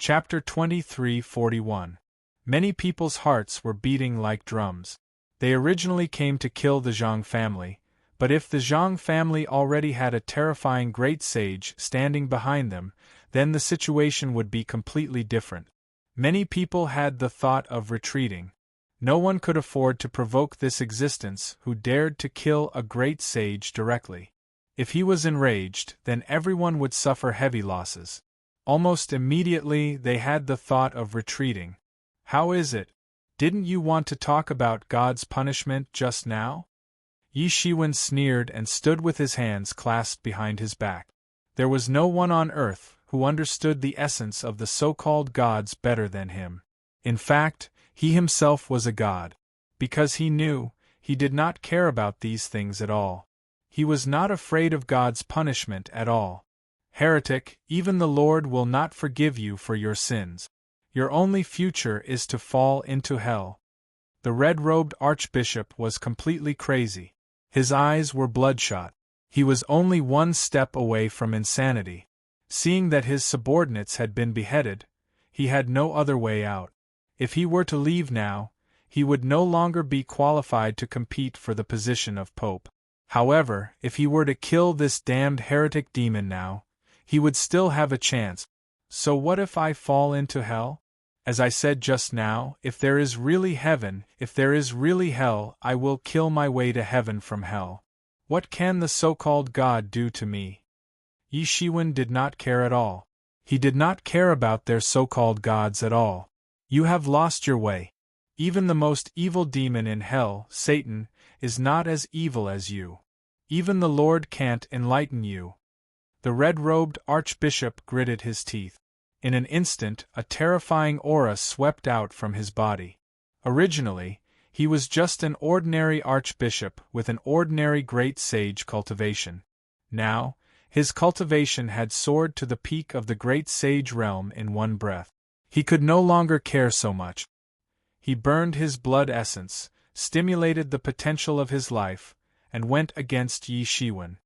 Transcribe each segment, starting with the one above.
Chapter 23:41. Many people's hearts were beating like drums. They originally came to kill the Zhang family, but if the Zhang family already had a terrifying great sage standing behind them, then the situation would be completely different. Many people had the thought of retreating. No one could afford to provoke this existence who dared to kill a great sage directly. If he was enraged, then everyone would suffer heavy losses. Almost immediately they had the thought of retreating. How is it? Didn't you want to talk about God's punishment just now? Yi Shiwen sneered and stood with his hands clasped behind his back. There was no one on earth who understood the essence of the so-called gods better than him. In fact, he himself was a god. Because he knew, he did not care about these things at all. He was not afraid of God's punishment at all. Heretic, even the Lord will not forgive you for your sins. Your only future is to fall into hell. The red-robed archbishop was completely crazy. His eyes were bloodshot. He was only one step away from insanity. Seeing that his subordinates had been beheaded, he had no other way out. If he were to leave now, he would no longer be qualified to compete for the position of pope. However, if he were to kill this damned heretic demon now, he would still have a chance. So what if I fall into hell? As I said just now, if there is really heaven, if there is really hell, I will kill my way to heaven from hell. What can the so-called God do to me? Yi Shiwen did not care at all. He did not care about their so-called gods at all. You have lost your way. Even the most evil demon in hell, Satan, is not as evil as you. Even the Lord can't enlighten you. The red-robed archbishop gritted his teeth. In an instant, a terrifying aura swept out from his body. Originally, he was just an ordinary archbishop with an ordinary great sage cultivation. Now, his cultivation had soared to the peak of the great sage realm in one breath. He could no longer care so much. He burned his blood essence, stimulated the potential of his life, and went against Yi Shiwen.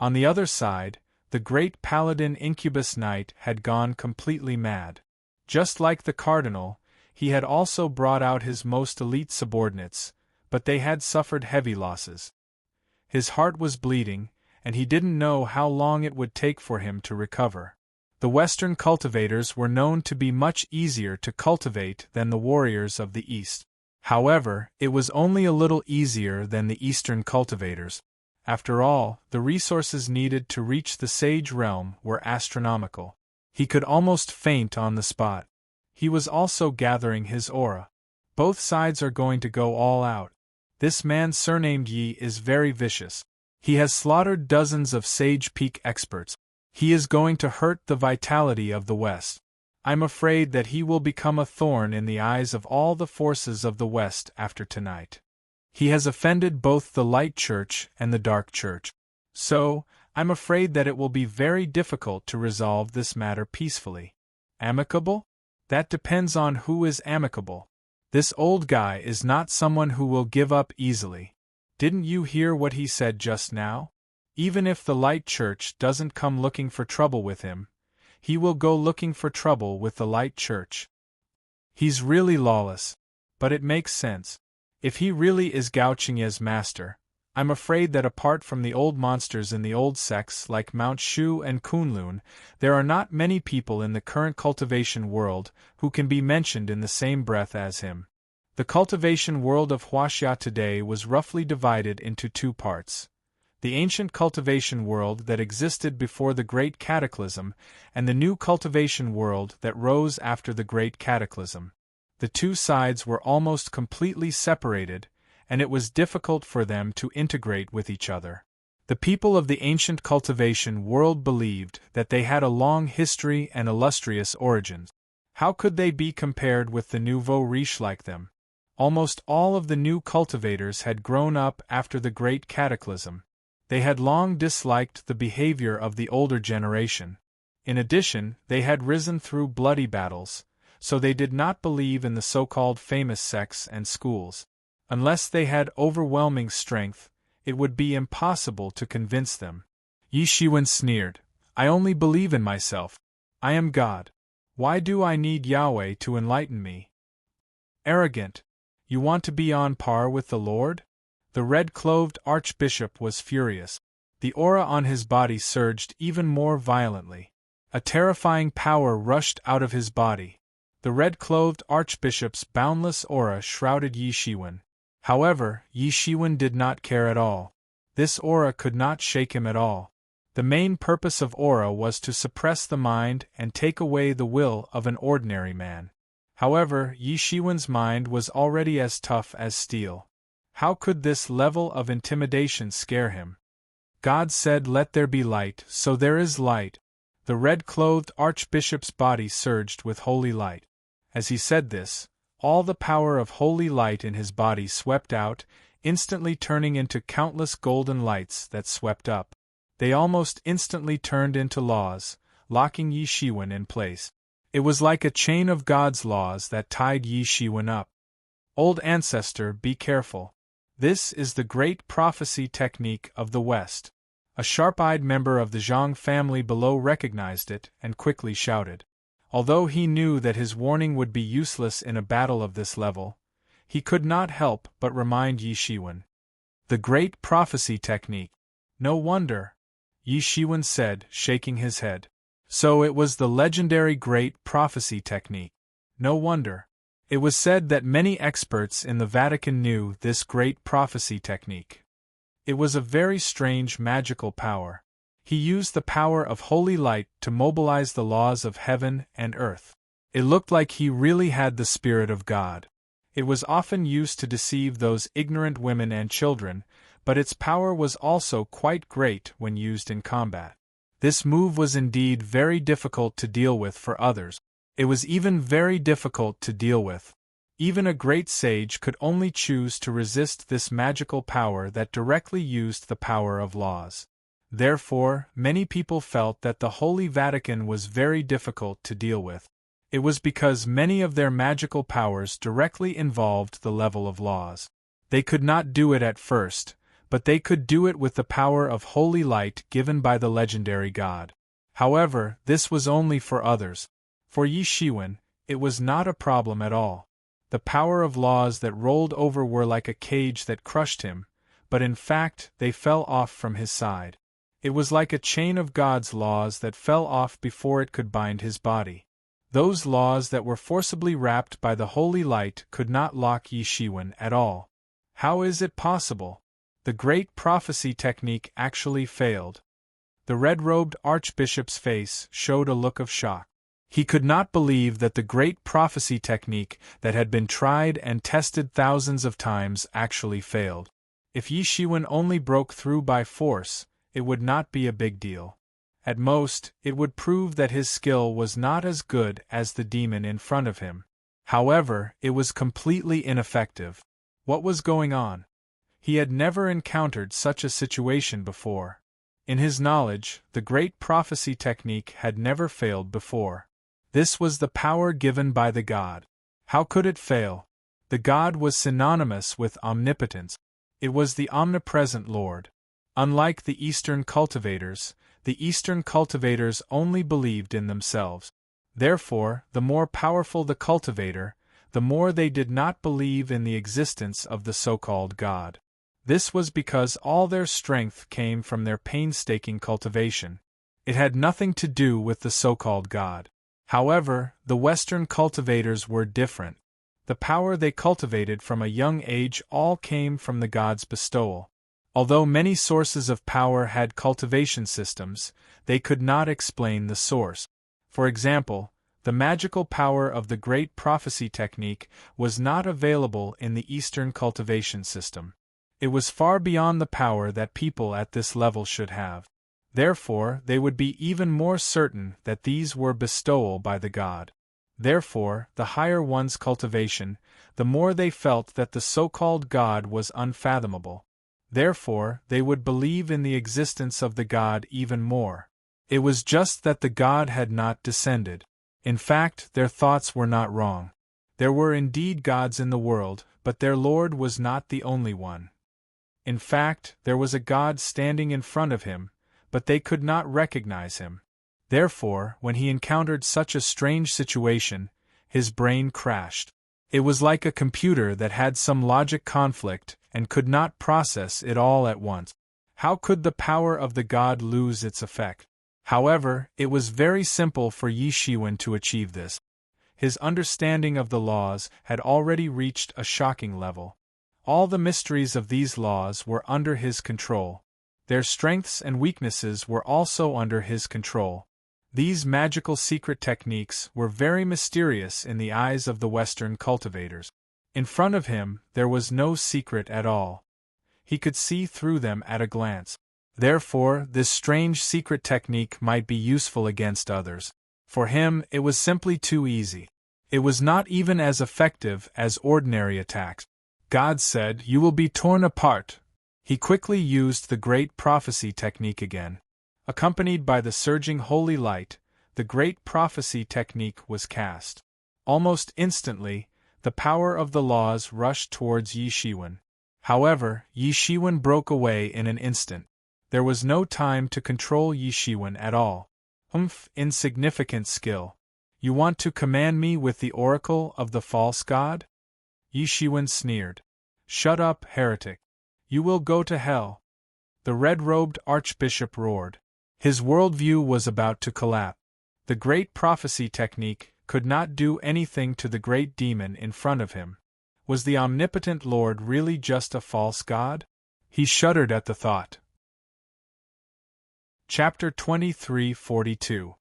On the other side, the great paladin Incubus Knight had gone completely mad. Just like the cardinal, he had also brought out his most elite subordinates, but they had suffered heavy losses. His heart was bleeding, and he didn't know how long it would take for him to recover. The Western cultivators were known to be much easier to cultivate than the warriors of the East. However, it was only a little easier than the Eastern cultivators. After all, the resources needed to reach the sage realm were astronomical. He could almost faint on the spot. He was also gathering his aura. Both sides are going to go all out. This man surnamed Yi is very vicious. He has slaughtered dozens of sage peak experts. He is going to hurt the vitality of the West. I'm afraid that he will become a thorn in the eyes of all the forces of the West after tonight. He has offended both the Light Church and the Dark Church. So, I'm afraid that it will be very difficult to resolve this matter peacefully. Amicable? That depends on who is amicable. This old guy is not someone who will give up easily. Didn't you hear what he said just now? Even if the Light Church doesn't come looking for trouble with him, he will go looking for trouble with the Light Church. He's really lawless. But it makes sense. If he really is Gao Qingye's master, I'm afraid that apart from the old monsters in the old sects like Mount Shu and Kunlun, there are not many people in the current cultivation world who can be mentioned in the same breath as him. The cultivation world of Huaxia today was roughly divided into two parts. The ancient cultivation world that existed before the Great Cataclysm, and the new cultivation world that rose after the Great Cataclysm. The two sides were almost completely separated, and it was difficult for them to integrate with each other. The people of the ancient cultivation world believed that they had a long history and illustrious origins. How could they be compared with the nouveau riche like them? Almost all of the new cultivators had grown up after the Great Cataclysm. They had long disliked the behavior of the older generation. In addition, they had risen through bloody battles, so they did not believe in the so-called famous sects and schools. Unless they had overwhelming strength, it would be impossible to convince them. Yi Shiwen sneered. I only believe in myself. I am God. Why do I need Yahweh to enlighten me? Arrogant! You want to be on par with the Lord? The red-clothed archbishop was furious. The aura on his body surged even more violently. A terrifying power rushed out of his body. The red-clothed archbishop's boundless aura shrouded Yi Shiwen. However, Yi Shiwen did not care at all. This aura could not shake him at all. The main purpose of aura was to suppress the mind and take away the will of an ordinary man. However, Yi Shiwen's mind was already as tough as steel. How could this level of intimidation scare him? God said, "Let there be light," so there is light. The red-clothed archbishop's body surged with holy light. As he said this, all the power of holy light in his body swept out, instantly turning into countless golden lights that swept up. They almost instantly turned into laws, locking Yi Shiwen in place. It was like a chain of God's laws that tied Yi Shiwen up. Old ancestor, be careful. This is the great prophecy technique of the West. A sharp-eyed member of the Zhang family below recognized it and quickly shouted. Although he knew that his warning would be useless in a battle of this level, he could not help but remind Yi Shiwen. The great prophecy technique. No wonder, Yi Shiwen said, shaking his head. So it was the legendary great prophecy technique. No wonder. It was said that many experts in the Vatican knew this great prophecy technique. It was a very strange magical power. He used the power of holy light to mobilize the laws of heaven and earth. It looked like he really had the Spirit of God. It was often used to deceive those ignorant women and children, but its power was also quite great when used in combat. This move was indeed very difficult to deal with for others. It was even very difficult to deal with. Even a great sage could only choose to resist this magical power that directly used the power of laws. Therefore, many people felt that the Holy Vatican was very difficult to deal with. It was because many of their magical powers directly involved the level of laws. They could not do it at first, but they could do it with the power of holy light given by the legendary God. However, this was only for others. For Yi Shiwen, it was not a problem at all. The power of laws that rolled over were like a cage that crushed him, but in fact they fell off from his side. It was like a chain of God's laws that fell off before it could bind his body. Those laws that were forcibly wrapped by the holy light could not lock Yi Shiwen at all. How is it possible? The great prophecy technique actually failed. The red-robed archbishop's face showed a look of shock. He could not believe that the great prophecy technique that had been tried and tested thousands of times actually failed. If Yi Shiwen only broke through by force, it would not be a big deal. At most, it would prove that his skill was not as good as the demon in front of him. However, it was completely ineffective. What was going on? He had never encountered such a situation before. In his knowledge, the great prophecy technique had never failed before. This was the power given by the God. How could it fail? The God was synonymous with omnipotence. It was the omnipresent Lord. Unlike the Eastern cultivators only believed in themselves. Therefore, the more powerful the cultivator, the more they did not believe in the existence of the so-called God. This was because all their strength came from their painstaking cultivation. It had nothing to do with the so-called God. However, the Western cultivators were different. The power they cultivated from a young age all came from the God's bestowal. Although many sources of power had cultivation systems, they could not explain the source. For example, the magical power of the great prophecy technique was not available in the Eastern cultivation system. It was far beyond the power that people at this level should have. Therefore, they would be even more certain that these were bestowal by the God. Therefore, the higher one's cultivation, the more they felt that the so-called God was unfathomable. Therefore, they would believe in the existence of the God even more. It was just that the God had not descended. In fact, their thoughts were not wrong. There were indeed gods in the world, but their Lord was not the only one. In fact, there was a God standing in front of him, but they could not recognize him. Therefore, when he encountered such a strange situation, his brain crashed. It was like a computer that had some logic conflict and could not process it all at once. How could the power of the god lose its effect? However, it was very simple for Yi Shiwen to achieve this. His understanding of the laws had already reached a shocking level. All the mysteries of these laws were under his control. Their strengths and weaknesses were also under his control. These magical secret techniques were very mysterious in the eyes of the Western cultivators. In front of him, there was no secret at all. He could see through them at a glance. Therefore, this strange secret technique might be useful against others. For him, it was simply too easy. It was not even as effective as ordinary attacks. God said, "You will be torn apart." He quickly used the great prophecy technique again. Accompanied by the surging holy light, the great prophecy technique was cast. Almost instantly, the power of the laws rushed towards Yi Shiwen. However, Yi Shiwen broke away in an instant. There was no time to control Yi Shiwen at all. Insignificant skill. You want to command me with the oracle of the false god? Yi Shiwen sneered. Shut up, heretic. You will go to hell. The red-robed archbishop roared. His worldview was about to collapse. The great prophecy technique could not do anything to the great demon in front of him. Was the omnipotent Lord really just a false god? He shuddered at the thought. Chapter 23:42.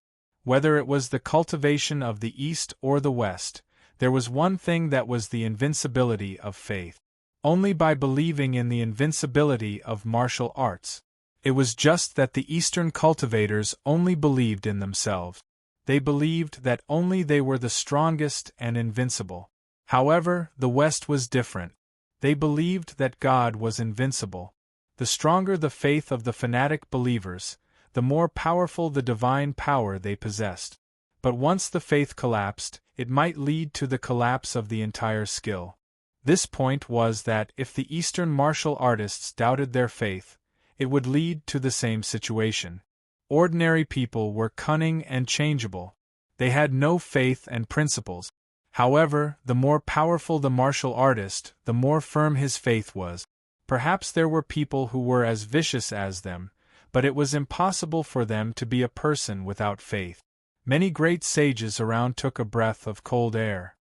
Whether it was the cultivation of the East or the West, there was one thing that was the invincibility of faith. Only by believing in the invincibility of martial arts. It was just that the Eastern cultivators only believed in themselves. They believed that only they were the strongest and invincible. However, the West was different. They believed that God was invincible. The stronger the faith of the fanatic believers, the more powerful the divine power they possessed. But once the faith collapsed, it might lead to the collapse of the entire skill. This point was that if the Eastern martial artists doubted their faith, it would lead to the same situation. Ordinary people were cunning and changeable. They had no faith and principles. However, the more powerful the martial artist, the more firm his faith was. Perhaps there were people who were as vicious as them, but it was impossible for them to be a person without faith. Many great sages around took a breath of cold air.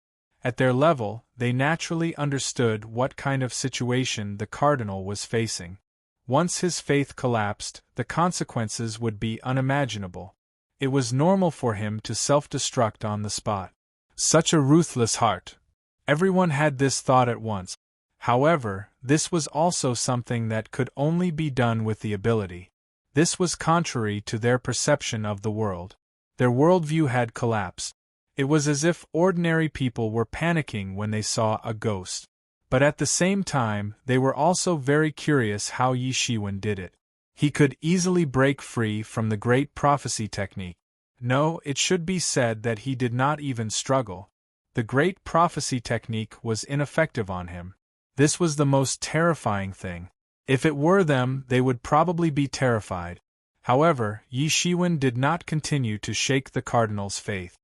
At their level, they naturally understood what kind of situation the cardinal was facing. Once his faith collapsed, the consequences would be unimaginable. It was normal for him to self-destruct on the spot. Such a ruthless heart. Everyone had this thought at once. However, this was also something that could only be done with the ability. This was contrary to their perception of the world. Their worldview had collapsed. It was as if ordinary people were panicking when they saw a ghost. But at the same time, they were also very curious how Yi Shiwen did it. He could easily break free from the great prophecy technique. No, it should be said that he did not even struggle. The great prophecy technique was ineffective on him. This was the most terrifying thing. If it were them, they would probably be terrified. However, Yi Shiwen did not continue to shake the cardinal's faith.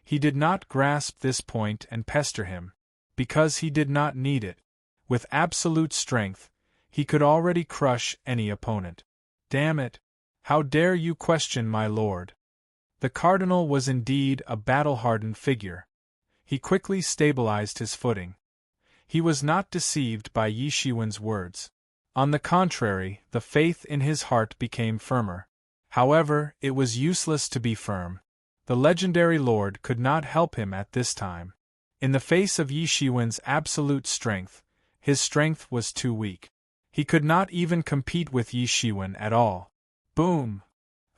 He did not grasp this point and pester him, because he did not need it. With absolute strength, he could already crush any opponent. Damn it! How dare you question my lord? The cardinal was indeed a battle-hardened figure. He quickly stabilized his footing. He was not deceived by Yi Shiwen's words. On the contrary, the faith in his heart became firmer. However, it was useless to be firm. The legendary lord could not help him at this time. In the face of Yi Shiwen's absolute strength, his strength was too weak. He could not even compete with Yi Shiwen at all. Boom!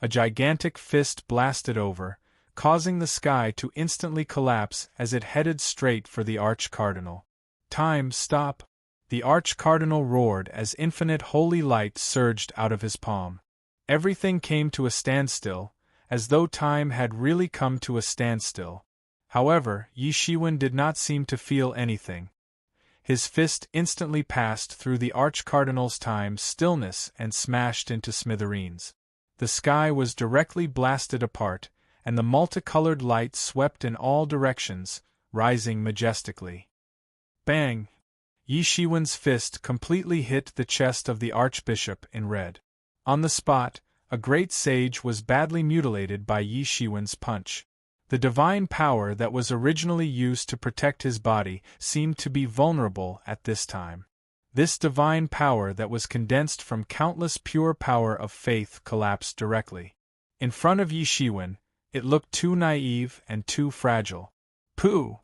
A gigantic fist blasted over, causing the sky to instantly collapse as it headed straight for the arch-cardinal. Time, stop! The arch-cardinal roared as infinite holy light surged out of his palm. Everything came to a standstill, as though time had really come to a standstill. However, Yi Shiwen did not seem to feel anything. His fist instantly passed through the arch-cardinal's time stillness and smashed into smithereens. the sky was directly blasted apart, and the multicolored light swept in all directions, rising majestically. Bang! Yi Shiwen's fist completely hit the chest of the archbishop in red. On the spot, a great sage was badly mutilated by Yi Shiwen's punch. The divine power that was originally used to protect his body seemed to be vulnerable at this time. This divine power that was condensed from countless pure power of faith collapsed directly. In front of Yi Shiwen, it looked too naive and too fragile. Pooh!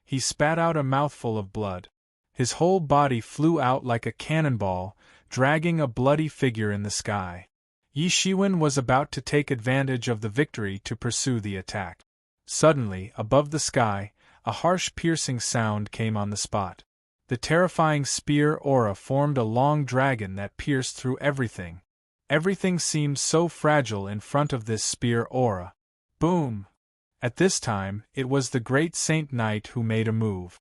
He spat out a mouthful of blood. His whole body flew out like a cannonball, dragging a bloody figure in the sky. Yi Shiwen was about to take advantage of the victory to pursue the attack. Suddenly, above the sky, a harsh piercing sound came on the spot. The terrifying spear aura formed a long dragon that pierced through everything. Everything seemed so fragile in front of this spear aura. Boom! At this time, it was the great Saint Knight who made a move.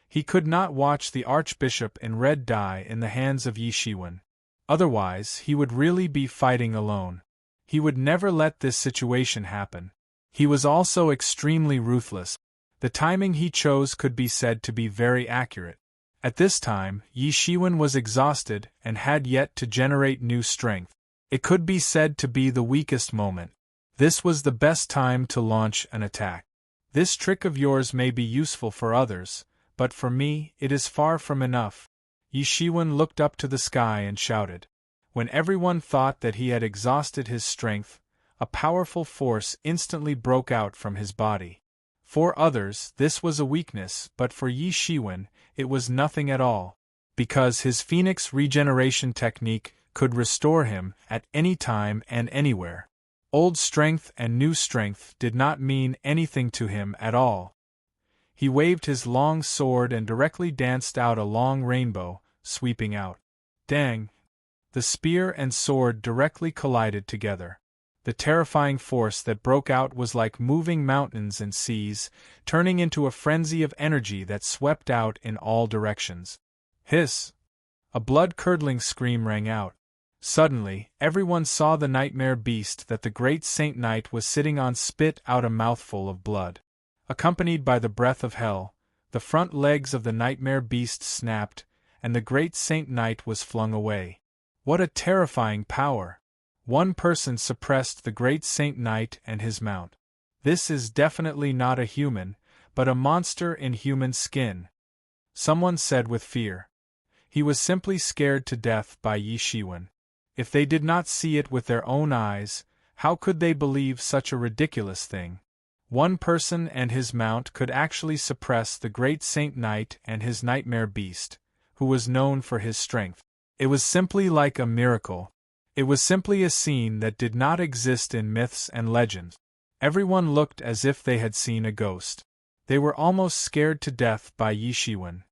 He could not watch the Archbishop in red die in the hands of Yi Shiwen. Otherwise, he would really be fighting alone. He would never let this situation happen. He was also extremely ruthless. The timing he chose could be said to be very accurate. At this time, Yi Shiwen was exhausted and had yet to generate new strength. It could be said to be the weakest moment. This was the best time to launch an attack. This trick of yours may be useful for others, but for me, it is far from enough. Yi Shiwen looked up to the sky and shouted. When everyone thought that he had exhausted his strength, a powerful force instantly broke out from his body. For others, this was a weakness, but for Yi Shiwen, it was nothing at all, because his Phoenix regeneration technique could restore him at any time and anywhere. Old strength and new strength did not mean anything to him at all. He waved his long sword and directly danced out a long rainbow, sweeping out. Dang! The spear and sword directly collided together. The terrifying force that broke out was like moving mountains and seas, turning into a frenzy of energy that swept out in all directions. Hiss! A blood-curdling scream rang out. Suddenly, everyone saw the nightmare beast that the great Saint Knight was sitting on spit out a mouthful of blood. Accompanied by the breath of hell, the front legs of the nightmare beast snapped, and the great Saint Knight was flung away. What a terrifying power! One person suppressed the great Saint Knight and his mount. This is definitely not a human, but a monster in human skin. Someone said with fear. He was simply scared to death by Yi Shiwen. If they did not see it with their own eyes, how could they believe such a ridiculous thing? One person and his mount could actually suppress the great Saint Knight and his nightmare beast, who was known for his strength. It was simply like a miracle. It was simply a scene that did not exist in myths and legends. Everyone looked as if they had seen a ghost. They were almost scared to death by Yi Shiwen.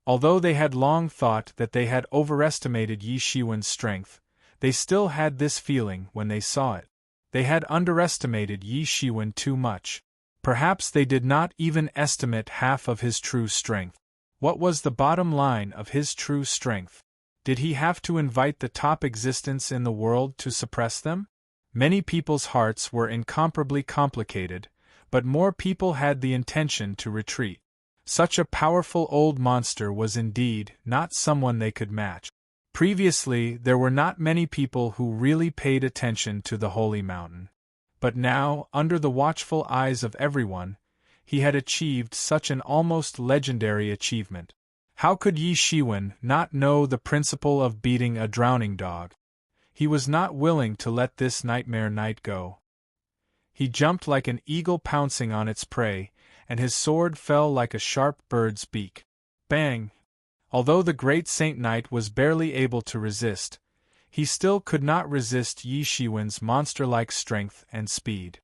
Although they had long thought that they had overestimated Yi Shiwen's strength, they still had this feeling when they saw it. They had underestimated Yi Shiwen too much. Perhaps they did not even estimate half of his true strength. What was the bottom line of his true strength? Did he have to invite the top existence in the world to suppress them? Many people's hearts were incomparably complicated, but more people had the intention to retreat. Such a powerful old monster was indeed not someone they could match. Previously, there were not many people who really paid attention to the holy mountain. But now, under the watchful eyes of everyone, he had achieved such an almost legendary achievement. How could Yi Shiwen not know the principle of beating a drowning dog? He was not willing to let this nightmare knight go. He jumped like an eagle pouncing on its prey, and his sword fell like a sharp bird's beak. Bang! Although the great Saint Knight was barely able to resist, he still could not resist Yi Shiwen's monster-like strength and speed.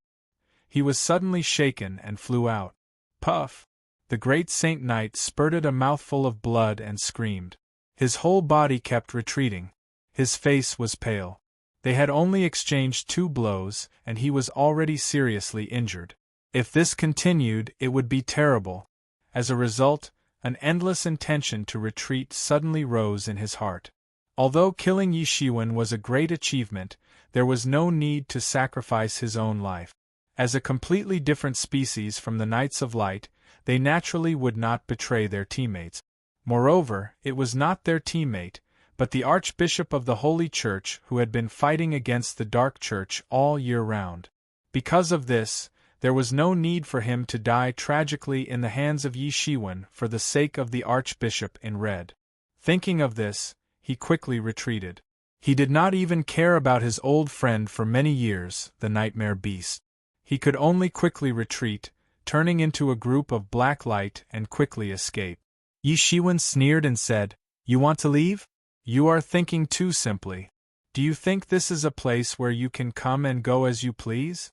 He was suddenly shaken and flew out. Puff! The great Saint Knight spurted a mouthful of blood and screamed. His whole body kept retreating. His face was pale. They had only exchanged 2 blows, and he was already seriously injured. If this continued, it would be terrible. As a result, an endless intention to retreat suddenly rose in his heart. Although killing Yi Shiwen was a great achievement, there was no need to sacrifice his own life. As a completely different species from the Knights of Light, they naturally would not betray their teammates. Moreover, it was not their teammate, but the Archbishop of the Holy Church who had been fighting against the Dark Church all year round. Because of this, there was no need for him to die tragically in the hands of Yi Shiwen for the sake of the Archbishop in red. Thinking of this, he quickly retreated. He did not even care about his old friend for many years, the Nightmare Beast. He could only quickly retreat, turning into a group of black light and quickly escape. Yi Shiwen sneered and said, "You want to leave? You are thinking too simply. Do you think this is a place where you can come and go as you please?"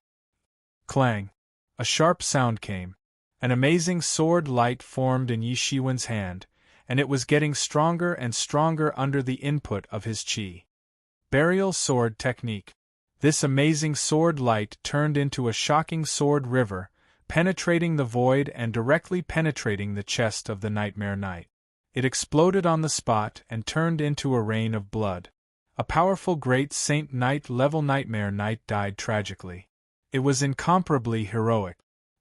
Clang! A sharp sound came. An amazing sword light formed in Yi Shiwen's hand, and it was getting stronger and stronger under the input of his qi. Burial sword technique. This amazing sword light turned into a shocking sword river, penetrating the void and directly penetrating the chest of the Nightmare Knight. It exploded on the spot and turned into a rain of blood. A powerful Great Saint Knight level Nightmare Knight died tragically. It was incomparably heroic.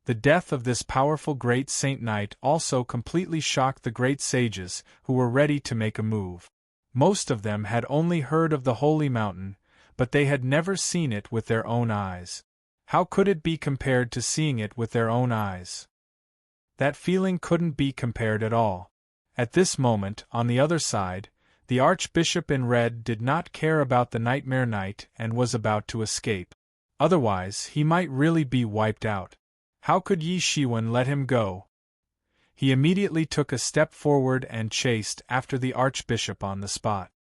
The death of this powerful Great Saint Knight also completely shocked the great sages who were ready to make a move. Most of them had only heard of the Holy Mountain, but they had never seen it with their own eyes. How could it be compared to seeing it with their own eyes? That feeling couldn't be compared at all. At this moment, on the other side, the Archbishop in red did not care about the Nightmare Knight and was about to escape. Otherwise, he might really be wiped out. How could Yi Shiwen let him go? He immediately took a step forward and chased after the Archbishop on the spot.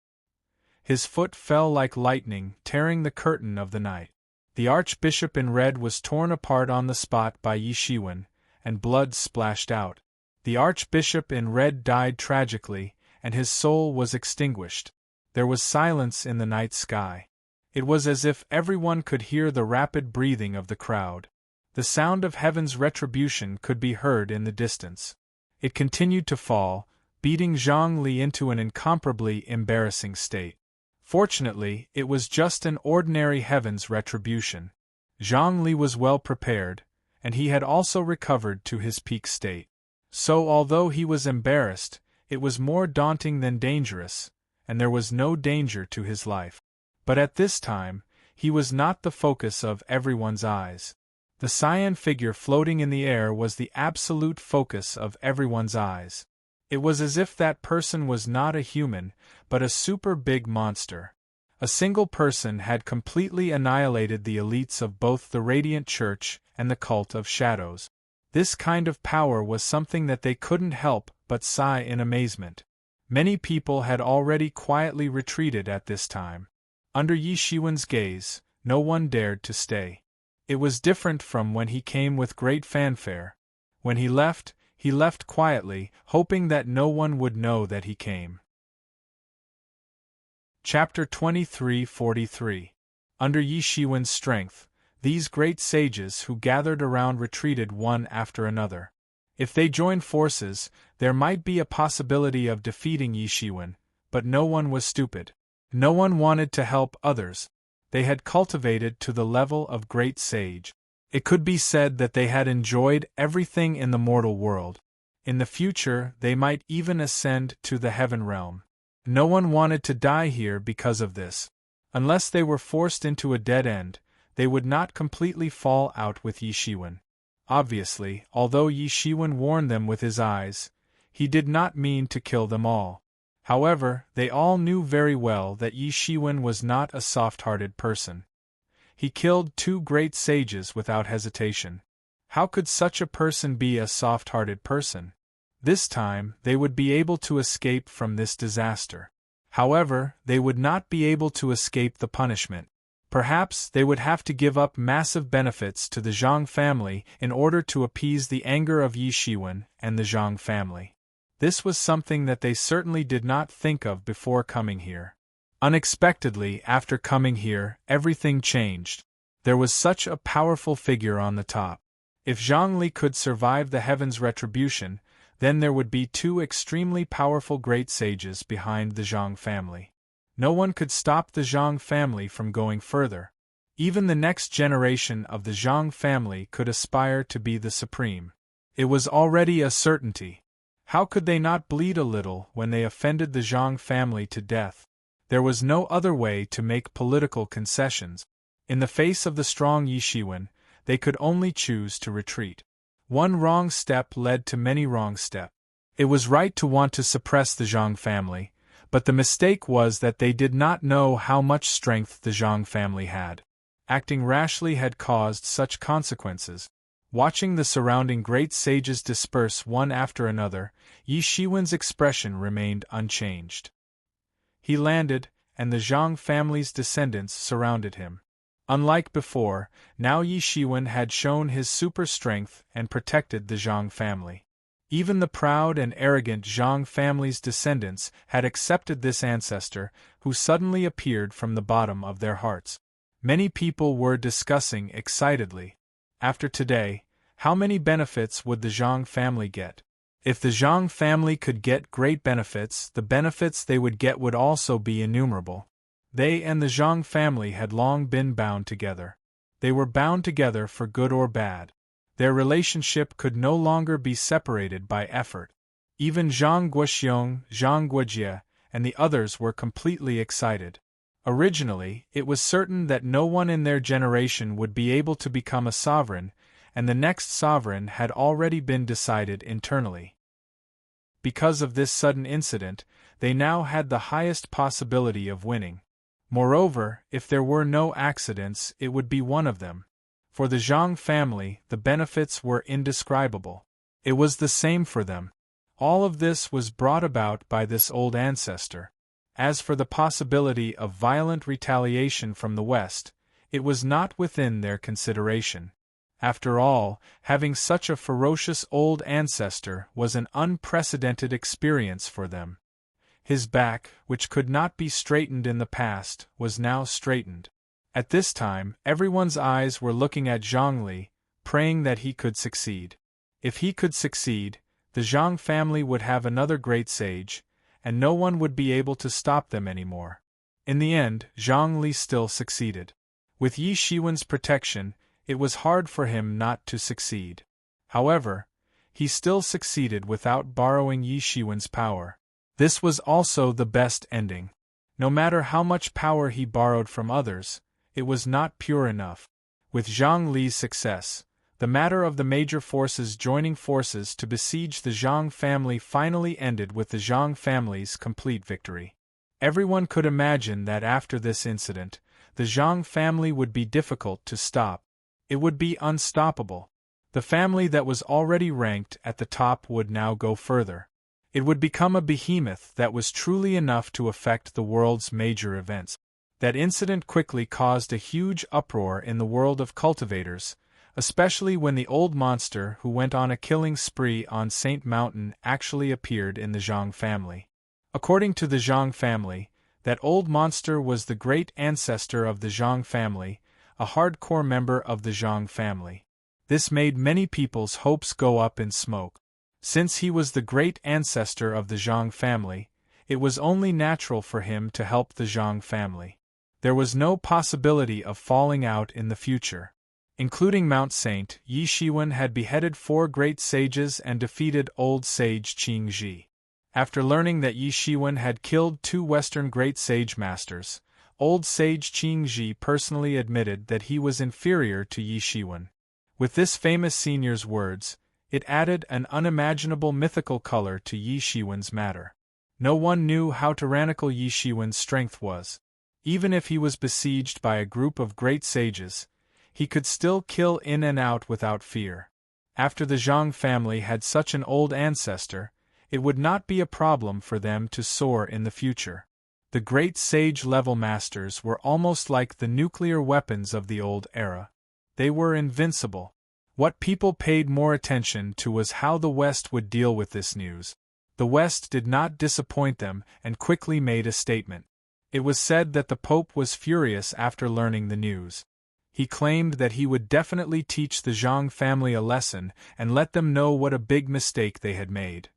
His foot fell like lightning, tearing the curtain of the night. The Archbishop in red was torn apart on the spot by Yi Shiwen, and blood splashed out. The Archbishop in red died tragically, and his soul was extinguished. There was silence in the night sky. It was as if everyone could hear the rapid breathing of the crowd. The sound of heaven's retribution could be heard in the distance. It continued to fall, beating Zhang Li into an incomparably embarrassing state. Fortunately, it was just an ordinary heaven's retribution. Zhang Li was well prepared, and he had also recovered to his peak state. So although he was embarrassed, it was more daunting than dangerous, and there was no danger to his life. But at this time, he was not the focus of everyone's eyes. The cyan figure floating in the air was the absolute focus of everyone's eyes. It was as if that person was not a human, but a super big monster. A single person had completely annihilated the elites of both the Radiant Church and the Cult of Shadows. This kind of power was something that they couldn't help but sigh in amazement. Many people had already quietly retreated at this time. Under Yi Shiwen's gaze, no one dared to stay. It was different from when he came with great fanfare. When he left quietly, hoping that no one would know that he came. Chapter 23:43. Under Yi Shiwen's strength, these great sages who gathered around retreated one after another. If they joined forces, there might be a possibility of defeating Yi Shiwen, but no one was stupid. No one wanted to help others. They had cultivated to the level of great sage. It could be said that they had enjoyed everything in the mortal world. In the future, they might even ascend to the heaven realm. No one wanted to die here because of this. Unless they were forced into a dead end, they would not completely fall out with Yi Shiwen. Obviously, although Yi Shiwen warned them with his eyes, he did not mean to kill them all. However, they all knew very well that Yi Shiwen was not a soft-hearted person. He killed 2 great sages without hesitation. How could such a person be a soft-hearted person? This time, they would be able to escape from this disaster. However, they would not be able to escape the punishment. Perhaps they would have to give up massive benefits to the Zhang family in order to appease the anger of Yi Shiwen and the Zhang family. This was something that they certainly did not think of before coming here. Unexpectedly, after coming here, everything changed. There was such a powerful figure on the top. If Zhang Li could survive the heaven's retribution, then there would be 2 extremely powerful great sages behind the Zhang family. No one could stop the Zhang family from going further. Even the next generation of the Zhang family could aspire to be the supreme. It was already a certainty. How could they not bleed a little when they offended the Zhang family to death? There was no other way to make political concessions. In the face of the strong Yi Shiwen, they could only choose to retreat. One wrong step led to many wrong steps. It was right to want to suppress the Zhang family, but the mistake was that they did not know how much strength the Zhang family had. Acting rashly had caused such consequences. Watching the surrounding great sages disperse one after another, Yi Shiwen's expression remained unchanged. He landed, and the Zhang family's descendants surrounded him. Unlike before, now Yi Shiwen had shown his super strength and protected the Zhang family. Even the proud and arrogant Zhang family's descendants had accepted this ancestor, who suddenly appeared from the bottom of their hearts. Many people were discussing excitedly. After today, how many benefits would the Zhang family get? If the Zhang family could get great benefits, the benefits they would get would also be innumerable. They and the Zhang family had long been bound together. They were bound together for good or bad. Their relationship could no longer be separated by effort. Even Zhang Guoxiong, Zhang Guojie, and the others were completely excited. Originally, it was certain that no one in their generation would be able to become a sovereign, and the next sovereign had already been decided internally. Because of this sudden incident, they now had the highest possibility of winning. Moreover, if there were no accidents, it would be one of them. For the Zhang family, the benefits were indescribable. It was the same for them. All of this was brought about by this old ancestor. As for the possibility of violent retaliation from the West, it was not within their consideration. After all, having such a ferocious old ancestor was an unprecedented experience for them. His back, which could not be straightened in the past, was now straightened. At this time, everyone's eyes were looking at Zhongli, praying that he could succeed. If he could succeed, the Zhang family would have another great sage, and no one would be able to stop them anymore. In the end, Zhongli still succeeded. With Yi Shiwen's protection, it was hard for him not to succeed. However, he still succeeded without borrowing Yi Shiwen's power. This was also the best ending. No matter how much power he borrowed from others, it was not pure enough. With Zhang Li's success, the matter of the major forces joining forces to besiege the Zhang family finally ended with the Zhang family's complete victory. Everyone could imagine that after this incident, the Zhang family would be difficult to stop. It would be unstoppable. The family that was already ranked at the top would now go further. It would become a behemoth that was truly enough to affect the world's major events. That incident quickly caused a huge uproar in the world of cultivators, especially when the old monster who went on a killing spree on Saint Mountain actually appeared in the Zhang family. According to the Zhang family, that old monster was the great ancestor of the Zhang family, a hardcore member of the Zhang family. This made many people's hopes go up in smoke. Since he was the great ancestor of the Zhang family, it was only natural for him to help the Zhang family. There was no possibility of falling out in the future. Including Mount Saint, Yi Shiwen had beheaded 4 great sages and defeated old sage Qing Ji. After learning that Yi Shiwen had killed 2 Western great sage masters, old sage Qing Ji personally admitted that he was inferior to Yi Shiwen. With this famous senior's words, it added an unimaginable mythical color to Yi Shiwen's matter. No one knew how tyrannical Yi Shiwen's strength was. Even if he was besieged by a group of great sages, he could still kill in and out without fear. After the Zhang family had such an old ancestor, it would not be a problem for them to soar in the future. The great sage-level masters were almost like the nuclear weapons of the old era. They were invincible. What people paid more attention to was how the West would deal with this news. The West did not disappoint them and quickly made a statement. It was said that the Pope was furious after learning the news. He claimed that he would definitely teach the Zhang family a lesson and let them know what a big mistake they had made.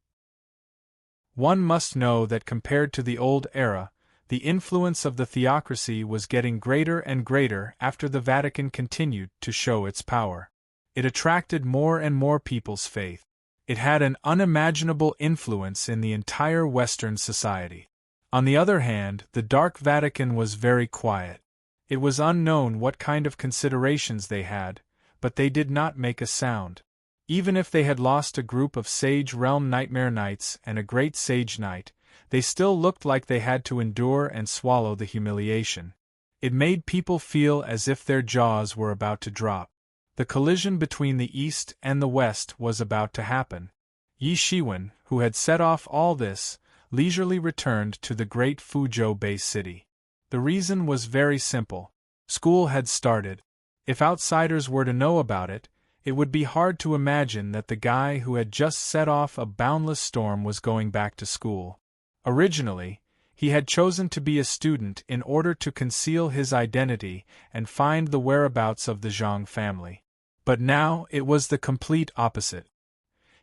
One must know that compared to the old era, The influence of the theocracy was getting greater and greater after the Vatican continued to show its power. It attracted more and more people's faith. It had an unimaginable influence in the entire Western society. On the other hand, the Dark Vatican was very quiet. It was unknown what kind of considerations they had, but they did not make a sound. Even if they had lost a group of Sage Realm Nightmare Knights and a great Sage Knight, they still looked like they had to endure and swallow the humiliation. It made people feel as if their jaws were about to drop. The collision between the East and the West was about to happen. Yi Shiwen, who had set off all this, leisurely returned to the great Fuzhou Bay city. The reason was very simple. School had started. If outsiders were to know about it, it would be hard to imagine that the guy who had just set off a boundless storm was going back to school. Originally, he had chosen to be a student in order to conceal his identity and find the whereabouts of the Zhang family. But now it was the complete opposite.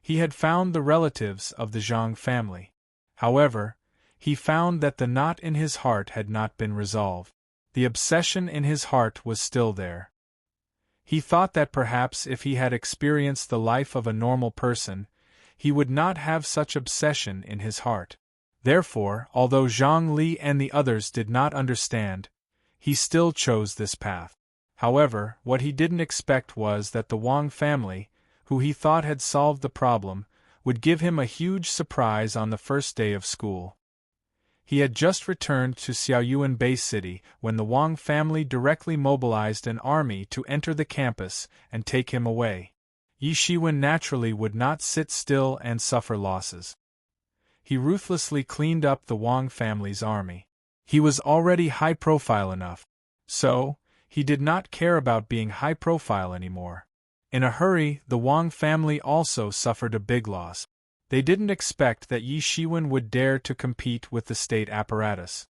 He had found the relatives of the Zhang family. However, he found that the knot in his heart had not been resolved. The obsession in his heart was still there. He thought that perhaps if he had experienced the life of a normal person, he would not have such obsession in his heart. Therefore, although Zhang Li and the others did not understand, he still chose this path. However, what he didn't expect was that the Wang family, who he thought had solved the problem, would give him a huge surprise on the first day of school. He had just returned to Xiaoyuan Bay City when the Wang family directly mobilized an army to enter the campus and take him away. Yi Shiwen naturally would not sit still and suffer losses. He ruthlessly cleaned up the Wang family's army. He was already high-profile enough, so he did not care about being high-profile anymore. In a hurry, the Wang family also suffered a big loss. They didn't expect that Yi Shiwen would dare to compete with the state apparatus.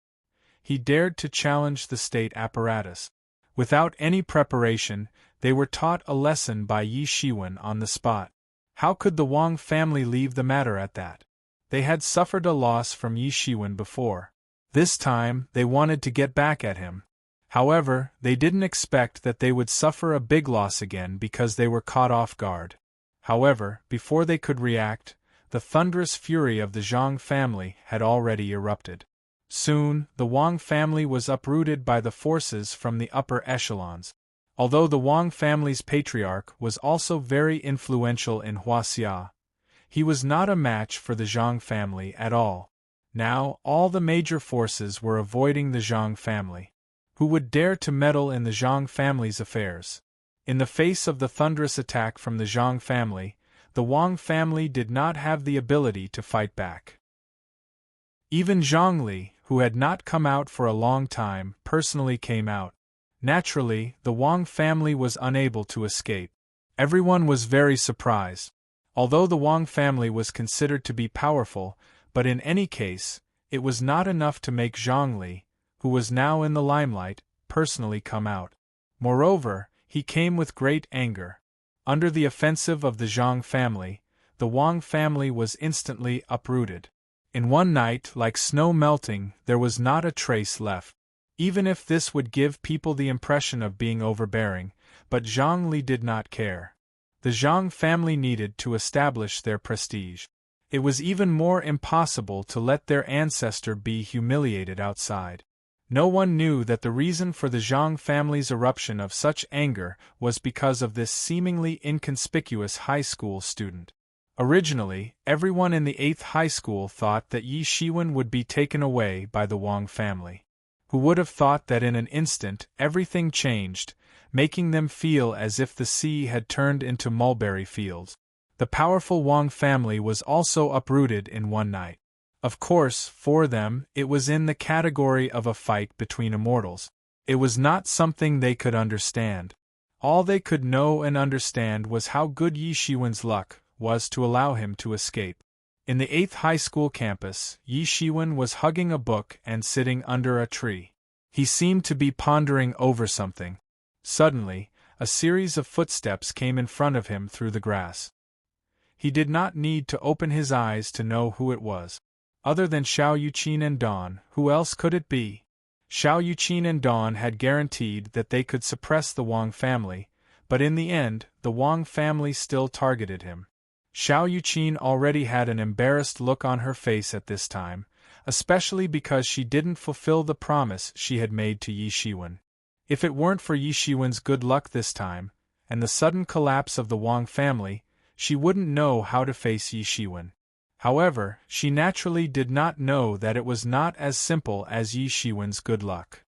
He dared to challenge the state apparatus. Without any preparation, they were taught a lesson by Yi Shiwen on the spot. How could the Wang family leave the matter at that? They had suffered a loss from Yi Shiwen before. This time, they wanted to get back at him. However, they didn't expect that they would suffer a big loss again because they were caught off guard. However, before they could react, the thunderous fury of the Zhang family had already erupted. Soon, the Wang family was uprooted by the forces from the upper echelons. Although the Wang family's patriarch was also very influential in Huaxia, he was not a match for the Zhang family at all. Now, all the major forces were avoiding the Zhang family. Who would dare to meddle in the Zhang family's affairs? In the face of the thunderous attack from the Zhang family, the Wang family did not have the ability to fight back. Even Zhang Li, who had not come out for a long time, personally came out. Naturally, the Wang family was unable to escape. Everyone was very surprised. Although the Wang family was considered to be powerful, but in any case, it was not enough to make Zhang Li, who was now in the limelight, personally come out. Moreover, he came with great anger. Under the offensive of the Zhang family, the Wang family was instantly uprooted. In one night, like snow melting, there was not a trace left. Even if this would give people the impression of being overbearing, but Zhang Li did not care. The Zhang family needed to establish their prestige. It was even more impossible to let their ancestor be humiliated outside. No one knew that the reason for the Zhang family's eruption of such anger was because of this seemingly inconspicuous high school student. Originally, everyone in the 8th high school thought that Yi Shiwen would be taken away by the Wang family. Who would have thought that in an instant everything changed, making them feel as if the sea had turned into mulberry fields. The powerful Wang family was also uprooted in one night. Of course, for them, it was in the category of a fight between immortals. It was not something they could understand. All they could know and understand was how good Yi Shiwen's luck was to allow him to escape. In the 8th high school campus, Yi Shiwen was hugging a book and sitting under a tree. He seemed to be pondering over something. Suddenly, a series of footsteps came in front of him through the grass. He did not need to open his eyes to know who it was. Other than Xiao Yuqin and Dawn, who else could it be? Xiao Yuqin and Dawn had guaranteed that they could suppress the Wang family, but in the end, the Wang family still targeted him. Xiao Yuqin already had an embarrassed look on her face at this time, especially because she didn't fulfill the promise she had made to Yi Shiwen. If it weren't for Yi Shiwen's good luck this time, and the sudden collapse of the Wang family, she wouldn't know how to face Yi Shiwen. However, she naturally did not know that it was not as simple as Yi Shiwen's good luck.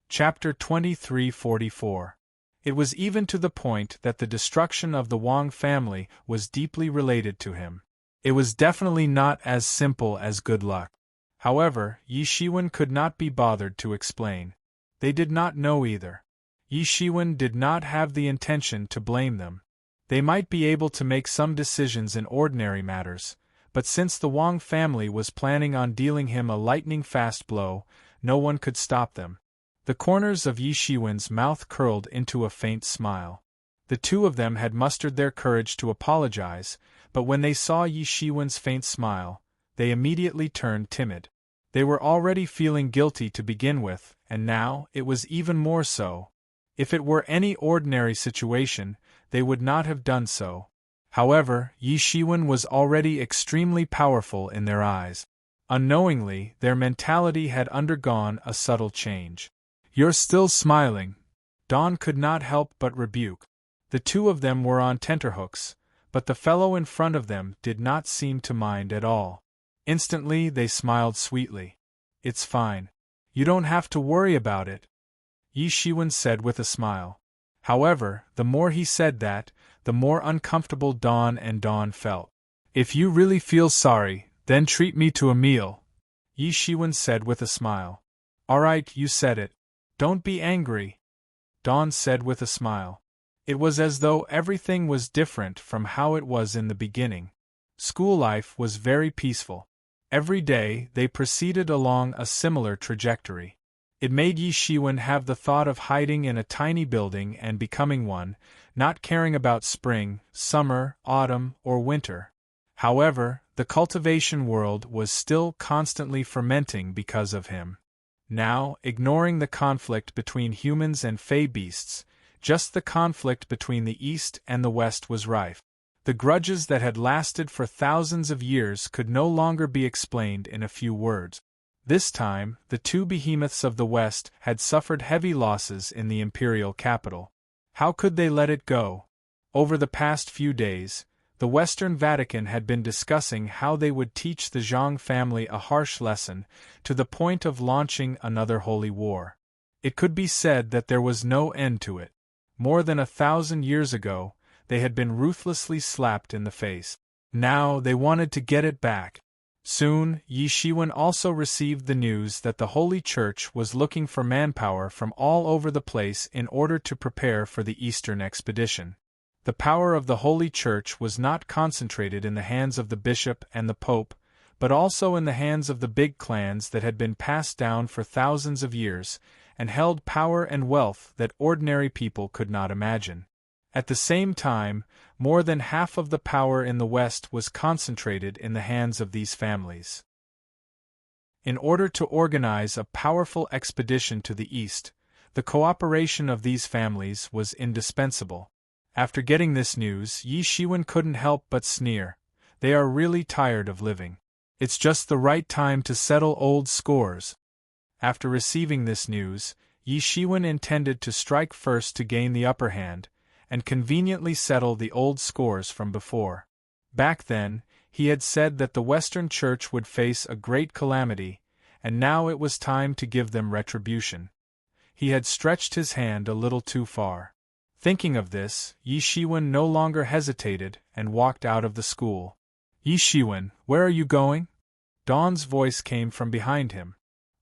Chapter 2344. It was even to the point that the destruction of the Wang family was deeply related to him. It was definitely not as simple as good luck. However, Yi Shiwen could not be bothered to explain. They did not know either. Yi Shiwen did not have the intention to blame them. They might be able to make some decisions in ordinary matters, but since the Wang family was planning on dealing him a lightning-fast blow, no one could stop them. The corners of Yi Shiwen's mouth curled into a faint smile. The two of them had mustered their courage to apologize, but when they saw Yi Shiwen's faint smile, they immediately turned timid. They were already feeling guilty to begin with, and now it was even more so. If it were any ordinary situation, they would not have done so. However, Yi Shiwen was already extremely powerful in their eyes. Unknowingly, their mentality had undergone a subtle change. "You're still smiling," Dawn could not help but rebuke. The two of them were on tenterhooks, but the fellow in front of them did not seem to mind at all. Instantly they smiled sweetly. "It's fine. You don't have to worry about it," Yi Shiwen said with a smile. However, the more he said that, the more uncomfortable Dawn felt. "If you really feel sorry, then treat me to a meal," Yi Shiwen said with a smile. "All right, you said it. Don't be angry," Dawn said with a smile. It was as though everything was different from how it was in the beginning. School life was very peaceful. Every day they proceeded along a similar trajectory. It made Yi Shiwen have the thought of hiding in a tiny building and becoming one, not caring about spring, summer, autumn, or winter. However, the cultivation world was still constantly fermenting because of him. Now, ignoring the conflict between humans and fey beasts, just the conflict between the East and the West was rife. The grudges that had lasted for thousands of years could no longer be explained in a few words. This time, the two behemoths of the West had suffered heavy losses in the imperial capital. How could they let it go? Over the past few days, the Western Vatican had been discussing how they would teach the Zhang family a harsh lesson, to the point of launching another holy war. It could be said that there was no end to it. More than 1,000 years ago, they had been ruthlessly slapped in the face. Now they wanted to get it back. Soon, Yi Shiwen also received the news that the Holy Church was looking for manpower from all over the place in order to prepare for the Eastern expedition. The power of the Holy Church was not concentrated in the hands of the bishop and the pope, but also in the hands of the big clans that had been passed down for thousands of years, and held power and wealth that ordinary people could not imagine. At the same time, more than half of the power in the West was concentrated in the hands of these families. In order to organize a powerful expedition to the East, the cooperation of these families was indispensable. After getting this news, Yi Shiwen couldn't help but sneer. They are really tired of living. It's just the right time to settle old scores. After receiving this news, Yi Shiwen intended to strike first to gain the upper hand, and conveniently settle the old scores from before. Back then, he had said that the Western Church would face a great calamity, and now it was time to give them retribution. He had stretched his hand a little too far. Thinking of this, Yi Shiwen no longer hesitated and walked out of the school. "Yi Shiwen, where are you going?" Dawn's voice came from behind him.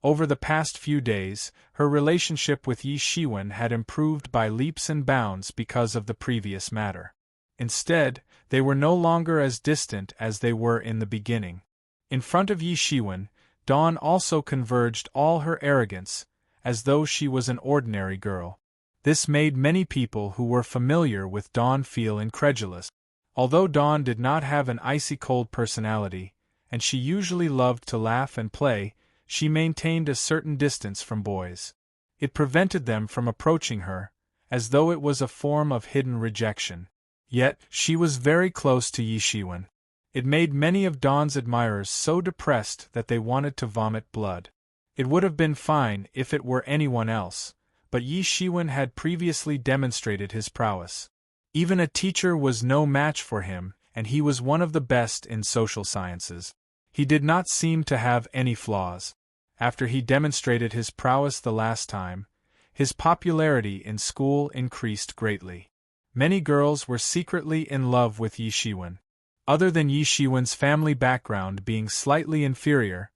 Over the past few days, her relationship with Yi Shiwen had improved by leaps and bounds because of the previous matter. Instead, they were no longer as distant as they were in the beginning. In front of Yi Shiwen, Dawn also converged all her arrogance, as though she was an ordinary girl. This made many people who were familiar with Dawn feel incredulous. Although Dawn did not have an icy-cold personality, and she usually loved to laugh and play, she maintained a certain distance from boys. It prevented them from approaching her, as though it was a form of hidden rejection. Yet, she was very close to Yi Shiwen. It made many of Dawn's admirers so depressed that they wanted to vomit blood. It would have been fine if it were anyone else, but Yi Shiwen had previously demonstrated his prowess. Even a teacher was no match for him, and he was one of the best in social sciences. He did not seem to have any flaws. After he demonstrated his prowess the last time, his popularity in school increased greatly. Many girls were secretly in love with Yi Shiwen. Other than Yi Shiwen's family background being slightly inferior,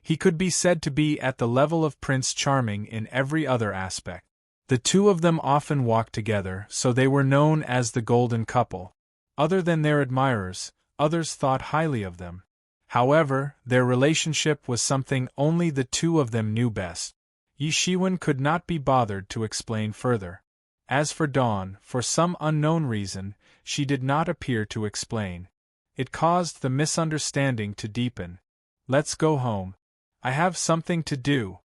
he could be said to be at the level of Prince Charming in every other aspect. The two of them often walked together, so they were known as the Golden Couple. Other than their admirers, others thought highly of them. However, their relationship was something only the two of them knew best. Yi Shiwen could not be bothered to explain further. As for Dawn, for some unknown reason, she did not appear to explain. It caused the misunderstanding to deepen. "Let's go home. I have something to do,"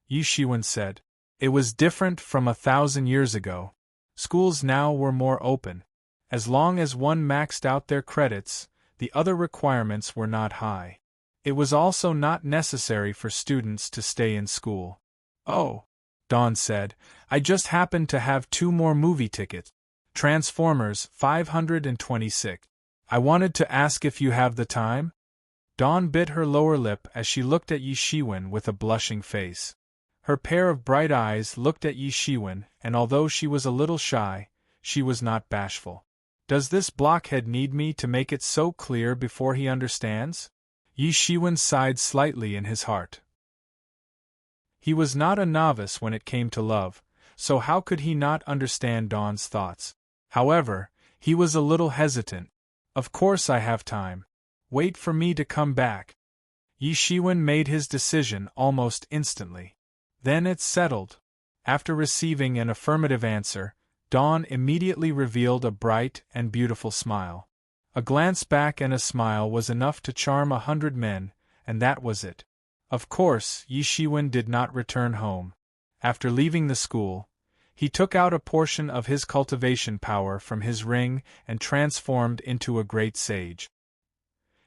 Yi Shiwen said. It was different from 1,000 years ago. Schools now were more open. As long as one maxed out their credits, the other requirements were not high. It was also not necessary for students to stay in school. "Oh," Dawn said, "I just happened to have 2 more movie tickets. Transformers 526. I wanted to ask if you have the time?" Dawn bit her lower lip as she looked at Yi Shiwen with a blushing face. Her pair of bright eyes looked at Yi Shiwen, and although she was a little shy, she was not bashful. "Does this blockhead need me to make it so clear before he understands?" Yi Shiwen sighed slightly in his heart. He was not a novice when it came to love, so how could he not understand Dawn's thoughts? However, he was a little hesitant. "Of course I have time. Wait for me to come back." Yi Shiwen made his decision almost instantly. "Then it's settled." After receiving an affirmative answer, Dawn immediately revealed a bright and beautiful smile. A glance back and a smile was enough to charm 100 men, and that was it. Of course, Yi Shiwen did not return home. After leaving the school, he took out a portion of his cultivation power from his ring and transformed into a great sage.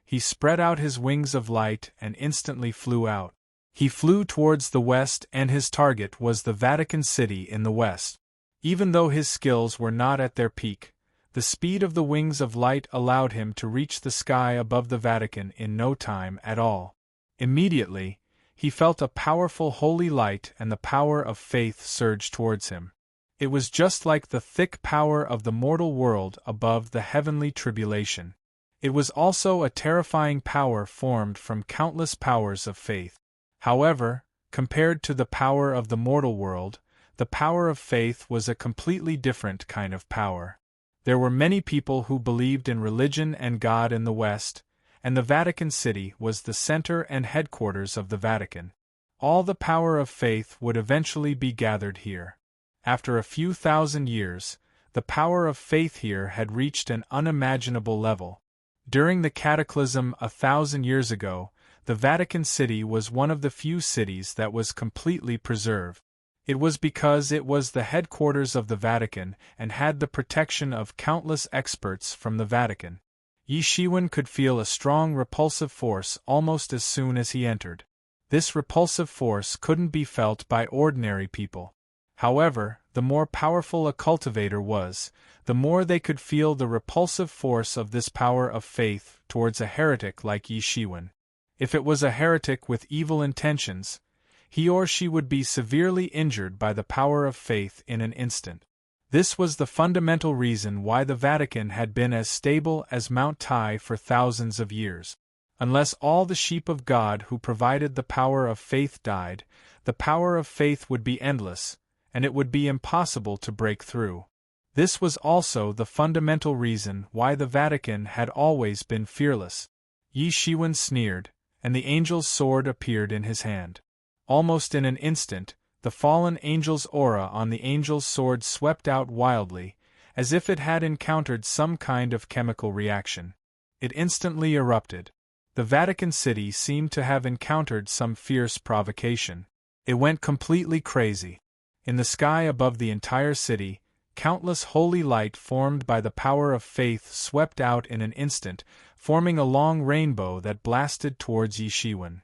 He spread out his wings of light and instantly flew out. He flew towards the west, and his target was the Vatican City in the west. Even though his skills were not at their peak, the speed of the wings of light allowed him to reach the sky above the Vatican in no time at all. Immediately, he felt a powerful holy light and the power of faith surge towards him. It was just like the thick power of the mortal world above the heavenly tribulation. It was also a terrifying power formed from countless powers of faith. However, compared to the power of the mortal world, the power of faith was a completely different kind of power. There were many people who believed in religion and God in the West, and the Vatican City was the center and headquarters of the Vatican. All the power of faith would eventually be gathered here. After a few thousand years, the power of faith here had reached an unimaginable level. During the cataclysm 1,000 years ago, the Vatican City was one of the few cities that was completely preserved. It was because it was the headquarters of the Vatican and had the protection of countless experts from the Vatican. Yi Shiwen could feel a strong repulsive force almost as soon as he entered. This repulsive force couldn't be felt by ordinary people. However, the more powerful a cultivator was, the more they could feel the repulsive force of this power of faith towards a heretic like Yi Shiwen. If it was a heretic with evil intentions, he or she would be severely injured by the power of faith in an instant. This was the fundamental reason why the Vatican had been as stable as Mount Tai for thousands of years. Unless all the sheep of God who provided the power of faith died, the power of faith would be endless, and it would be impossible to break through. This was also the fundamental reason why the Vatican had always been fearless. Yi Shiwen sneered, and the angel's sword appeared in his hand. Almost in an instant, the fallen angel's aura on the angel's sword swept out wildly, as if it had encountered some kind of chemical reaction. It instantly erupted. The Vatican City seemed to have encountered some fierce provocation. It went completely crazy. In the sky above the entire city, countless holy light formed by the power of faith swept out in an instant, forming a long rainbow that blasted towards Yi Shiwen.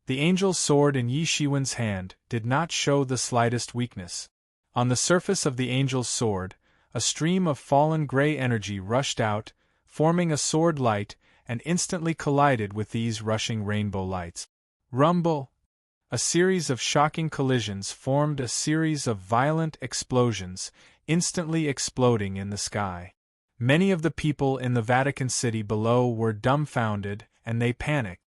The angel's sword in Yi Shiwen's hand did not show the slightest weakness. On the surface of the angel's sword, a stream of fallen gray energy rushed out, forming a sword light, and instantly collided with these rushing rainbow lights. Rumble! A series of shocking collisions formed a series of violent explosions, instantly exploding in the sky. Many of the people in the Vatican City below were dumbfounded, and they panicked.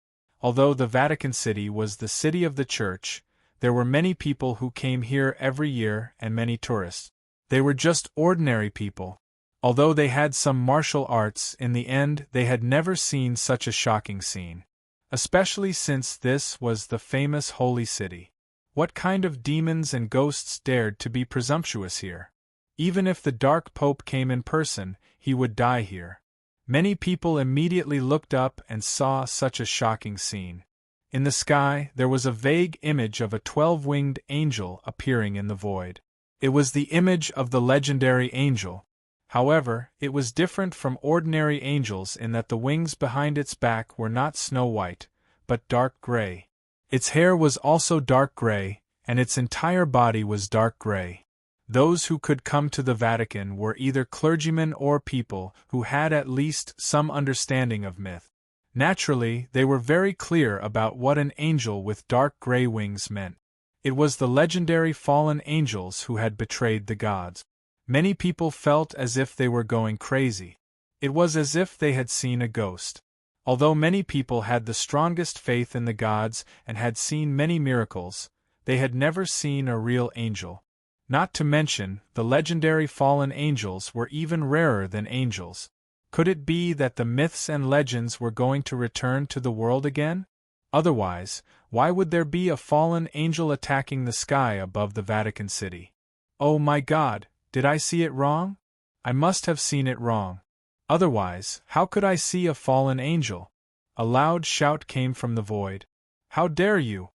Although the Vatican City was the city of the Church, there were many people who came here every year and many tourists. They were just ordinary people. Although they had some martial arts, in the end they had never seen such a shocking scene. Especially since this was the famous holy city. What kind of demons and ghosts dared to be presumptuous here? Even if the Dark Pope came in person, he would die here. Many people immediately looked up and saw such a shocking scene. In the sky, there was a vague image of a 12-winged angel appearing in the void. It was the image of the legendary angel. However, it was different from ordinary angels in that the wings behind its back were not snow white, but dark gray. Its hair was also dark gray, and its entire body was dark gray. Those who could come to the Vatican were either clergymen or people who had at least some understanding of myth. Naturally, they were very clear about what an angel with dark gray wings meant. It was the legendary fallen angels who had betrayed the gods. Many people felt as if they were going crazy. It was as if they had seen a ghost. Although many people had the strongest faith in the gods and had seen many miracles, they had never seen a real angel. Not to mention, the legendary fallen angels were even rarer than angels. Could it be that the myths and legends were going to return to the world again? Otherwise, why would there be a fallen angel attacking the sky above the Vatican City? Oh my God, did I see it wrong? I must have seen it wrong. Otherwise, how could I see a fallen angel? A loud shout came from the void. How dare you!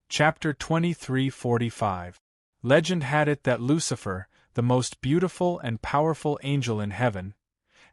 Chapter 23:45. Legend had it that Lucifer, the most beautiful and powerful angel in heaven,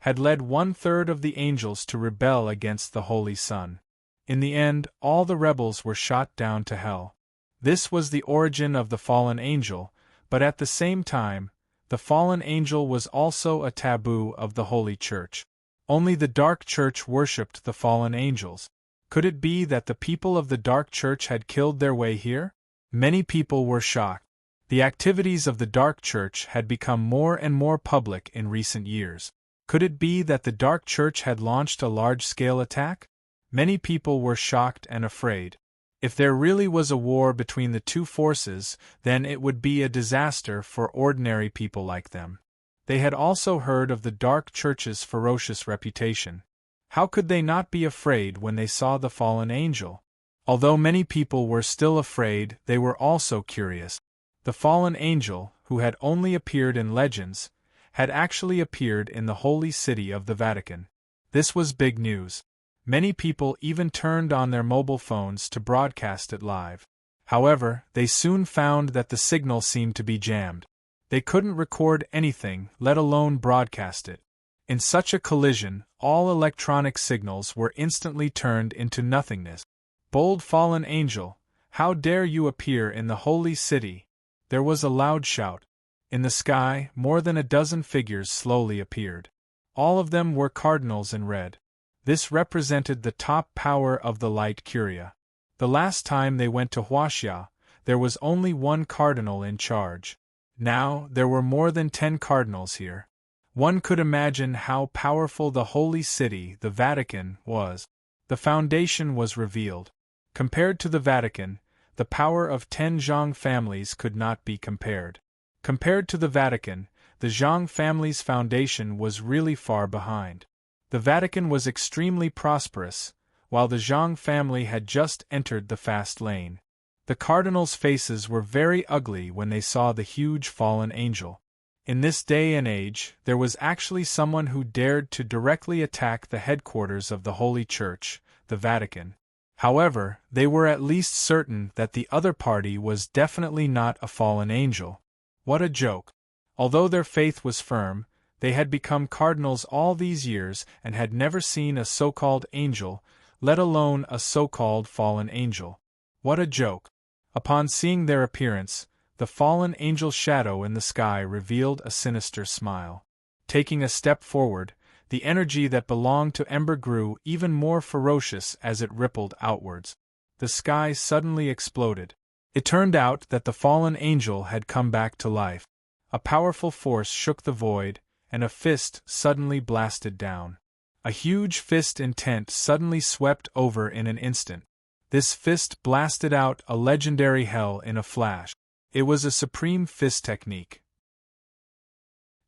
had led 1/3 of the angels to rebel against the Holy Son. In the end, all the rebels were shot down to hell. This was the origin of the fallen angel, but at the same time, the fallen angel was also a taboo of the Holy Church. Only the Dark Church worshipped the fallen angels. Could it be that the people of the Dark Church had killed their way here? Many people were shocked. The activities of the Dark Church had become more and more public in recent years. Could it be that the Dark Church had launched a large-scale attack? Many people were shocked and afraid. If there really was a war between the two forces, then it would be a disaster for ordinary people like them. They had also heard of the Dark Church's ferocious reputation. How could they not be afraid when they saw the fallen angel? Although many people were still afraid, they were also curious. The fallen angel, who had only appeared in legends, had actually appeared in the holy city of the Vatican. This was big news. Many people even turned on their mobile phones to broadcast it live. However, they soon found that the signal seemed to be jammed. They couldn't record anything, let alone broadcast it. In such a collision, all electronic signals were instantly turned into nothingness. Bold fallen angel, how dare you appear in the holy city? There was a loud shout. In the sky, more than a dozen figures slowly appeared. All of them were cardinals in red. This represented the top power of the light curia. The last time they went to Huaxia, there was only one cardinal in charge. Now, there were more than 10 cardinals here. One could imagine how powerful the holy city, the Vatican, was. The foundation was revealed. Compared to the Vatican, the power of 10 Zhang families could not be compared. Compared to the Vatican, the Zhang family's foundation was really far behind. The Vatican was extremely prosperous, while the Zhang family had just entered the fast lane. The cardinals' faces were very ugly when they saw the huge fallen angel. In this day and age, there was actually someone who dared to directly attack the headquarters of the Holy Church, the Vatican. However, they were at least certain that the other party was definitely not a fallen angel. What a joke! Although their faith was firm, they had become cardinals all these years and had never seen a so-called angel, let alone a so-called fallen angel. What a joke! Upon seeing their appearance, the fallen angel's shadow in the sky revealed a sinister smile. Taking a step forward, the energy that belonged to Ember grew even more ferocious as it rippled outwards. The sky suddenly exploded. It turned out that the fallen angel had come back to life. A powerful force shook the void, and a fist suddenly blasted down. A huge fist intent suddenly swept over in an instant. This fist blasted out a legendary hell in a flash. It was a supreme fist technique.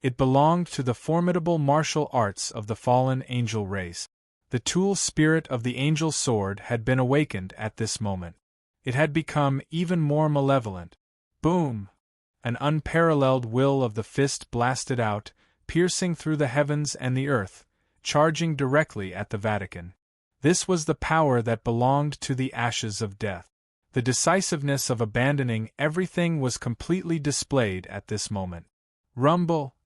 It belonged to the formidable martial arts of the fallen angel race. The tool spirit of the angel sword had been awakened at this moment. It had become even more malevolent. Boom! An unparalleled will of the fist blasted out, piercing through the heavens and the earth, charging directly at the Vatican. This was the power that belonged to the ashes of death. The decisiveness of abandoning everything was completely displayed at this moment. Rumble!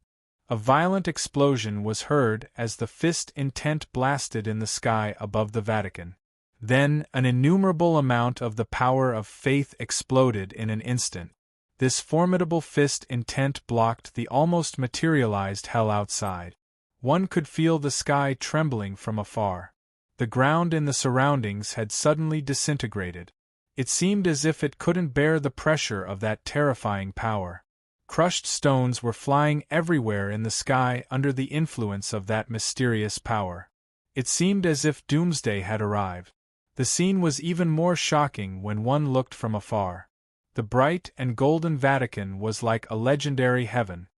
A violent explosion was heard as the fist intent blasted in the sky above the Vatican. Then an innumerable amount of the power of faith exploded in an instant. This formidable fist intent blocked the almost materialized hell outside. One could feel the sky trembling from afar. The ground in the surroundings had suddenly disintegrated. It seemed as if it couldn't bear the pressure of that terrifying power. Crushed stones were flying everywhere in the sky under the influence of that mysterious power. It seemed as if doomsday had arrived. The scene was even more shocking when one looked from afar. The bright and golden Vatican was like a legendary heaven.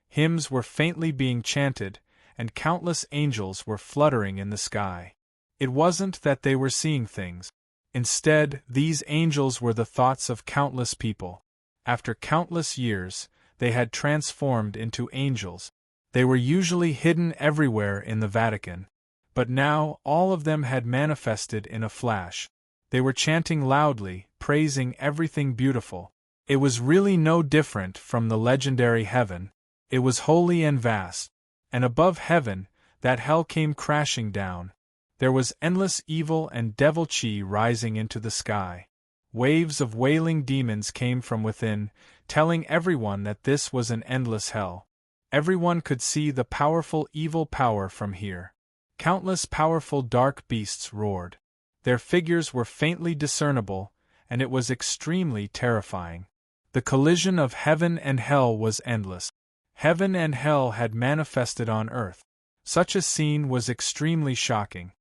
Hymns were faintly being chanted, and countless angels were fluttering in the sky. It wasn't that they were seeing things. Instead, these angels were the thoughts of countless people. After countless years, they had transformed into angels. They were usually hidden everywhere in the Vatican. But now all of them had manifested in a flash. They were chanting loudly, praising everything beautiful. It was really no different from the legendary heaven. It was holy and vast. And above heaven, that hell came crashing down. There was endless evil and deviltry rising into the sky. Waves of wailing demons came from within, telling everyone that this was an endless hell. Everyone could see the powerful evil power from here. Countless powerful dark beasts roared. Their figures were faintly discernible, and it was extremely terrifying. The collision of heaven and hell was endless. Heaven and hell had manifested on earth. Such a scene was extremely shocking.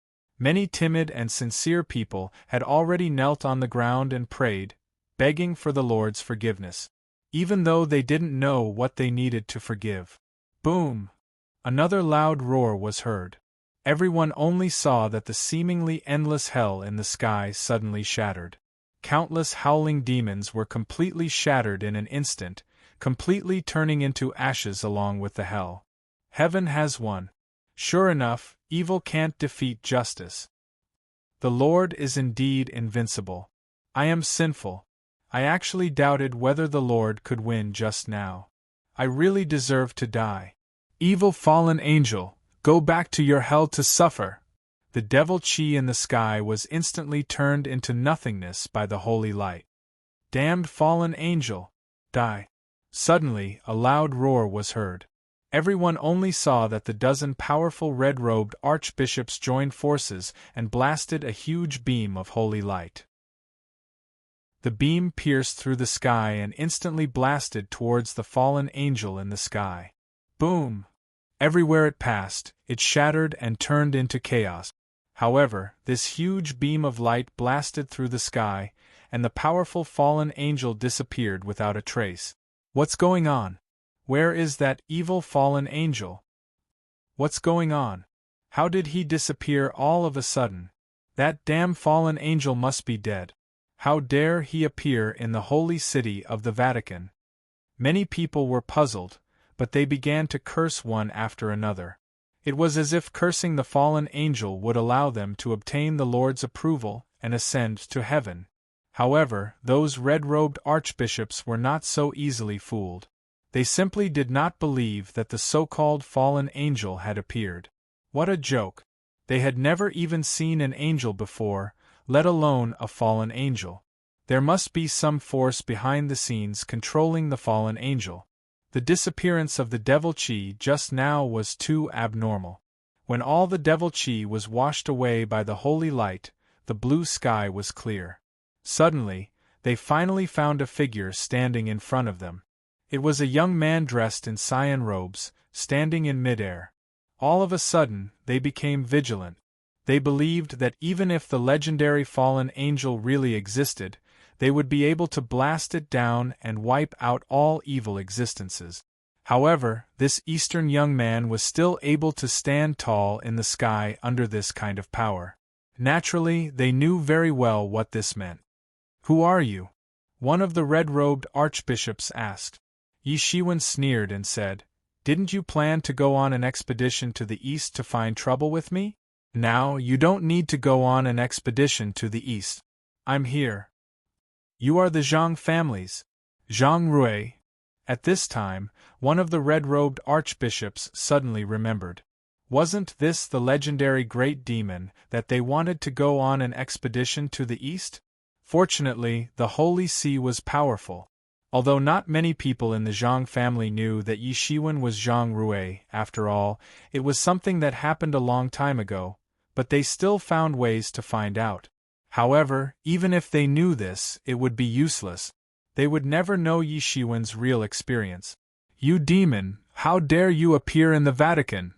Many timid and sincere people had already knelt on the ground and prayed, begging for the Lord's forgiveness, even though they didn't know what they needed to forgive. Boom! Another loud roar was heard. Everyone only saw that the seemingly endless hell in the sky suddenly shattered. Countless howling demons were completely shattered in an instant, completely turning into ashes along with the hell. Heaven has won. Sure enough, evil can't defeat justice. The Lord is indeed invincible. I am sinful. I actually doubted whether the Lord could win just now. I really deserve to die. Evil fallen angel, go back to your hell to suffer. The devil-chi in the sky was instantly turned into nothingness by the holy light. Damned fallen angel, die. Suddenly, a loud roar was heard. Everyone only saw that the dozen powerful red-robed archbishops joined forces and blasted a huge beam of holy light. The beam pierced through the sky and instantly blasted towards the fallen angel in the sky. Boom! Everywhere it passed, it shattered and turned into chaos. However, this huge beam of light blasted through the sky, and the powerful fallen angel disappeared without a trace. What's going on? Where is that evil fallen angel? What's going on? How did he disappear all of a sudden? That damn fallen angel must be dead. How dare he appear in the holy city of the Vatican? Many people were puzzled, but they began to curse one after another. It was as if cursing the fallen angel would allow them to obtain the Lord's approval and ascend to heaven. However, those red-robed archbishops were not so easily fooled. They simply did not believe that the so-called fallen angel had appeared. What a joke! They had never even seen an angel before, let alone a fallen angel. There must be some force behind the scenes controlling the fallen angel. The disappearance of the devil chi just now was too abnormal. When all the devil chi was washed away by the holy light, the blue sky was clear. Suddenly, they finally found a figure standing in front of them. It was a young man dressed in cyan robes, standing in midair. All of a sudden, they became vigilant. They believed that even if the legendary fallen angel really existed, they would be able to blast it down and wipe out all evil existences. However, this Eastern young man was still able to stand tall in the sky under this kind of power. Naturally, they knew very well what this meant. "Who are you?" one of the red-robed archbishops asked. Yi Shiwen sneered and said, "Didn't you plan to go on an expedition to the east to find trouble with me? Now, you don't need to go on an expedition to the east. I'm here. You are the Zhang families. Zhang Rui." At this time, one of the red-robed archbishops suddenly remembered. Wasn't this the legendary great demon that they wanted to go on an expedition to the east? Fortunately, the Holy See was powerful. Although not many people in the Zhang family knew that Yi Shiwen was Zhang Rui, after all, it was something that happened a long time ago, but they still found ways to find out. However, even if they knew this, it would be useless. They would never know Yi Shiwen's real experience. "You demon, how dare you appear in the Vatican?"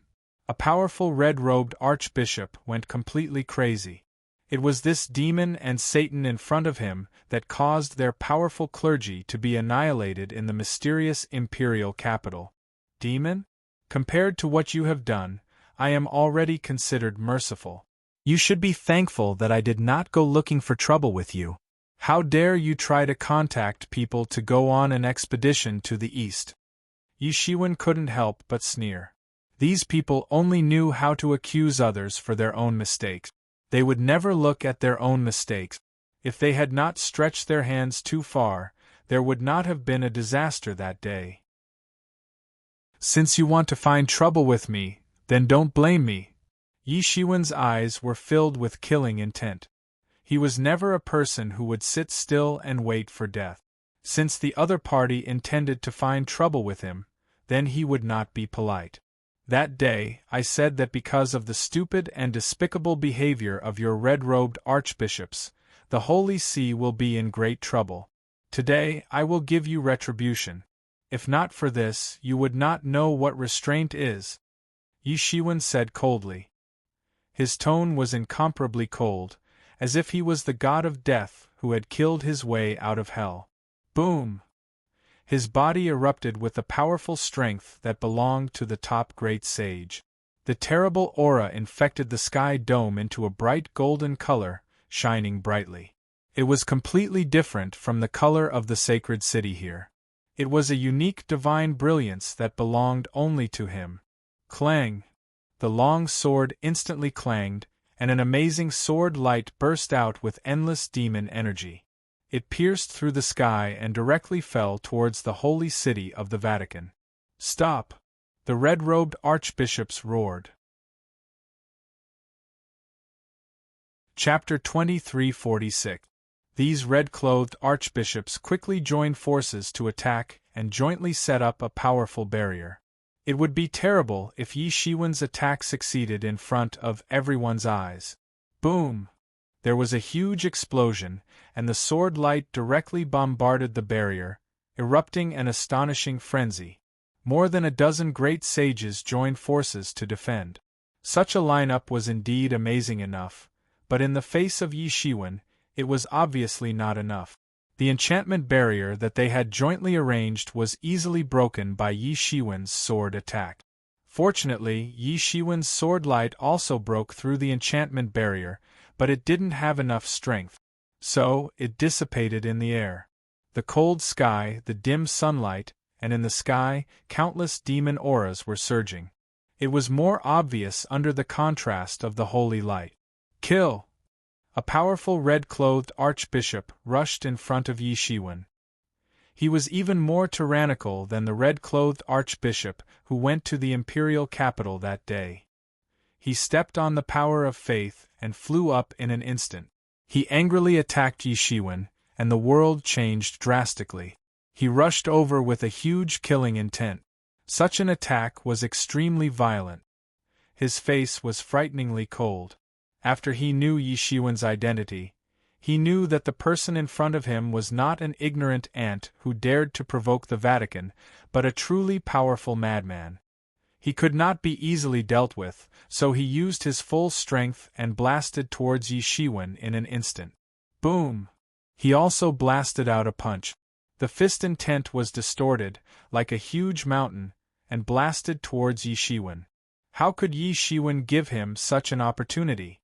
A powerful red-robed archbishop went completely crazy. It was this demon and Satan in front of him that caused their powerful clergy to be annihilated in the mysterious imperial capital. "Demon? Compared to what you have done, I am already considered merciful. You should be thankful that I did not go looking for trouble with you. How dare you try to contact people to go on an expedition to the east?" Yi Shiwen couldn't help but sneer. These people only knew how to accuse others for their own mistakes. They would never look at their own mistakes. If they had not stretched their hands too far, there would not have been a disaster that day. "Since you want to find trouble with me, then don't blame me." Yi Shiwen's eyes were filled with killing intent. He was never a person who would sit still and wait for death. Since the other party intended to find trouble with him, then he would not be polite. "That day, I said that because of the stupid and despicable behavior of your red-robed archbishops, the Holy See will be in great trouble. Today, I will give you retribution. If not for this, you would not know what restraint is," Yi Shiwen said coldly. His tone was incomparably cold, as if he was the god of death who had killed his way out of hell. Boom! His body erupted with the powerful strength that belonged to the top great sage. The terrible aura infected the sky dome into a bright golden color, shining brightly. It was completely different from the color of the sacred city here. It was a unique divine brilliance that belonged only to him. Clang! The long sword instantly clanged, and an amazing sword light burst out with endless demon energy. It pierced through the sky and directly fell towards the holy city of the Vatican. "Stop!" the red-robed archbishops roared. Chapter 2346. These red-clothed archbishops quickly joined forces to attack and jointly set up a powerful barrier. It would be terrible if Yi Shiwen's attack succeeded in front of everyone's eyes. Boom! There was a huge explosion, and the sword light directly bombarded the barrier, erupting an astonishing frenzy. More than a dozen great sages joined forces to defend. Such a lineup was indeed amazing enough, but in the face of Yi Shiwen, it was obviously not enough. The enchantment barrier that they had jointly arranged was easily broken by Yi Shiwen's sword attack. Fortunately, Yi Shiwen's sword light also broke through the enchantment barrier, but it didn't have enough strength. So, it dissipated in the air. The cold sky, the dim sunlight, and in the sky, countless demon auras were surging. It was more obvious under the contrast of the holy light. Kill! A powerful red-clothed archbishop rushed in front of Yi Shiwen. He was even more tyrannical than the red-clothed archbishop who went to the imperial capital that day. He stepped on the power of faith and flew up in an instant. He angrily attacked Yi Shiwen, and the world changed drastically. He rushed over with a huge killing intent. Such an attack was extremely violent. His face was frighteningly cold. After he knew Yi Shiwen's identity, he knew that the person in front of him was not an ignorant ant who dared to provoke the Vatican, but a truly powerful madman. He could not be easily dealt with, so he used his full strength and blasted towards Yi Shiwen in an instant. Boom! He also blasted out a punch. The fist intent was distorted, like a huge mountain, and blasted towards Yi Shiwen. How could Yi Shiwen give him such an opportunity?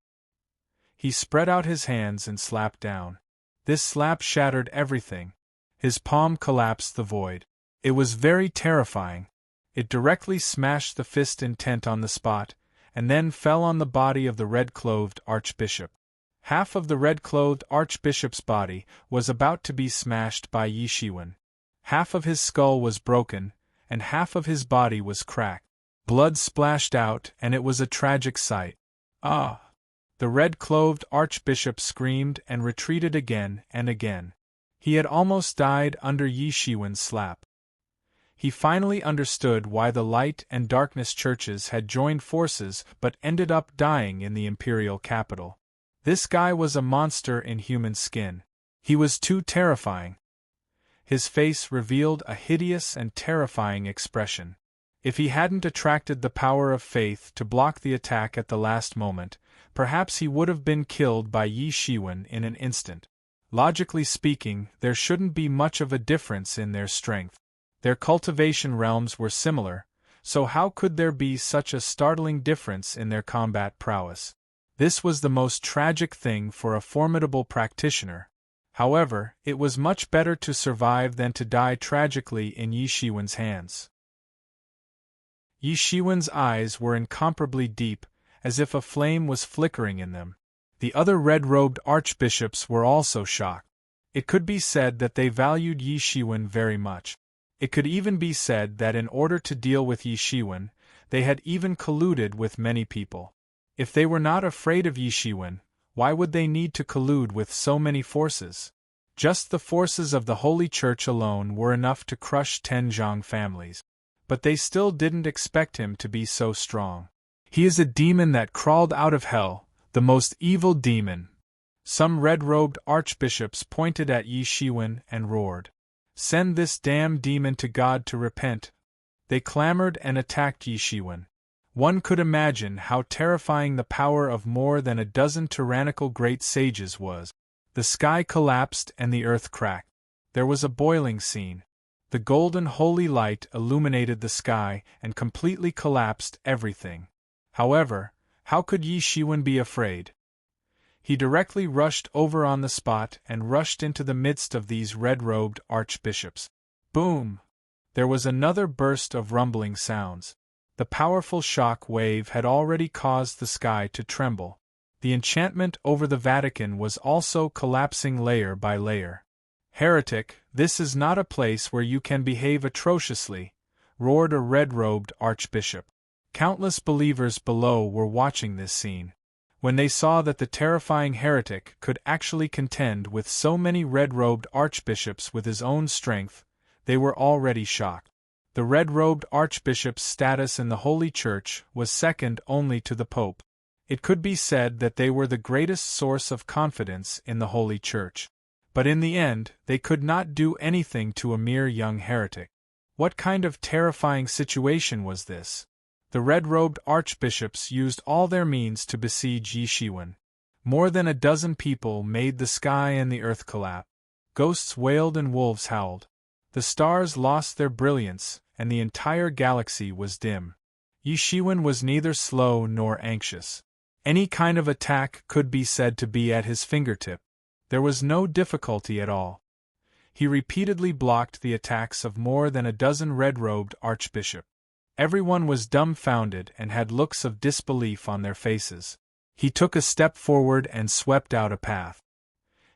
He spread out his hands and slapped down. This slap shattered everything. His palm collapsed the void. It was very terrifying. It directly smashed the fist intent on the spot, and then fell on the body of the red-clothed archbishop. Half of the red-clothed archbishop's body was about to be smashed by Yi Shiwen. Half of his skull was broken, and half of his body was cracked. Blood splashed out, and it was a tragic sight. Ah! The red-clothed archbishop screamed and retreated again and again. He had almost died under Yi Shiwen's slap. He finally understood why the light and darkness churches had joined forces but ended up dying in the imperial capital. This guy was a monster in human skin. He was too terrifying. His face revealed a hideous and terrifying expression. If he hadn't attracted the power of faith to block the attack at the last moment, perhaps he would have been killed by Yi Shiwen in an instant. Logically speaking, there shouldn't be much of a difference in their strength. Their cultivation realms were similar, so how could there be such a startling difference in their combat prowess? This was the most tragic thing for a formidable practitioner. However, it was much better to survive than to die tragically in Yi Shiwen's hands. Yi Shiwen's eyes were incomparably deep, as if a flame was flickering in them. The other red-robed archbishops were also shocked. It could be said that they valued Yi Shiwen very much. It could even be said that in order to deal with Yi Shiwen, they had even colluded with many people. If they were not afraid of Yi Shiwen, why would they need to collude with so many forces? Just the forces of the Holy Church alone were enough to crush 10 Zhang families. But they still didn't expect him to be so strong. He is a demon that crawled out of hell, the most evil demon. Some red-robed archbishops pointed at Yi Shiwen and roared, "Send this damn demon to God to repent." They clamored and attacked Yi Shiwen. One could imagine how terrifying the power of more than a dozen tyrannical great sages was. The sky collapsed and the earth cracked. There was a boiling scene. The golden holy light illuminated the sky and completely collapsed everything. However, how could Yi Shiwen be afraid? He directly rushed over on the spot and rushed into the midst of these red-robed archbishops. Boom! There was another burst of rumbling sounds. The powerful shock wave had already caused the sky to tremble. The enchantment over the Vatican was also collapsing layer by layer. "Heretic, this is not a place where you can behave atrociously," roared a red-robed archbishop. Countless believers below were watching this scene. When they saw that the terrifying heretic could actually contend with so many red-robed archbishops with his own strength, they were already shocked. The red-robed archbishop's status in the Holy Church was second only to the Pope. It could be said that they were the greatest source of confidence in the Holy Church. But in the end, they could not do anything to a mere young heretic. What kind of terrifying situation was this? The red-robed archbishops used all their means to besiege Yi Shiwen. More than a dozen people made the sky and the earth collapse. Ghosts wailed and wolves howled. The stars lost their brilliance, and the entire galaxy was dim. Yi Shiwen was neither slow nor anxious. Any kind of attack could be said to be at his fingertip. There was no difficulty at all. He repeatedly blocked the attacks of more than a dozen red-robed archbishops. Everyone was dumbfounded and had looks of disbelief on their faces. He took a step forward and swept out a path.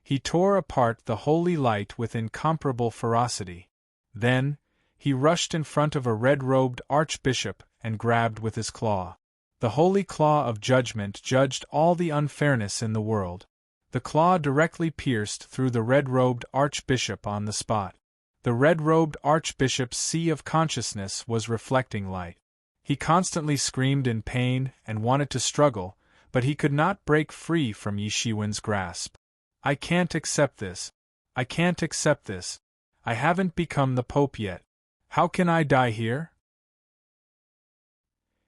He tore apart the holy light with incomparable ferocity. Then, he rushed in front of a red-robed archbishop and grabbed with his claw. The holy claw of judgment judged all the unfairness in the world. The claw directly pierced through the red-robed archbishop on the spot. The red-robed archbishop's sea of consciousness was reflecting light. He constantly screamed in pain and wanted to struggle, but he could not break free from Yi Shiwen's grasp. I can't accept this. I can't accept this. I haven't become the Pope yet. How can I die here?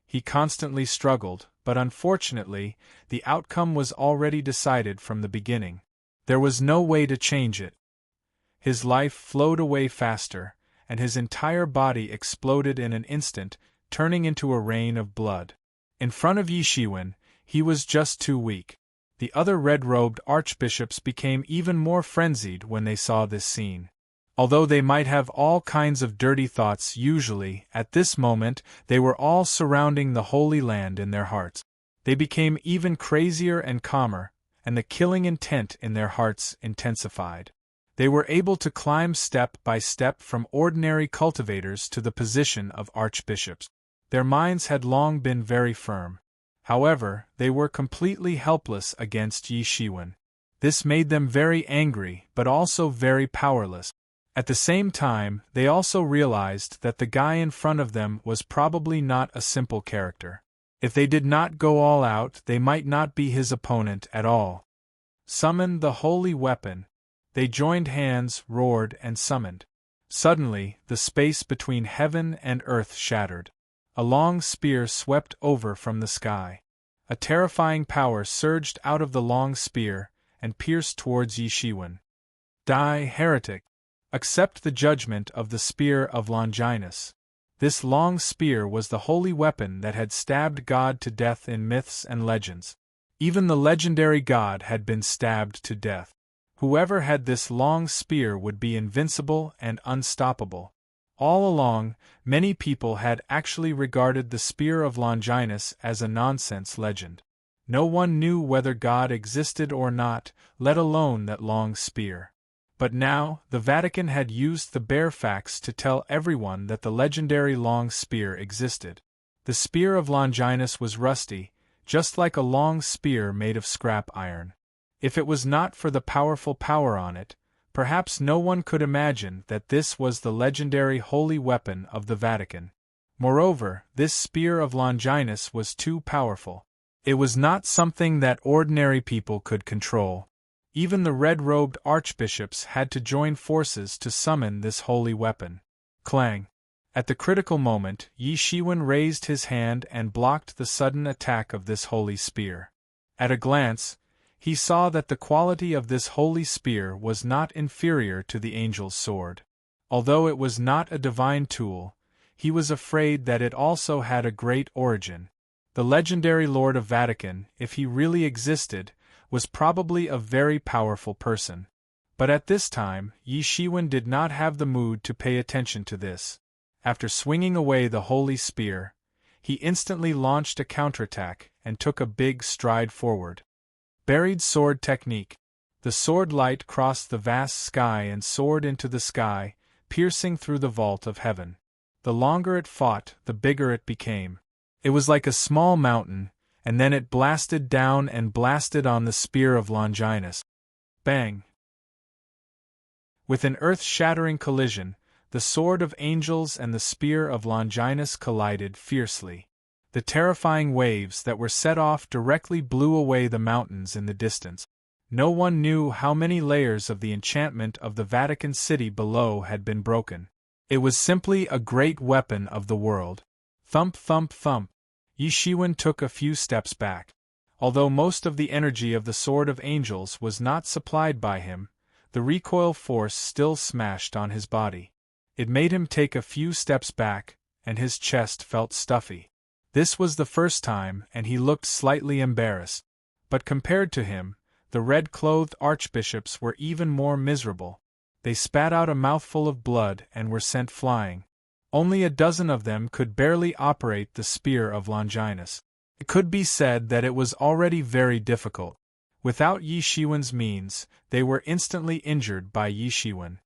He constantly struggled, but unfortunately, the outcome was already decided from the beginning. There was no way to change it. His life flowed away faster, and his entire body exploded in an instant, turning into a rain of blood. In front of Yi Shiwen, he was just too weak. The other red-robed archbishops became even more frenzied when they saw this scene. Although they might have all kinds of dirty thoughts usually, at this moment, they were all surrounding the Holy Land in their hearts. They became even crazier and calmer, and the killing intent in their hearts intensified. They were able to climb step by step from ordinary cultivators to the position of archbishops. Their minds had long been very firm. However, they were completely helpless against Yi Shiwen. This made them very angry, but also very powerless. At the same time, they also realized that the guy in front of them was probably not a simple character. If they did not go all out, they might not be his opponent at all. Summon the holy weapon. They joined hands, roared, and summoned. Suddenly, the space between heaven and earth shattered. A long spear swept over from the sky. A terrifying power surged out of the long spear and pierced towards Yi Shiwen. Die, heretic! Accept the judgment of the spear of Longinus. This long spear was the holy weapon that had stabbed God to death in myths and legends. Even the legendary god had been stabbed to death. Whoever had this long spear would be invincible and unstoppable. All along, many people had actually regarded the spear of Longinus as a nonsense legend. No one knew whether God existed or not, let alone that long spear. But now, the Vatican had used the bare facts to tell everyone that the legendary long spear existed. The spear of Longinus was rusty, just like a long spear made of scrap iron. If it was not for the powerful power on it, perhaps no one could imagine that this was the legendary holy weapon of the Vatican. Moreover, this spear of Longinus was too powerful. It was not something that ordinary people could control. Even the red-robed archbishops had to join forces to summon this holy weapon. Clang! At the critical moment, Yi Shiwen raised his hand and blocked the sudden attack of this holy spear. At a glance, he saw that the quality of this holy spear was not inferior to the angel's sword. Although it was not a divine tool, he was afraid that it also had a great origin. The legendary Lord of Vatican, if he really existed, was probably a very powerful person. But at this time, Yi Shiwen did not have the mood to pay attention to this. After swinging away the holy spear, he instantly launched a counterattack and took a big stride forward. Buried sword technique. The sword light crossed the vast sky and soared into the sky, piercing through the vault of heaven. The longer it fought, the bigger it became. It was like a small mountain, and then it blasted down and blasted on the spear of Longinus. Bang! With an earth-shattering collision, the sword of angels and the spear of Longinus collided fiercely. The terrifying waves that were set off directly blew away the mountains in the distance. No one knew how many layers of the enchantment of the Vatican City below had been broken. It was simply a great weapon of the world. Thump, thump, thump. Yi Shiwen took a few steps back. Although most of the energy of the Sword of Angels was not supplied by him, the recoil force still smashed on his body. It made him take a few steps back, and his chest felt stuffy. This was the first time, and he looked slightly embarrassed. But compared to him, the red-clothed archbishops were even more miserable. They spat out a mouthful of blood and were sent flying. Only a dozen of them could barely operate the spear of Longinus. It could be said that it was already very difficult. Without Yi Shiwen's means, they were instantly injured by Yi Shiwen.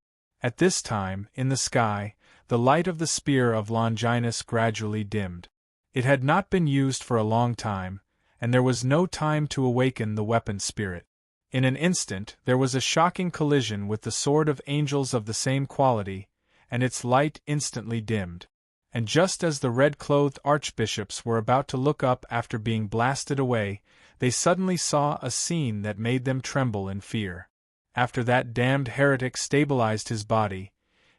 At this time, in the sky, the light of the spear of Longinus gradually dimmed. It had not been used for a long time, and there was no time to awaken the weapon spirit. In an instant there was a shocking collision with the sword of angels of the same quality, and its light instantly dimmed. And just as the red-clothed archbishops were about to look up after being blasted away, they suddenly saw a scene that made them tremble in fear. After that damned heretic stabilized his body,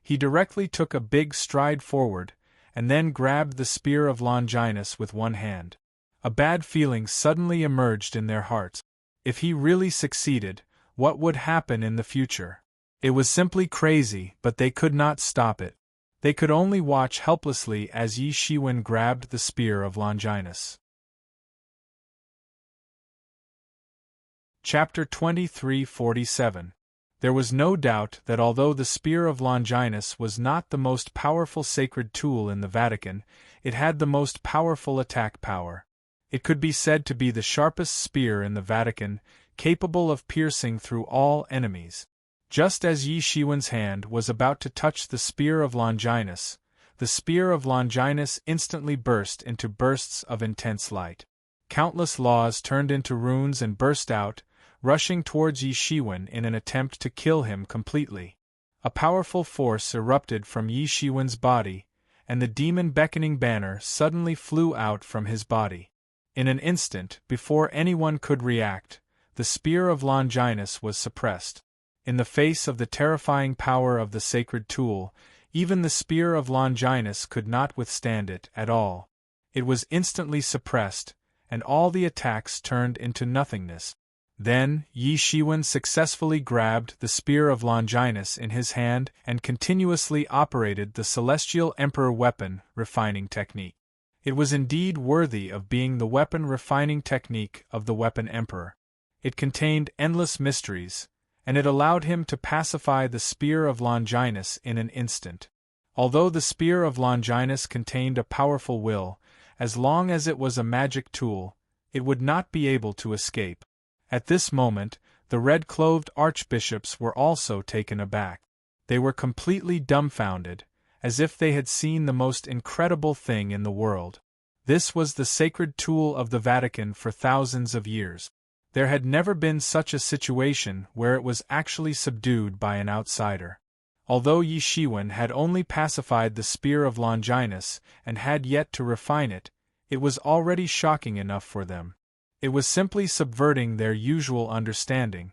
he directly took a big stride forward, and then grabbed the spear of Longinus with one hand. A bad feeling suddenly emerged in their hearts. If he really succeeded, what would happen in the future? It was simply crazy, but they could not stop it. They could only watch helplessly as Yi Shiwen grabbed the spear of Longinus. Chapter 23:47. There was no doubt that although the spear of Longinus was not the most powerful sacred tool in the Vatican, it had the most powerful attack power. It could be said to be the sharpest spear in the Vatican, capable of piercing through all enemies. Just as Yi Shiwen's hand was about to touch the spear of Longinus, the spear of Longinus instantly burst into bursts of intense light. Countless laws turned into runes and burst out, rushing towards Yi Shiwen in an attempt to kill him completely. A powerful force erupted from Yi Shiwen's body, and the demon beckoning banner suddenly flew out from his body. In an instant, before anyone could react, the spear of Longinus was suppressed. In the face of the terrifying power of the sacred tool, even the spear of Longinus could not withstand it at all. It was instantly suppressed, and all the attacks turned into nothingness. Then, Yi Shiwen successfully grabbed the spear of Longinus in his hand and continuously operated the celestial emperor weapon refining technique. It was indeed worthy of being the weapon refining technique of the weapon emperor. It contained endless mysteries, and it allowed him to pacify the spear of Longinus in an instant. Although the spear of Longinus contained a powerful will, as long as it was a magic tool, it would not be able to escape. At this moment, the red-clothed archbishops were also taken aback. They were completely dumbfounded, as if they had seen the most incredible thing in the world. This was the sacred tool of the Vatican for thousands of years. There had never been such a situation where it was actually subdued by an outsider. Although Yi Shiwen had only pacified the spear of Longinus and had yet to refine it, it was already shocking enough for them. It was simply subverting their usual understanding.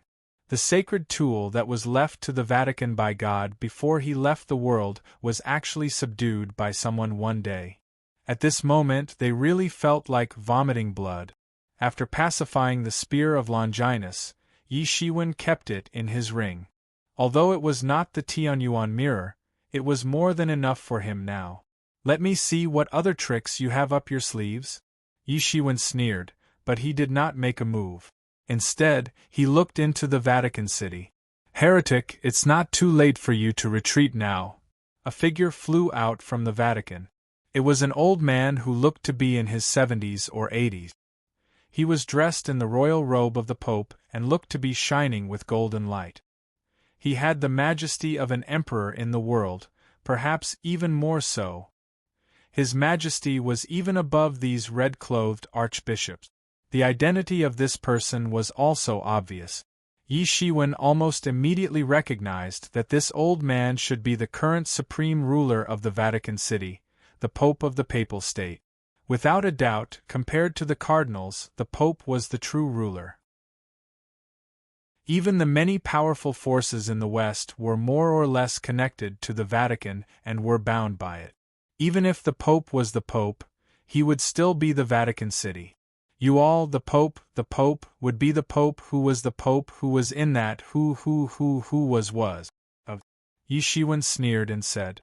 The sacred tool that was left to the Vatican by God before he left the world was actually subdued by someone one day. At this moment they really felt like vomiting blood. After pacifying the spear of Longinus, Yi Shiwen kept it in his ring. Although it was not the Tianyuan mirror, it was more than enough for him now. "Let me see what other tricks you have up your sleeves." Yi Shiwen sneered, but he did not make a move. Instead, he looked into the Vatican City. "Heretic, it's not too late for you to retreat now." A figure flew out from the Vatican. It was an old man who looked to be in his 70s or 80s. He was dressed in the royal robe of the Pope and looked to be shining with golden light. He had the majesty of an emperor in the world, perhaps even more so. His majesty was even above these red-clothed archbishops. The identity of this person was also obvious. Yi Shiwen almost immediately recognized that this old man should be the current supreme ruler of the Vatican City, the Pope of the Papal State. Without a doubt, compared to the cardinals, the Pope was the true ruler. Even the many powerful forces in the West were more or less connected to the Vatican and were bound by it. Even if the Pope was the Pope, he would still be the Vatican City. You all, the Pope would be the Pope who was the Pope who was in that who was. Yi Shiwen sneered and said.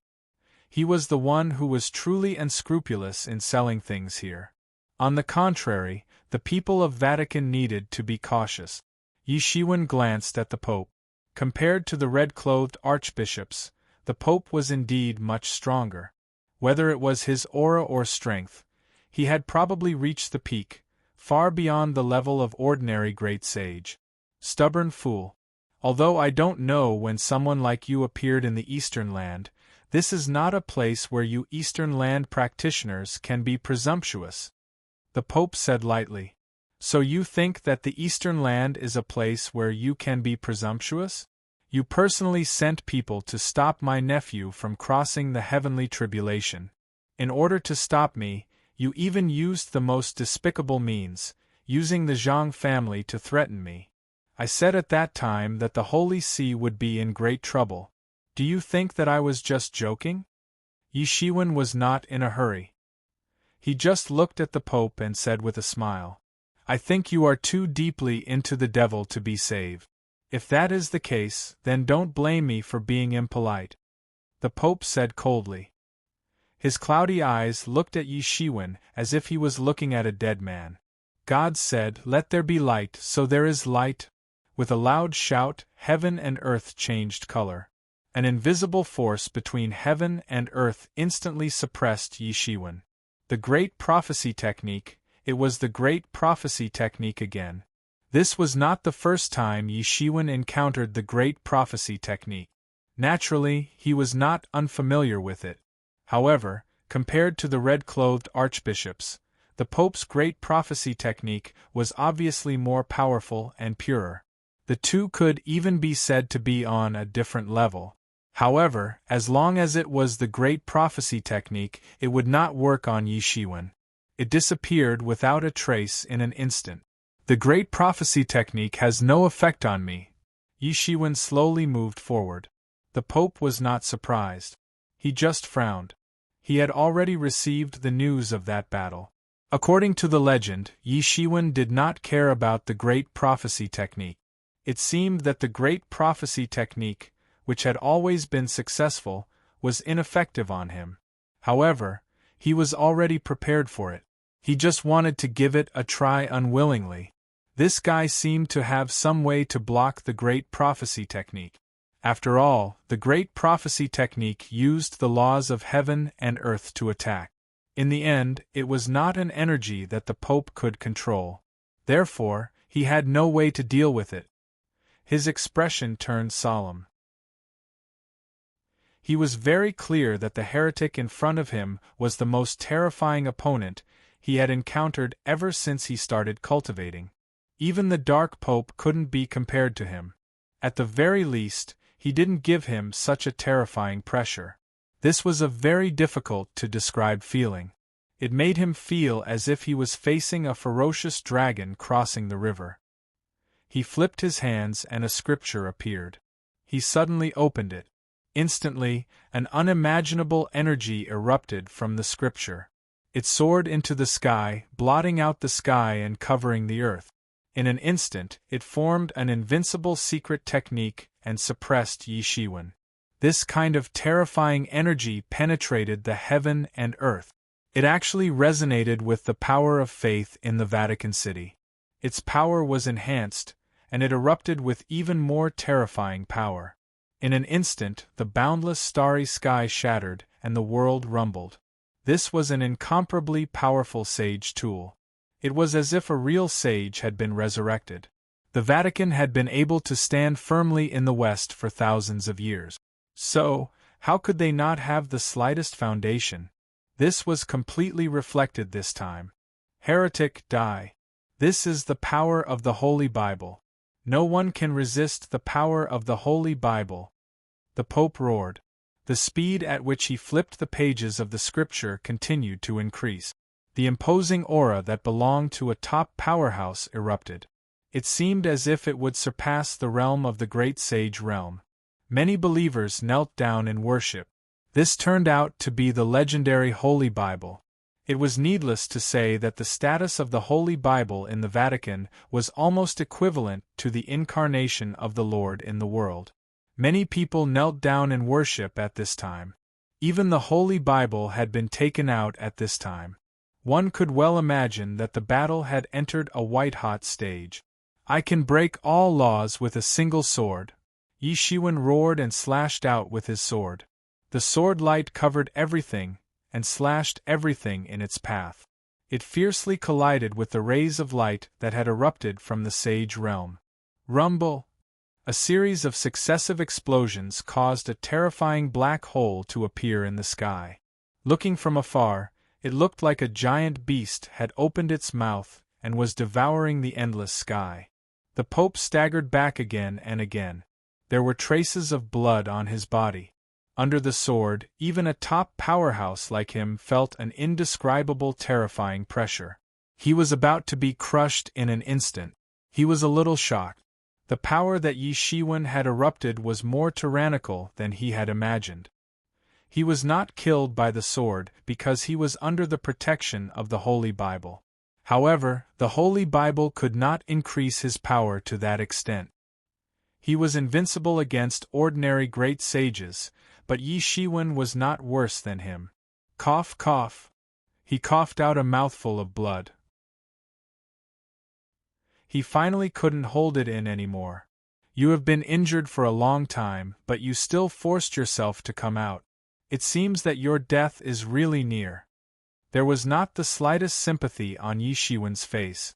He was the one who was truly unscrupulous in selling things here. On the contrary, the people of Vatican needed to be cautious. Yi Shiwen glanced at the Pope. Compared to the red-clothed archbishops, the Pope was indeed much stronger. Whether it was his aura or strength, he had probably reached the peak, far beyond the level of ordinary great sage. Stubborn fool. Although I don't know when someone like you appeared in the Eastern Land, this is not a place where you Eastern Land practitioners can be presumptuous. The Pope said lightly. So you think that the Eastern Land is a place where you can be presumptuous? You personally sent people to stop my nephew from crossing the heavenly tribulation. In order to stop me, you even used the most despicable means, using the Zhang family to threaten me. I said at that time that the Holy See would be in great trouble. Do you think that I was just joking? Yi Shiwen was not in a hurry. He just looked at the Pope and said with a smile, I think you are too deeply into the devil to be saved. If that is the case, then don't blame me for being impolite. The Pope said coldly. His cloudy eyes looked at Yi Shiwen as if he was looking at a dead man. God said, Let there be light, so there is light. With a loud shout, heaven and earth changed color. An invisible force between heaven and earth instantly suppressed Yi Shiwen. The Great Prophecy Technique, it was the Great Prophecy Technique again. This was not the first time Yi Shiwen encountered the Great Prophecy Technique. Naturally, he was not unfamiliar with it. However, compared to the red-clothed archbishops, the Pope's Great Prophecy Technique was obviously more powerful and purer. The two could even be said to be on a different level. However, as long as it was the Great Prophecy Technique, it would not work on Yi Shiwen. It disappeared without a trace in an instant. The Great Prophecy Technique has no effect on me. Yi Shiwen slowly moved forward. The Pope was not surprised. He just frowned. He had already received the news of that battle. According to the legend, Yi Shiwen did not care about the Great Prophecy Technique. It seemed that the Great Prophecy Technique, which had always been successful, was ineffective on him. However, he was already prepared for it. He just wanted to give it a try unwillingly. This guy seemed to have some way to block the Great Prophecy Technique. After all, the Great Prophecy Technique used the laws of heaven and earth to attack. In the end, it was not an energy that the Pope could control. Therefore, he had no way to deal with it. His expression turned solemn. He was very clear that the heretic in front of him was the most terrifying opponent he had encountered ever since he started cultivating. Even the Dark Pope couldn't be compared to him. At the very least, he didn't give him such a terrifying pressure. This was a very difficult to describe feeling. It made him feel as if he was facing a ferocious dragon crossing the river. He flipped his hands and a scripture appeared. He suddenly opened it. Instantly, an unimaginable energy erupted from the scripture. It soared into the sky, blotting out the sky and covering the earth. In an instant, it formed an invincible secret technique and suppressed Yi Shiwen. This kind of terrifying energy penetrated the heaven and earth. It actually resonated with the power of faith in the Vatican City. Its power was enhanced, and it erupted with even more terrifying power. In an instant, the boundless starry sky shattered, and the world rumbled. This was an incomparably powerful sage tool. It was as if a real sage had been resurrected. The Vatican had been able to stand firmly in the West for thousands of years. So, how could they not have the slightest foundation? This was completely reflected this time. Heretic, die. This is the power of the Holy Bible. No one can resist the power of the Holy Bible. The Pope roared. The speed at which he flipped the pages of the scripture continued to increase. The imposing aura that belonged to a top powerhouse erupted. It seemed as if it would surpass the realm of the great sage realm. Many believers knelt down in worship. This turned out to be the legendary Holy Bible. It was needless to say that the status of the Holy Bible in the Vatican was almost equivalent to the incarnation of the Lord in the world. Many people knelt down in worship at this time. Even the Holy Bible had been taken out at this time. One could well imagine that the battle had entered a white-hot stage. I can break all laws with a single sword. Yi Shiwen roared and slashed out with his sword. The sword light covered everything, and slashed everything in its path. It fiercely collided with the rays of light that had erupted from the sage realm. Rumble! A series of successive explosions caused a terrifying black hole to appear in the sky. Looking from afar, it looked like a giant beast had opened its mouth and was devouring the endless sky. The Pope staggered back again and again. There were traces of blood on his body. Under the sword, even a top powerhouse like him felt an indescribable terrifying pressure. He was about to be crushed in an instant. He was a little shocked. The power that Yi Shiwen had erupted was more tyrannical than he had imagined. He was not killed by the sword because he was under the protection of the Holy Bible. However, the Holy Bible could not increase his power to that extent. He was invincible against ordinary great sages, but Yi Shiwen was not worse than him. Cough, cough. He coughed out a mouthful of blood. He finally couldn't hold it in anymore. You have been injured for a long time, but you still forced yourself to come out. It seems that your death is really near. There was not the slightest sympathy on Yi Shiwen's face.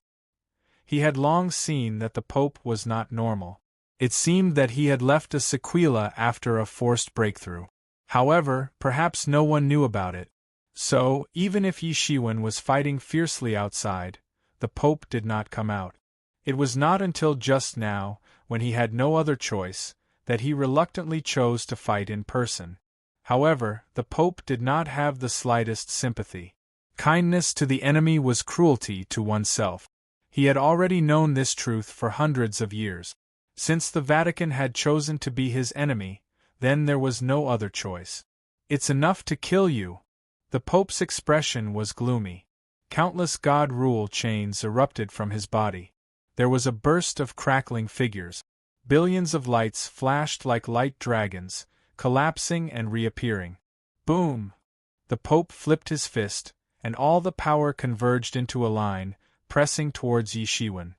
He had long seen that the Pope was not normal. It seemed that he had left a sequela after a forced breakthrough. However, perhaps no one knew about it. So, even if Yi Shiwen was fighting fiercely outside, the Pope did not come out. It was not until just now, when he had no other choice, that he reluctantly chose to fight in person. However, the Pope did not have the slightest sympathy. Kindness to the enemy was cruelty to oneself. He had already known this truth for hundreds of years. Since the Vatican had chosen to be his enemy, then there was no other choice. It's enough to kill you. The Pope's expression was gloomy. Countless God rule chains erupted from his body. There was a burst of crackling figures. Billions of lights flashed like light dragons, collapsing and reappearing. Boom! The Pope flipped his fist, and all the power converged into a line, pressing towards Yi Shiwen.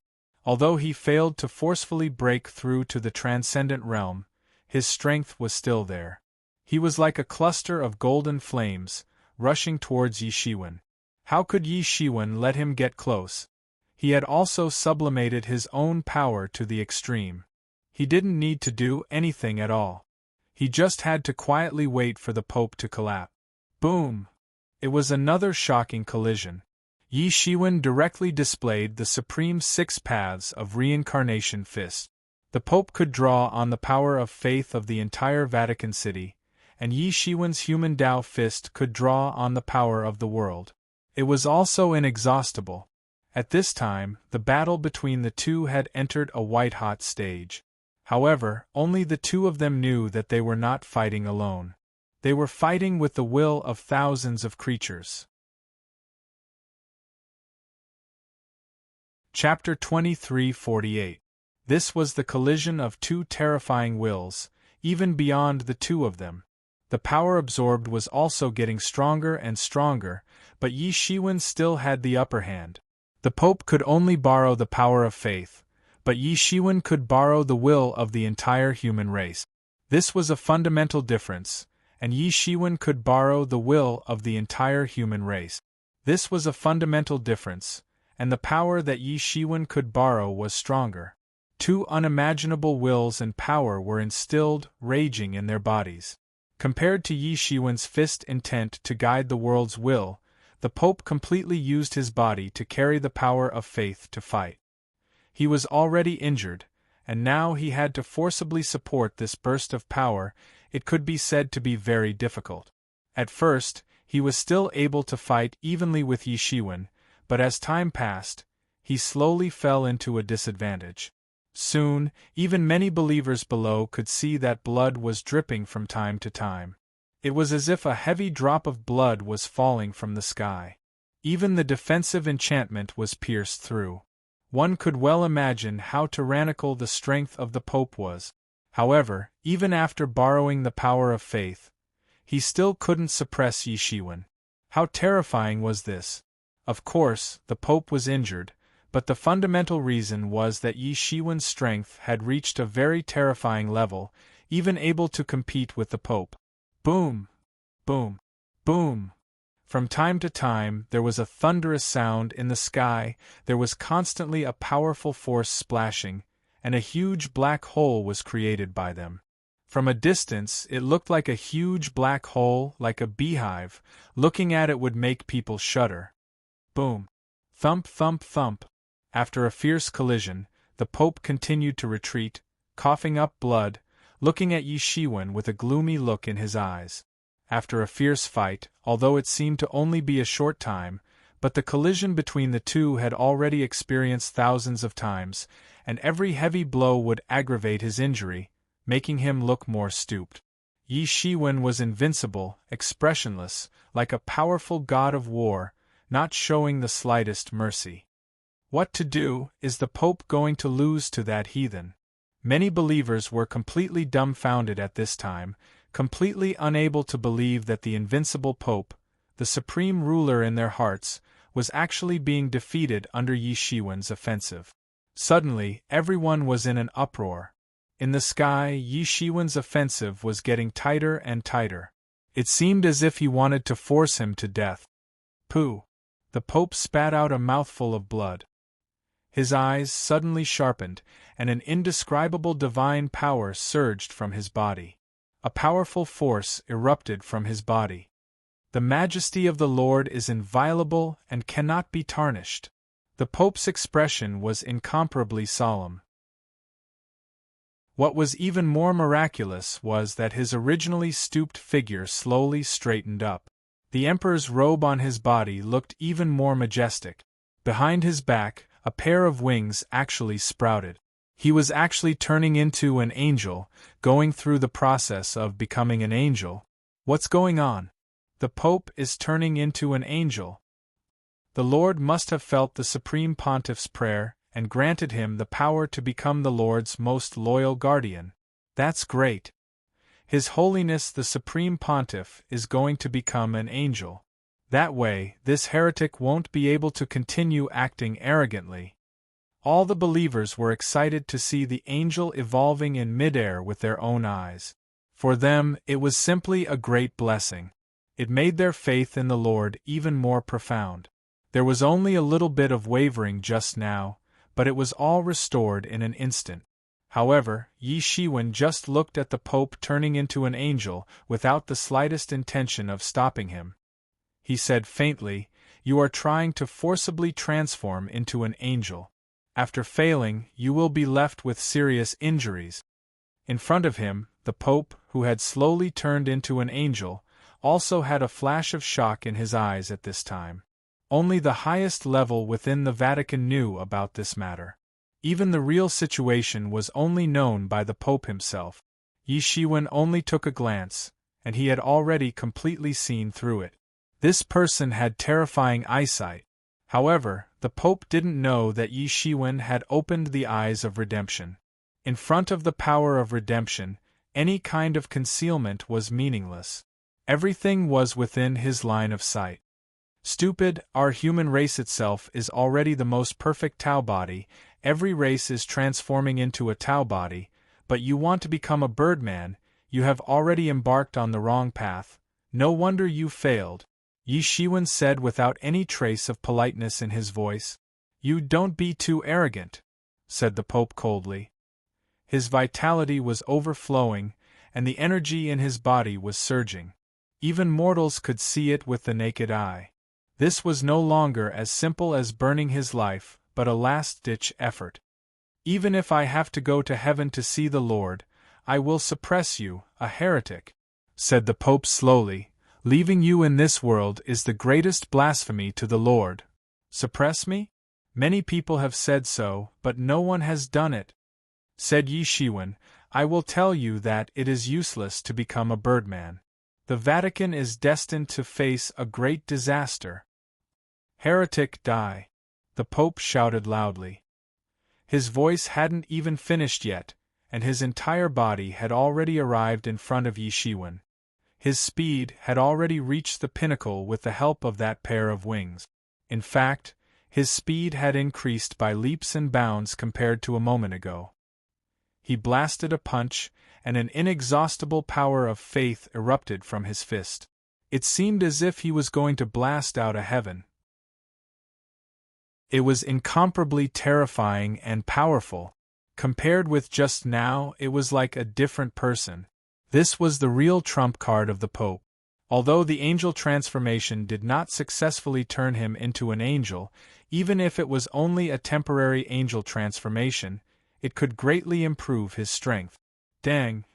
Although he failed to forcefully break through to the transcendent realm, his strength was still there. He was like a cluster of golden flames, rushing towards Yi Shiwen. How could Yi Shiwen let him get close? He had also sublimated his own power to the extreme. He didn't need to do anything at all. He just had to quietly wait for the Pope to collapse. Boom! It was another shocking collision. Yi Shiwen directly displayed the supreme 6 paths of reincarnation fist. The Pope could draw on the power of faith of the entire Vatican City, and Yi Shiwen's human Tao fist could draw on the power of the world. It was also inexhaustible. At this time, the battle between the two had entered a white-hot stage. However, only the two of them knew that they were not fighting alone. They were fighting with the will of thousands of creatures. Chapter 23:48. This was the collision of two terrifying wills, even beyond the two of them. The power absorbed was also getting stronger and stronger, but Yi Shiwen still had the upper hand. The Pope could only borrow the power of faith, but Yi Shiwen could borrow the will of the entire human race. This was a fundamental difference, and Yi Shiwen could borrow the will of the entire human race. This was a fundamental difference, and the power that Yi Shiwen could borrow was stronger. Two unimaginable wills and power were instilled, raging in their bodies. Compared to Yi Shiwen's fist intent to guide the world's will, the Pope completely used his body to carry the power of faith to fight. He was already injured, and now he had to forcibly support this burst of power. It could be said to be very difficult. At first, he was still able to fight evenly with Yi Shiwen, but as time passed, he slowly fell into a disadvantage. Soon, even many believers below could see that blood was dripping from time to time. It was as if a heavy drop of blood was falling from the sky. Even the defensive enchantment was pierced through. One could well imagine how tyrannical the strength of the Pope was. However, even after borrowing the power of faith, he still couldn't suppress Yi Shiwen. How terrifying was this? Of course, the Pope was injured, but the fundamental reason was that Yi Shiwen's strength had reached a very terrifying level, even able to compete with the Pope. Boom! Boom! Boom! From time to time there was a thunderous sound in the sky, there was constantly a powerful force splashing, and a huge black hole was created by them. From a distance it looked like a huge black hole, like a beehive. Looking at it would make people shudder. Boom! Thump, thump, thump! After a fierce collision, the Pope continued to retreat, coughing up blood, looking at Yi Shiwen with a gloomy look in his eyes. After a fierce fight, although it seemed to only be a short time, but the collision between the two had already experienced thousands of times, and every heavy blow would aggravate his injury, making him look more stooped. Yi Shiwen was invincible, expressionless, like a powerful god of war, not showing the slightest mercy. What to do? Is the Pope going to lose to that heathen? Many believers were completely dumbfounded at this time, completely unable to believe that the invincible Pope, the supreme ruler in their hearts, was actually being defeated under Yi Shiwen's offensive. Suddenly, everyone was in an uproar. In the sky, Yi Shiwen's offensive was getting tighter and tighter. It seemed as if he wanted to force him to death. Pooh! The Pope spat out a mouthful of blood. His eyes suddenly sharpened, and an indescribable divine power surged from his body. A powerful force erupted from his body. The majesty of the Lord is inviolable and cannot be tarnished. The Pope's expression was incomparably solemn. What was even more miraculous was that his originally stooped figure slowly straightened up. The Emperor's robe on his body looked even more majestic. Behind his back, a pair of wings actually sprouted. He was actually turning into an angel, going through the process of becoming an angel. What's going on? The Pope is turning into an angel. The Lord must have felt the Supreme Pontiff's prayer, and granted him the power to become the Lord's most loyal guardian. That's great. His Holiness the Supreme Pontiff is going to become an angel. That way, this heretic won't be able to continue acting arrogantly. All the believers were excited to see the angel evolving in midair with their own eyes. For them, it was simply a great blessing. It made their faith in the Lord even more profound. There was only a little bit of wavering just now, but it was all restored in an instant. However, Yi Shiwen just looked at the Pope turning into an angel without the slightest intention of stopping him. He said faintly, "You are trying to forcibly transform into an angel. After failing, you will be left with serious injuries." In front of him, the Pope, who had slowly turned into an angel, also had a flash of shock in his eyes at this time. Only the highest level within the Vatican knew about this matter. Even the real situation was only known by the Pope himself. Yi Shiwen only took a glance, and he had already completely seen through it. This person had terrifying eyesight. However, the Pope didn't know that Yi Shiwen had opened the eyes of redemption. In front of the power of redemption, any kind of concealment was meaningless. Everything was within his line of sight. Stupid, our human race itself is already the most perfect Tao body, every race is transforming into a Tao body, but you want to become a birdman, you have already embarked on the wrong path, no wonder you failed, Yi Shiwen said without any trace of politeness in his voice. You don't be too arrogant, said the Pope coldly. His vitality was overflowing, and the energy in his body was surging. Even mortals could see it with the naked eye. This was no longer as simple as burning his life, but a last-ditch effort. Even if I have to go to heaven to see the Lord, I will suppress you, a heretic, said the Pope slowly. Leaving you in this world is the greatest blasphemy to the Lord. Suppress me? Many people have said so, but no one has done it. Said Yi Shiwen, I will tell you that it is useless to become a birdman. The Vatican is destined to face a great disaster. Heretic, die! The Pope shouted loudly. His voice hadn't even finished yet, and his entire body had already arrived in front of Yi Shiwen. His speed had already reached the pinnacle with the help of that pair of wings. In fact, His speed had increased by leaps and bounds compared to a moment ago. He blasted a punch, and an inexhaustible power of faith erupted from his fist. It seemed as if he was going to blast out a heaven. It was incomparably terrifying and powerful. Compared with just now, it was like a different person. This was the real trump card of the Pope. Although the angel transformation did not successfully turn him into an angel, even if it was only a temporary angel transformation, it could greatly improve his strength. Dang!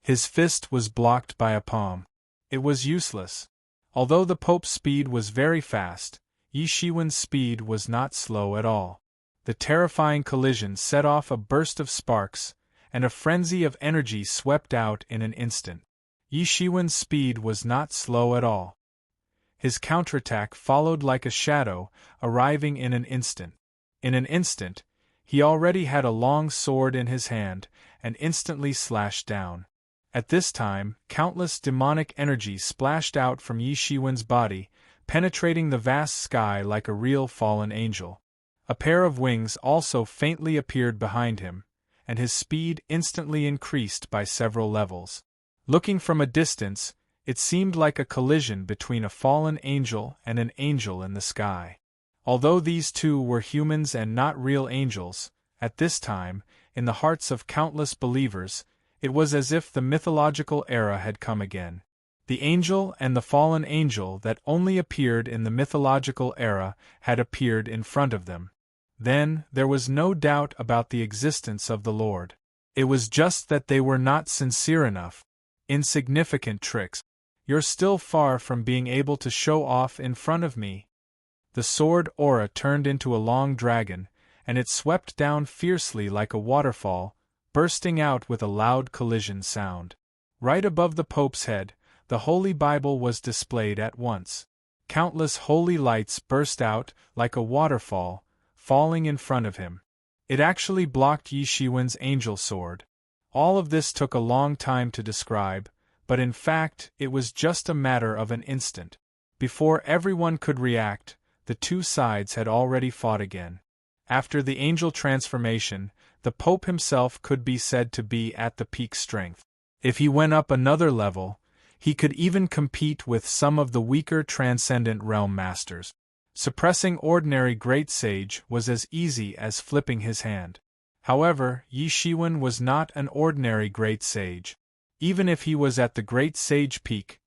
His fist was blocked by a palm. It was useless. Although the Pope's speed was very fast, Yi Shiwen's speed was not slow at all. The terrifying collision set off a burst of sparks, and a frenzy of energy swept out in an instant. Yi Shiwen's speed was not slow at all. His counterattack followed like a shadow, arriving in an instant. In an instant, he already had a long sword in his hand, and instantly slashed down. At this time, countless demonic energy splashed out from Yi Shiwen's body, penetrating the vast sky like a real fallen angel. A pair of wings also faintly appeared behind him, and his speed instantly increased by several levels. Looking from a distance, it seemed like a collision between a fallen angel and an angel in the sky. Although these two were humans and not real angels, at this time, in the hearts of countless believers, it was as if the mythological era had come again. The angel and the fallen angel that only appeared in the mythological era had appeared in front of them. Then, there was no doubt about the existence of the Lord. It was just that they were not sincere enough. Insignificant tricks. You're still far from being able to show off in front of me. The sword aura turned into a long dragon, and it swept down fiercely like a waterfall, bursting out with a loud collision sound. Right above the Pope's head, the Holy Bible was displayed at once. Countless holy lights burst out, like a waterfall, falling in front of him. It actually blocked Yi Shiwen's angel sword. All of this took a long time to describe, but in fact it was just a matter of an instant. Before everyone could react, the two sides had already fought again. After the angel transformation, the Pope himself could be said to be at the peak strength. If he went up another level, he could even compete with some of the weaker transcendent realm masters. Suppressing ordinary great sage was as easy as flipping his hand. However, Yi Shiwen was not an ordinary great sage. Even if he was at the great sage peak,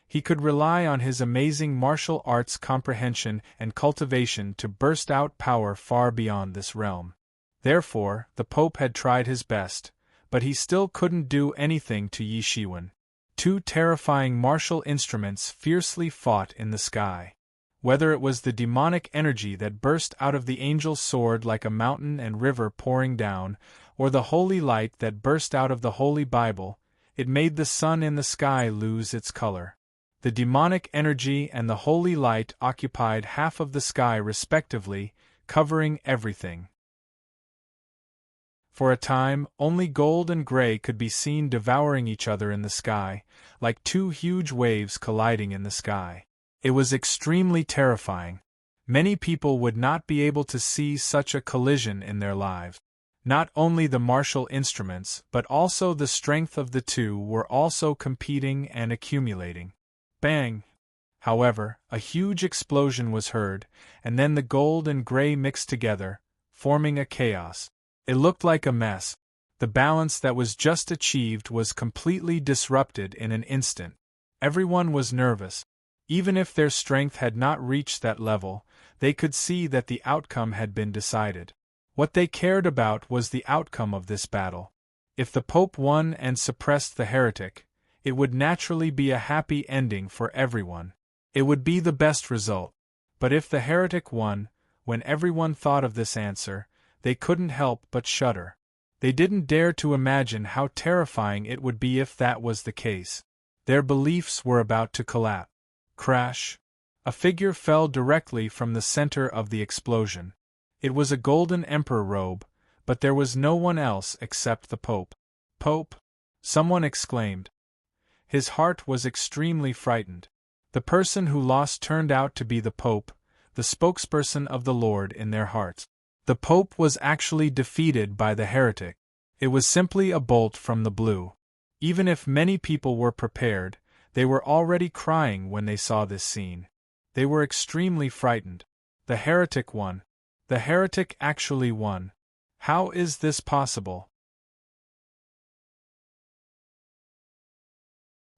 he could rely on his amazing martial arts comprehension and cultivation to burst out power far beyond this realm. Therefore, the Pope had tried his best, but he still couldn't do anything to Yi Shiwen. Two terrifying martial instruments fiercely fought in the sky. Whether it was the demonic energy that burst out of the angel's sword like a mountain and river pouring down, or the holy light that burst out of the Holy Bible, it made the sun in the sky lose its color. The demonic energy and the holy light occupied half of the sky respectively, covering everything. For a time, only gold and gray could be seen devouring each other in the sky, like two huge waves colliding in the sky. It was extremely terrifying. Many people would not be able to see such a collision in their lives. Not only the martial instruments, but also the strength of the two were also competing and accumulating. Bang! However, a huge explosion was heard, and then the gold and gray mixed together, forming a chaos. It looked like a mess. The balance that was just achieved was completely disrupted in an instant. Everyone was nervous. Even if their strength had not reached that level, they could see that the outcome had been decided. What they cared about was the outcome of this battle. If the Pope won and suppressed the heretic, it would naturally be a happy ending for everyone. It would be the best result. But if the heretic won, when everyone thought of this answer, they couldn't help but shudder. They didn't dare to imagine how terrifying it would be if that was the case. Their beliefs were about to collapse. Crash! A figure fell directly from the center of the explosion. It was a golden emperor robe, but there was no one else except the Pope. "Pope!" someone exclaimed. His heart was extremely frightened. The person who lost turned out to be the Pope, the spokesperson of the Lord in their hearts. The Pope was actually defeated by the heretic. It was simply a bolt from the blue. Even if many people were prepared, they were already crying when they saw this scene. They were extremely frightened. The heretic won. The heretic actually won. How is this possible?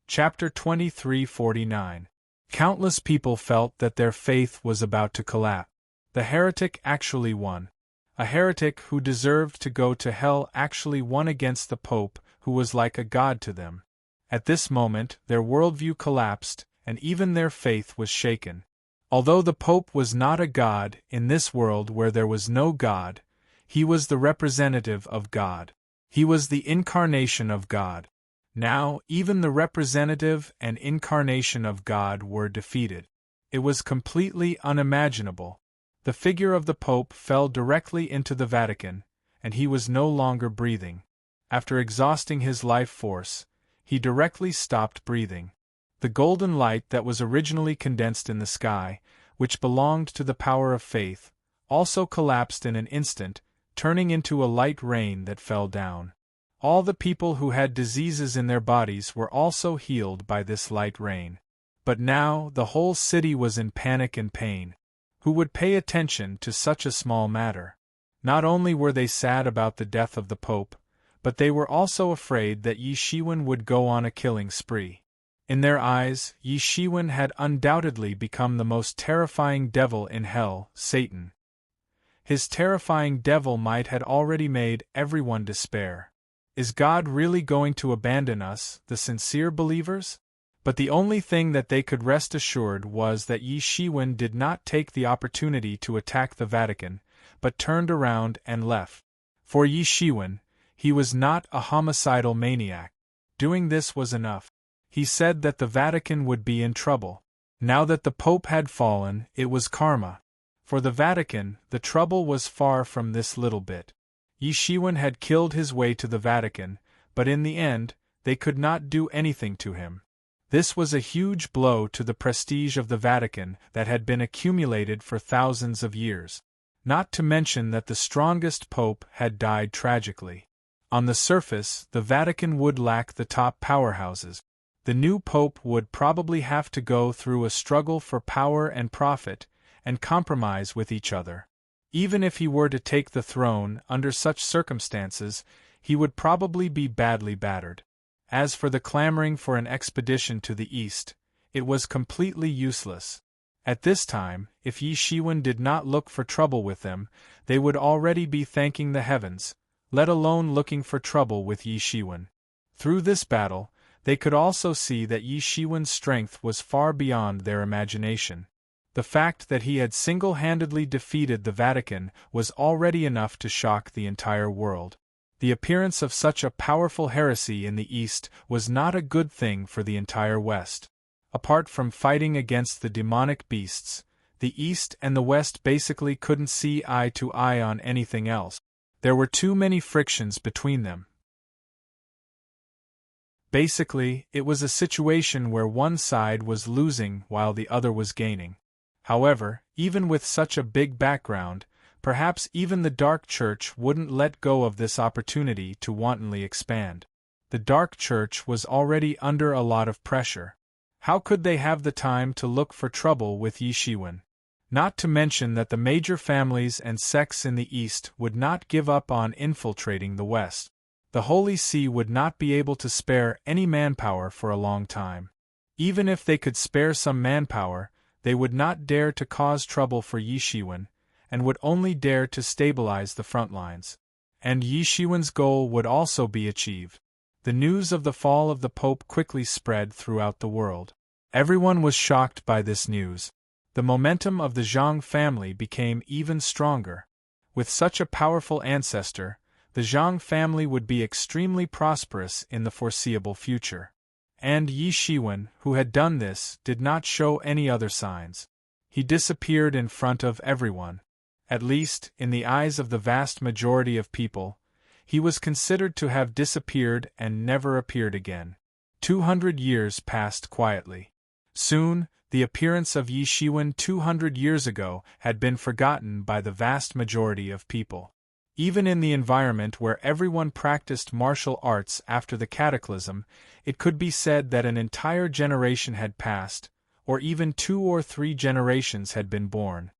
Chapter 23:49. Countless people felt that their faith was about to collapse. The heretic actually won. A heretic who deserved to go to hell actually won against the Pope, who was like a god to them. At this moment, their worldview collapsed, and even their faith was shaken. Although the Pope was not a god in this world where there was no God, he was the representative of God. He was the incarnation of God. Now, even the representative and incarnation of God were defeated. It was completely unimaginable. The figure of the Pope fell directly into the Vatican, and he was no longer breathing. After exhausting his life force, he directly stopped breathing. The golden light that was originally condensed in the sky, which belonged to the power of faith, also collapsed in an instant, turning into a light rain that fell down. All the people who had diseases in their bodies were also healed by this light rain. But now the whole city was in panic and pain. Who would pay attention to such a small matter? Not only were they sad about the death of the Pope, but they were also afraid that Yi Shiwen would go on a killing spree. In their eyes, Yi Shiwen had undoubtedly become the most terrifying devil in hell, Satan. His terrifying devil might had already made everyone despair. Is God really going to abandon us, the sincere believers? But the only thing that they could rest assured was that Yi Shiwen did not take the opportunity to attack the Vatican, but turned around and left. For Yi Shiwen, he was not a homicidal maniac. Doing this was enough. He said that the Vatican would be in trouble. Now that the Pope had fallen, it was karma. For the Vatican, the trouble was far from this little bit. Yi Shiwen had killed his way to the Vatican, but in the end, they could not do anything to him. This was a huge blow to the prestige of the Vatican that had been accumulated for thousands of years. Not to mention that the strongest pope had died tragically. On the surface, the Vatican would lack the top powerhouses. The new pope would probably have to go through a struggle for power and profit, and compromise with each other. Even if he were to take the throne under such circumstances, he would probably be badly battered. As for the clamoring for an expedition to the east, it was completely useless. At this time, if Yi Shiwen did not look for trouble with them, they would already be thanking the heavens, let alone looking for trouble with Yi Shiwen. Through this battle, they could also see that Yi Shiwen's strength was far beyond their imagination. The fact that he had single-handedly defeated the Vatican was already enough to shock the entire world. The appearance of such a powerful heresy in the East was not a good thing for the entire West. Apart from fighting against the demonic beasts, the East and the West basically couldn't see eye to eye on anything else. There were too many frictions between them. Basically, it was a situation where one side was losing while the other was gaining. However, even with such a big background, perhaps even the Dark Church wouldn't let go of this opportunity to wantonly expand. The Dark Church was already under a lot of pressure. How could they have the time to look for trouble with Yi Shiwen? Not to mention that the major families and sects in the East would not give up on infiltrating the West. The Holy See would not be able to spare any manpower for a long time. Even if they could spare some manpower, they would not dare to cause trouble for Yi Shiwen, and would only dare to stabilize the front lines. And Yi Shiwen's goal would also be achieved. The news of the fall of the Pope quickly spread throughout the world. Everyone was shocked by this news. The momentum of the Zhang family became even stronger. With such a powerful ancestor, the Zhang family would be extremely prosperous in the foreseeable future. And Yi Shiwen, who had done this, did not show any other signs. He disappeared in front of everyone. At least, in the eyes of the vast majority of people, he was considered to have disappeared and never appeared again. 200 years passed quietly. Soon, The appearance of Yi Shiwen 200 years ago had been forgotten by the vast majority of people. Even in the environment where everyone practiced martial arts after the cataclysm, it could be said that an entire generation had passed, or even 2 or 3 generations had been born.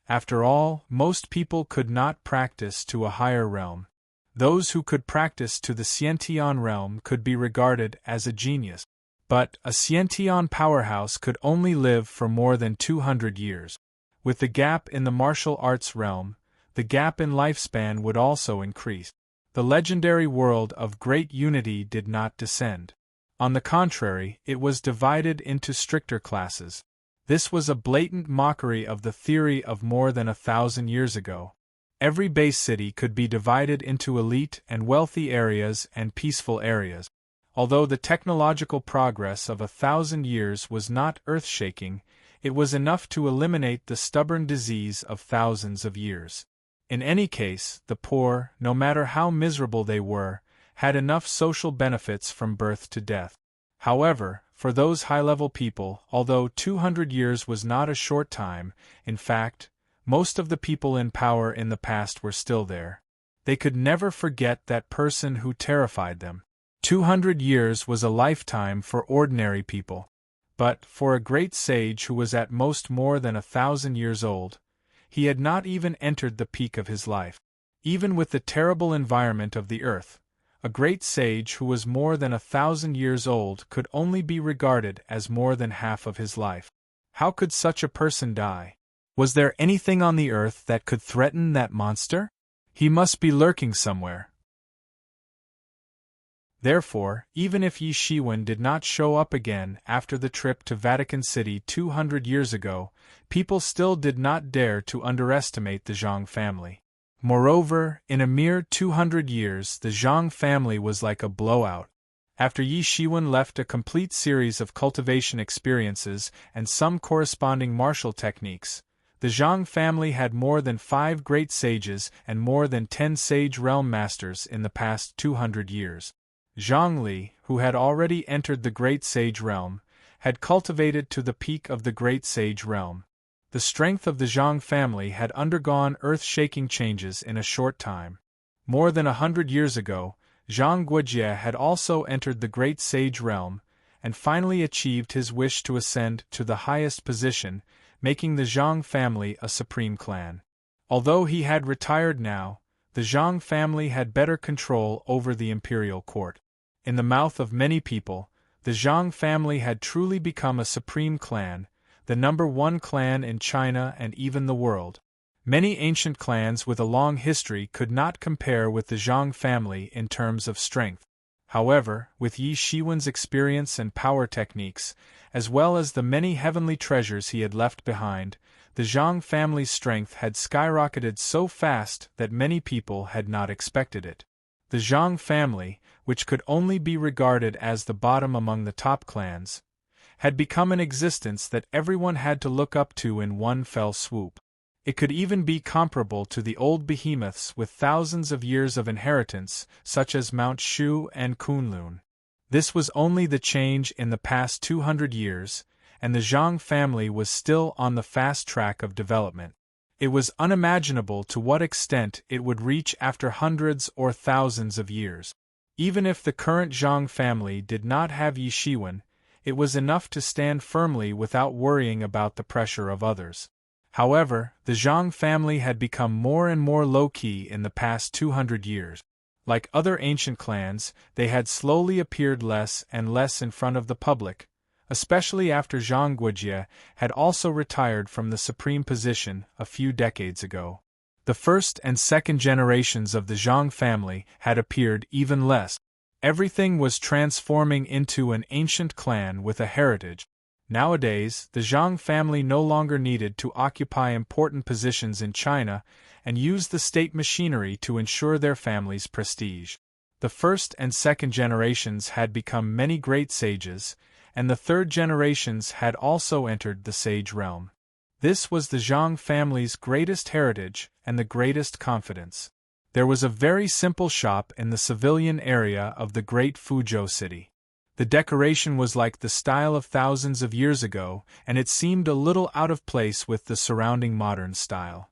After all, most people could not practice to a higher realm. Those who could practice to the Xiantian realm could be regarded as a genius. But a Xiantian powerhouse could only live for more than 200 years. With the gap in the martial arts realm, the gap in lifespan would also increase. The legendary world of Great Unity did not descend. On the contrary, it was divided into stricter classes. This was a blatant mockery of the theory of more than 1,000 years ago. Every base city could be divided into elite and wealthy areas and peaceful areas. Although the technological progress of 1,000 years was not earth-shaking, it was enough to eliminate the stubborn disease of thousands of years. In any case, the poor, no matter how miserable they were, had enough social benefits from birth to death. However, for those high-level people, although 200 years was not a short time, in fact, most of the people in power in the past were still there. They could never forget that person who terrified them. 200 years was a lifetime for ordinary people. But, for a great sage who was at most more than 1,000 years old, he had not even entered the peak of his life. Even with the terrible environment of the earth, a great sage who was more than 1,000 years old could only be regarded as more than half of his life. How could such a person die? Was there anything on the earth that could threaten that monster? He must be lurking somewhere. Therefore, even if Yi Shiwen did not show up again after the trip to Vatican City 200 years ago, people still did not dare to underestimate the Zhang family. Moreover, in a mere 200 years the Zhang family was like a blowout. After Yi Shiwen left a complete series of cultivation experiences and some corresponding martial techniques, the Zhang family had more than 5 great sages and more than 10 sage realm masters in the past 200 years. Zhang Li, who had already entered the Great Sage realm, had cultivated to the peak of the Great Sage realm. The strength of the Zhang family had undergone earth-shaking changes in a short time. More than 100 years ago, Zhang Guojie had also entered the Great Sage realm, and finally achieved his wish to ascend to the highest position, making the Zhang family a supreme clan. Although he had retired now, the Zhang family had better control over the imperial court. In the mouth of many people, the Zhang family had truly become a supreme clan, the #1 clan in China and even the world. Many ancient clans with a long history could not compare with the Zhang family in terms of strength. However, with Yi Shiwen's experience and power techniques, as well as the many heavenly treasures he had left behind, the Zhang family's strength had skyrocketed so fast that many people had not expected it. The Zhang family, which could only be regarded as the bottom among the top clans, had become an existence that everyone had to look up to in one fell swoop. It could even be comparable to the old behemoths with thousands of years of inheritance, such as Mount Shu and Kunlun. This was only the change in the past 200 years, and the Zhang family was still on the fast track of development. It was unimaginable to what extent it would reach after hundreds or thousands of years. Even if the current Zhang family did not have Yi Shiwen, it was enough to stand firmly without worrying about the pressure of others. However, the Zhang family had become more and more low-key in the past 200 years. Like other ancient clans, they had slowly appeared less and less in front of the public, especially after Zhang Guojie had also retired from the supreme position a few decades ago. The first and second generations of the Zhang family had appeared even less. Everything was transforming into an ancient clan with a heritage. Nowadays, the Zhang family no longer needed to occupy important positions in China and use the state machinery to ensure their family's prestige. The first and second generations had become many great sages, and the third generations had also entered the sage realm. This was the Zhang family's greatest heritage and the greatest confidence. There was a very simple shop in the civilian area of the great Fuzhou city. The decoration was like the style of thousands of years ago, and it seemed a little out of place with the surrounding modern style.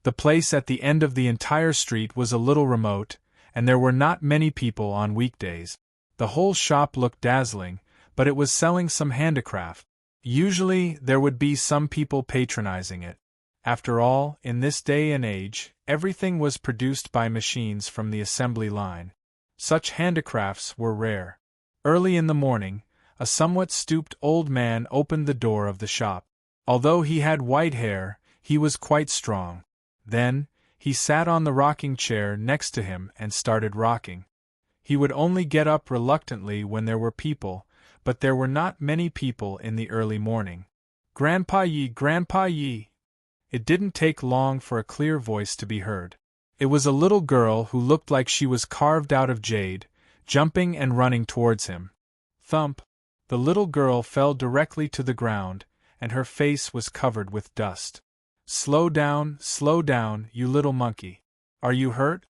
The place at the end of the entire street was a little remote, and there were not many people on weekdays. The whole shop looked dazzling, but it was selling some handicraft. Usually, there would be some people patronizing it. After all, in this day and age, everything was produced by machines from the assembly line. Such handicrafts were rare. Early in the morning, a somewhat stooped old man opened the door of the shop. Although he had white hair, he was quite strong. Then, he sat on the rocking chair next to him and started rocking. He would only get up reluctantly when there were people, but there were not many people in the early morning. "Grandpa Yi, Grandpa Yi!" It didn't take long for a clear voice to be heard. It was a little girl who looked like she was carved out of jade, jumping and running towards him. Thump! The little girl fell directly to the ground, and her face was covered with dust. Slow down, you little monkey. Are you hurt?"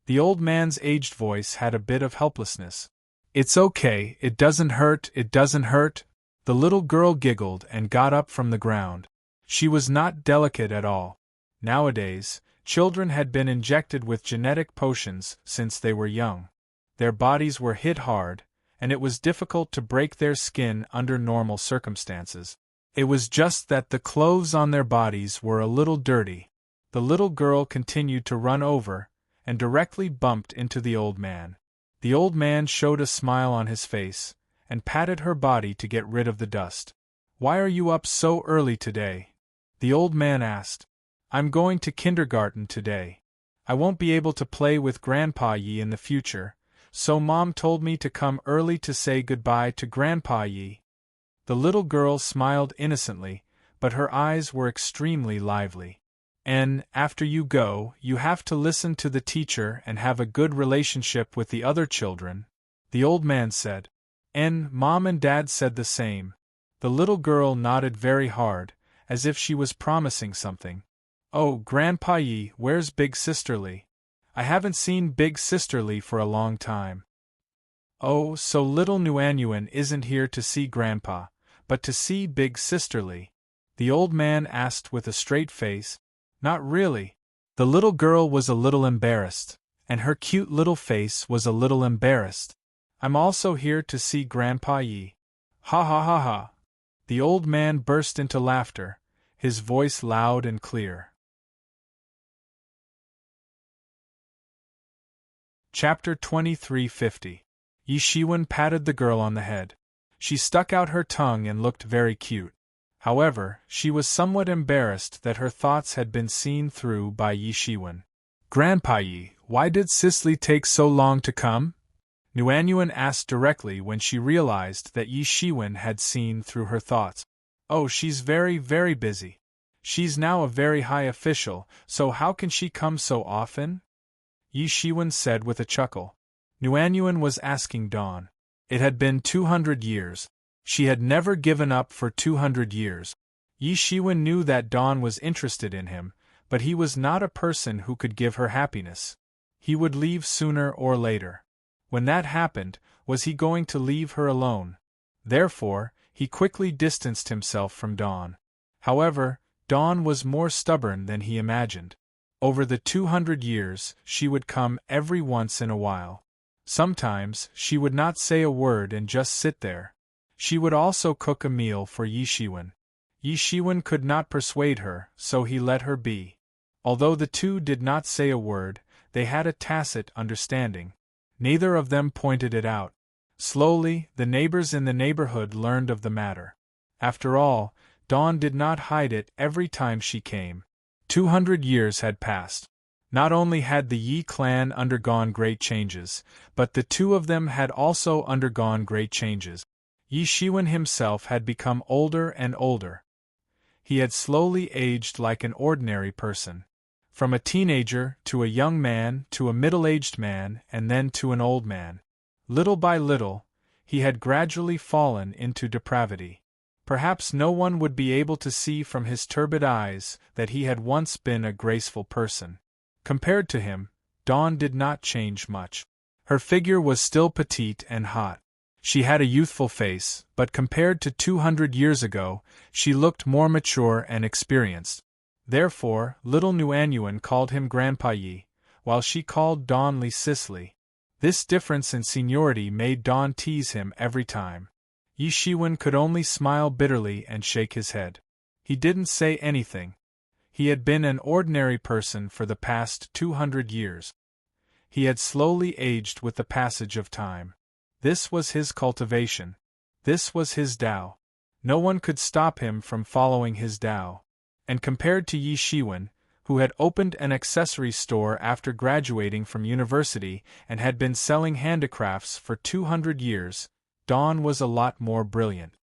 The old man's aged voice had a bit of helplessness. "It's okay, it doesn't hurt. The little girl giggled and got up from the ground. She was not delicate at all. Nowadays, children had been injected with genetic potions since they were young. Their bodies were hit hard, and it was difficult to break their skin under normal circumstances. It was just that the clothes on their bodies were a little dirty. The little girl continued to run over, and directly bumped into the old man. The old man showed a smile on his face, and patted her body to get rid of the dust. "Why are you up so early today?" the old man asked. "I'm going to kindergarten today. I won't be able to play with Grandpa Yi in the future, so Mom told me to come early to say goodbye to Grandpa Yi." The little girl smiled innocently, but her eyes were extremely lively. "And, after you go, you have to listen to the teacher and have a good relationship with the other children," the old man said. "And Mom and Dad said the same." The little girl nodded very hard, as if she was promising something. "Oh, Grandpa Yi, where's Big Sisterly? I haven't seen Big Sisterly for a long time." "Oh, so little Nuanyuan isn't here to see Grandpa, but to see Big Sisterly?" the old man asked with a straight face. "Not really." The little girl was a little embarrassed, and her cute little face was a little embarrassed. "I'm also here to see Grandpa Yi." "Ha ha ha ha!" The old man burst into laughter, his voice loud and clear. Chapter 2350. Yi Shiwen patted the girl on the head. She stuck out her tongue and looked very cute. However, she was somewhat embarrassed that her thoughts had been seen through by Yi Shiwen. "Grandpa Yi, why did Cicely take so long to come?" Nuanyuan asked directly when she realized that Yi Shiwen had seen through her thoughts. "Oh, she's very, very busy. She's now a very high official, so how can she come so often?" Yi Shiwen said with a chuckle. Nuanyuan was asking Dawn. It had been 200 years. She had never given up for 200 years. Yi Shiwen knew that Dawn was interested in him, but he was not a person who could give her happiness. He would leave sooner or later. When that happened, was he going to leave her alone? Therefore, he quickly distanced himself from Dawn. However, Dawn was more stubborn than he imagined. Over the 200 years, she would come every once in a while. Sometimes, she would not say a word and just sit there. She would also cook a meal for Yi Shiwen. Yi Shiwen could not persuade her, so he let her be. Although the two did not say a word, they had a tacit understanding. Neither of them pointed it out. Slowly, the neighbors in the neighborhood learned of the matter. After all, Dawn did not hide it every time she came. 200 years had passed. Not only had the Yi clan undergone great changes, but the two of them had also undergone great changes. Yi Shiwen himself had become older and older. He had slowly aged like an ordinary person. From a teenager to a young man to a middle-aged man and then to an old man. Little by little, he had gradually fallen into depravity. Perhaps no one would be able to see from his turbid eyes that he had once been a graceful person. Compared to him, Dawn did not change much. Her figure was still petite and hot. She had a youthful face, but compared to 200 years ago, she looked more mature and experienced. Therefore, little Nuanyuan called him Grandpa Yi, while she called Dawn Li Cicely. This difference in seniority made Dawn tease him every time. Yi Shiwen could only smile bitterly and shake his head. He didn't say anything. He had been an ordinary person for the past 200 years. He had slowly aged with the passage of time. This was his cultivation. This was his Tao. No one could stop him from following his Tao. And compared to Yi Shiwen, who had opened an accessory store after graduating from university and had been selling handicrafts for 200 years, Dawn was a lot more brilliant.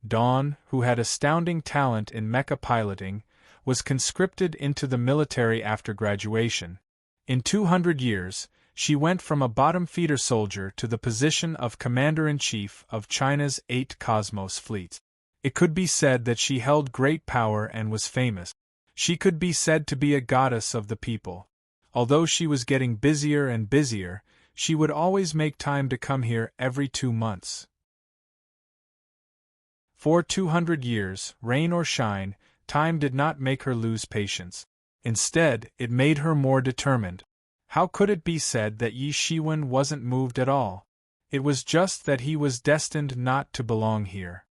Dawn, who had astounding talent in mecha piloting, was conscripted into the military after graduation. In 200 years, she went from a bottom-feeder soldier to the position of Commander-in-Chief of China's 8 Cosmos fleets. It could be said that she held great power and was famous. She could be said to be a goddess of the people. Although she was getting busier and busier, she would always make time to come here every 2 months. For 200 years, rain or shine, time did not make her lose patience. Instead, it made her more determined. How could it be said that Yi Shiwen wasn't moved at all? It was just that he was destined not to belong here.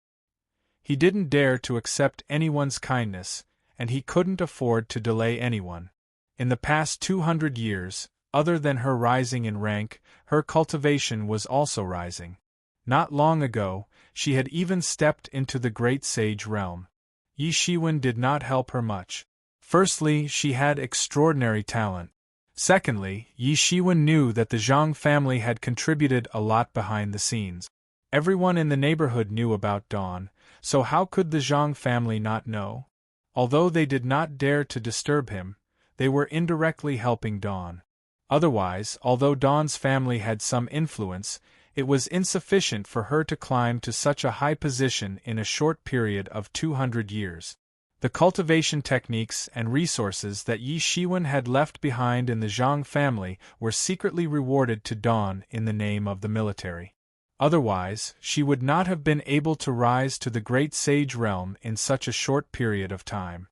He didn't dare to accept anyone's kindness, and he couldn't afford to delay anyone. In the past 200 years, other than her rising in rank, her cultivation was also rising. Not long ago, she had even stepped into the great sage realm. Yi Shiwen did not help her much. Firstly, she had extraordinary talent. Secondly, Yi Shiwen knew that the Zhang family had contributed a lot behind the scenes. Everyone in the neighborhood knew about Dawn, so how could the Zhang family not know? Although they did not dare to disturb him, they were indirectly helping Dawn. Otherwise, although Dawn's family had some influence, it was insufficient for her to climb to such a high position in a short period of 200 years. The cultivation techniques and resources that Yi Shiwen had left behind in the Zhang family were secretly rewarded to Dawn in the name of the military. Otherwise, she would not have been able to rise to the great sage realm in such a short period of time.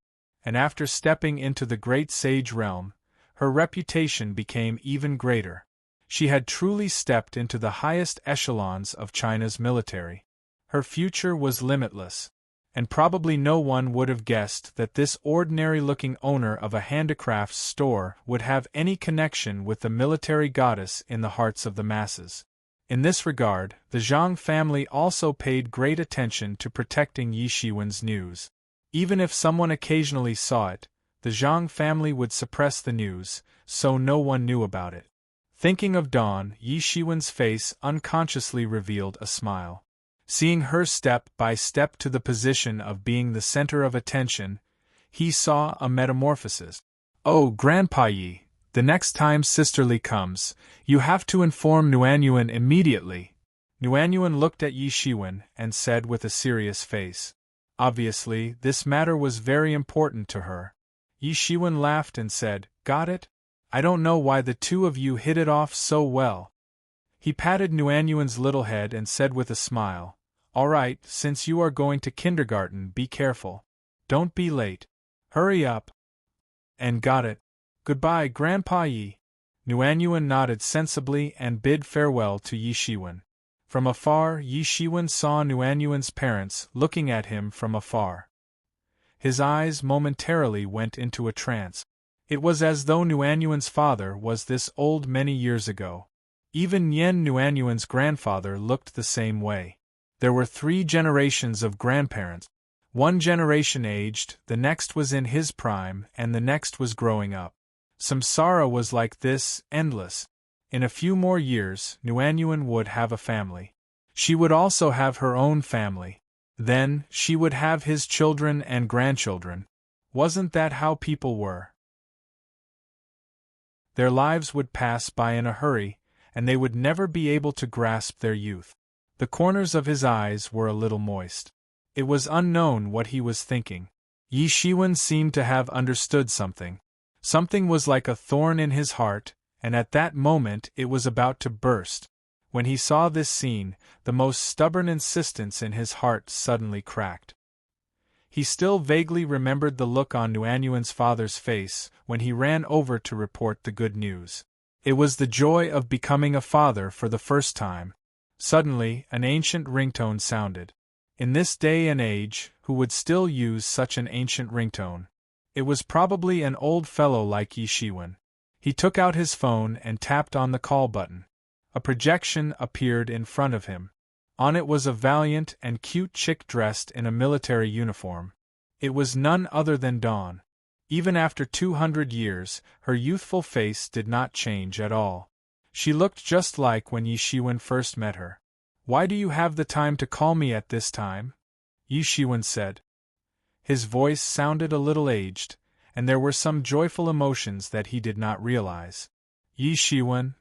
And after stepping into the great sage realm, her reputation became even greater. She had truly stepped into the highest echelons of China's military. Her future was limitless. And probably no one would have guessed that this ordinary-looking owner of a handicrafts store would have any connection with the military goddess in the hearts of the masses. In this regard, the Zhang family also paid great attention to protecting Yi Shiwen's news. Even if someone occasionally saw it, the Zhang family would suppress the news, so no one knew about it. Thinking of Dawn, Yi Shiwen's face unconsciously revealed a smile. Seeing her step by step to the position of being the center of attention, he saw a metamorphosis. "Oh, Grandpa Yi, the next time Sisterly comes, you have to inform Nuanyuan immediately." Nuanyuan looked at Yi Shiwen and said with a serious face. Obviously, this matter was very important to her. Yi Shiwen laughed and said, "Got it? I don't know why the two of you hit it off so well." He patted Nuanyuan's little head and said with a smile, "All right, since you are going to kindergarten, be careful. Don't be late. Hurry up." "And got it. Goodbye, Grandpa Yi." Nuanyuan nodded sensibly and bid farewell to Yi Shiwen. From afar, Yi Shiwen saw Nuanyuan's parents looking at him from afar. His eyes momentarily went into a trance. It was as though Nuanyuan's father was this old many years ago. Even Yen Nuanyuan's grandfather looked the same way. There were 3 generations of grandparents. One generation aged, the next was in his prime, and the next was growing up. Samsara was like this, endless. In a few more years, Nuanyuan would have a family. She would also have her own family. Then, she would have his children and grandchildren. Wasn't that how people were? Their lives would pass by in a hurry, and they would never be able to grasp their youth. The corners of his eyes were a little moist. It was unknown what he was thinking. Yi Shiwen seemed to have understood something. Something was like a thorn in his heart, and at that moment it was about to burst. When he saw this scene, the most stubborn insistence in his heart suddenly cracked. He still vaguely remembered the look on Nguyen's father's face when he ran over to report the good news. It was the joy of becoming a father for the first time. Suddenly, an ancient ringtone sounded. In this day and age, who would still use such an ancient ringtone? It was probably an old fellow like Yi Shiwen. He took out his phone and tapped on the call button. A projection appeared in front of him. On it was a valiant and cute chick dressed in a military uniform. It was none other than Dawn. Even after 200 years, her youthful face did not change at all. She looked just like when Yi Shiwen first met her. "Why do you have the time to call me at this time?" Yi Shiwen said. His voice sounded a little aged, and there were some joyful emotions that he did not realize. Yi Shiwen.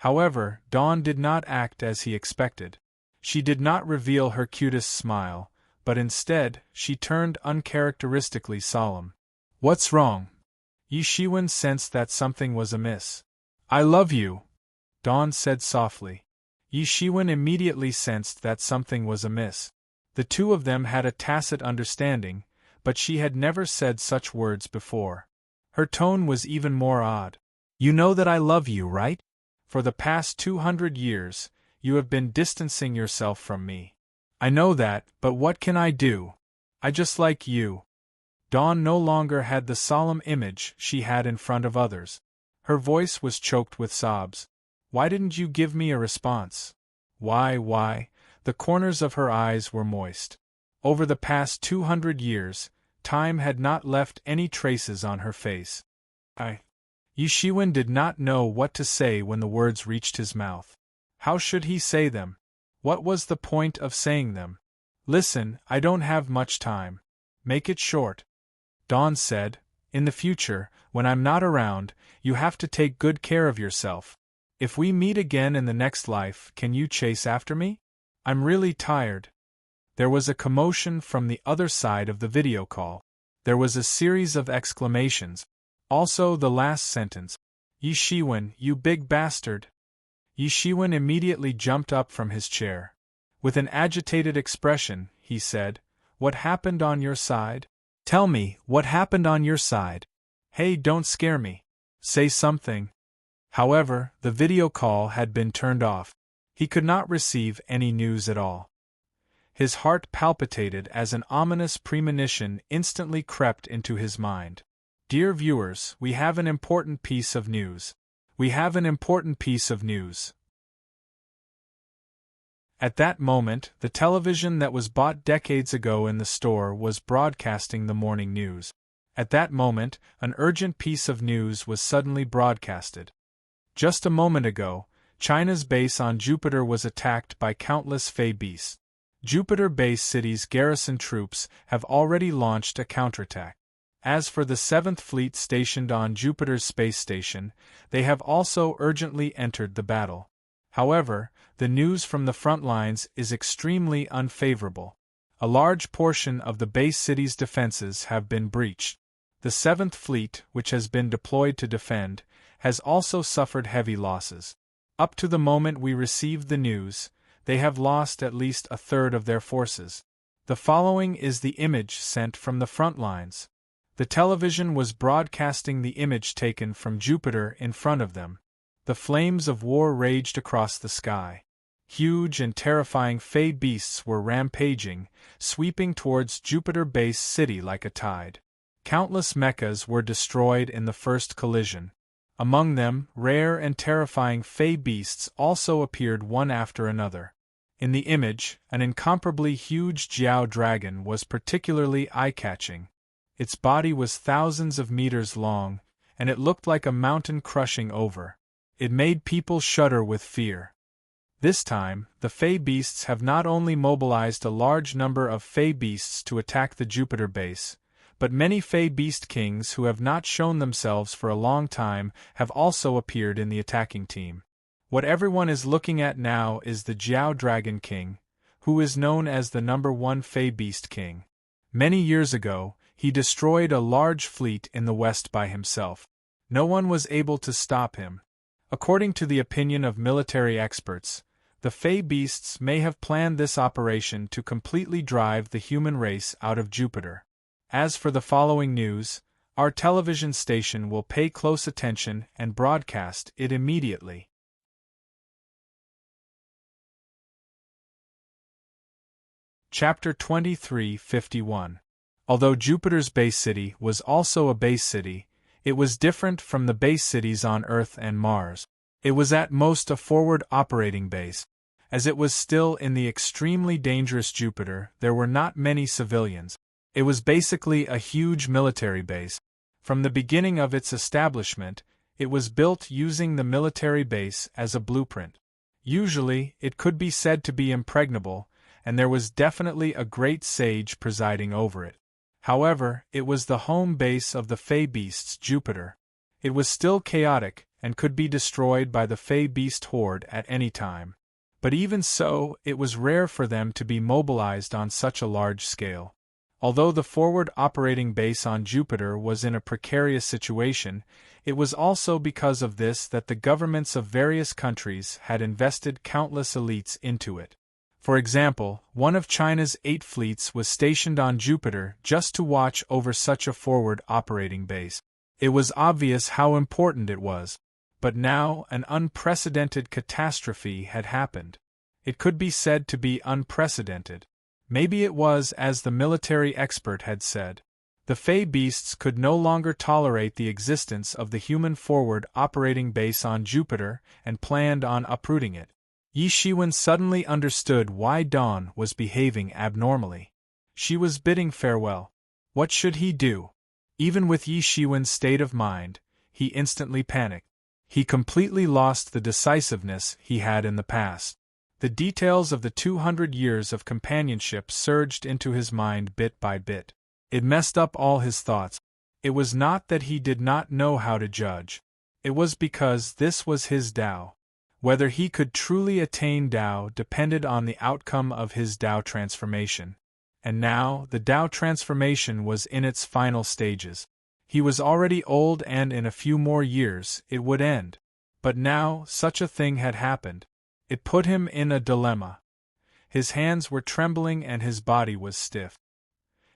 However, Dawn did not act as he expected. She did not reveal her cutest smile, but instead, she turned uncharacteristically solemn. "What's wrong?" Yi Shiwen sensed that something was amiss. "I love you," Dawn said softly. Yi Shiwen immediately sensed that something was amiss. The two of them had a tacit understanding, but she had never said such words before. Her tone was even more odd. "You know that I love you, right? For the past 200 years, you have been distancing yourself from me. I know that, but what can I do? I just like you." Dawn no longer had the solemn image she had in front of others. Her voice was choked with sobs. "Why didn't you give me a response? Why?" The corners of her eyes were moist. Over the past 200 years, time had not left any traces on her face. Yi Shiwen did not know what to say when the words reached his mouth. How should he say them? What was the point of saying them? "Listen, I don't have much time. Make it short," Dawn said. "In the future, when I'm not around, you have to take good care of yourself. If we meet again in the next life, can you chase after me? I'm really tired." There was a commotion from the other side of the video call. There was a series of exclamations. Also the last sentence. "Yi Shiwen, you big bastard!" Yi Shiwen immediately jumped up from his chair. With an agitated expression, he said, "What happened on your side? Tell me, what happened on your side? Hey, don't scare me. Say something." However, the video call had been turned off. He could not receive any news at all. His heart palpitated as an ominous premonition instantly crept into his mind. Dear viewers, we have an important piece of news. At that moment, the television that was bought decades ago in the store was broadcasting the morning news. At that moment, an urgent piece of news was suddenly broadcasted. Just a moment ago, China's base on Jupiter was attacked by countless fey beasts. Jupiter Base City's garrison troops have already launched a counterattack. As for the 7th Fleet stationed on Jupiter's space station, they have also urgently entered the battle. However, the news from the front lines is extremely unfavorable. A large portion of the base city's defenses have been breached. The 7th Fleet, which has been deployed to defend, has also suffered heavy losses. Up to the moment we received the news, they have lost at least a third of their forces. The following is the image sent from the front lines. The television was broadcasting the image taken from Jupiter in front of them. The flames of war raged across the sky. Huge and terrifying fey beasts were rampaging, sweeping towards Jupiter Base City like a tide. Countless mechas were destroyed in the first collision. Among them, rare and terrifying fey beasts also appeared one after another. In the image, an incomparably huge Jiao dragon was particularly eye-catching. Its body was thousands of meters long, and it looked like a mountain crushing over. It made people shudder with fear. This time, the fey beasts have not only mobilized a large number of fey beasts to attack the Jupiter base, but many fey beast kings who have not shown themselves for a long time have also appeared in the attacking team. What everyone is looking at now is the Jiao Dragon King, who is known as the #1 Fey Beast King. Many years ago, he destroyed a large fleet in the west by himself. No one was able to stop him. According to the opinion of military experts, the Fey beasts may have planned this operation to completely drive the human race out of Jupiter. As for the following news, our television station will pay close attention and broadcast it immediately. Chapter 23:51. Although Jupiter's base city was also a base city, it was different from the base cities on Earth and Mars. It was at most a forward operating base. As it was still in the extremely dangerous Jupiter, there were not many civilians. It was basically a huge military base. From the beginning of its establishment, it was built using the military base as a blueprint. Usually, it could be said to be impregnable, and there was definitely a great sage presiding over it. However, it was the home base of the Fey beasts, Jupiter. It was still chaotic, and could be destroyed by the Fey beast horde at any time. But even so, it was rare for them to be mobilized on such a large scale. Although the forward operating base on Jupiter was in a precarious situation, it was also because of this that the governments of various countries had invested countless elites into it. For example, one of China's 8 fleets was stationed on Jupiter just to watch over such a forward operating base. It was obvious how important it was. But now an unprecedented catastrophe had happened. It could be said to be unprecedented. Maybe it was as the military expert had said. The Fey beasts could no longer tolerate the existence of the human forward operating base on Jupiter and planned on uprooting it. Yi Shiwen suddenly understood why Dawn was behaving abnormally. She was bidding farewell. What should he do? Even with Yi Shiwen's state of mind, he instantly panicked. He completely lost the decisiveness he had in the past. The details of the 200 years of companionship surged into his mind bit by bit. It messed up all his thoughts. It was not that he did not know how to judge. It was because this was his Tao. Whether he could truly attain Tao depended on the outcome of his Tao transformation. And now, the Tao transformation was in its final stages. He was already old and in a few more years it would end. But now, such a thing had happened. It put him in a dilemma. His hands were trembling and his body was stiff.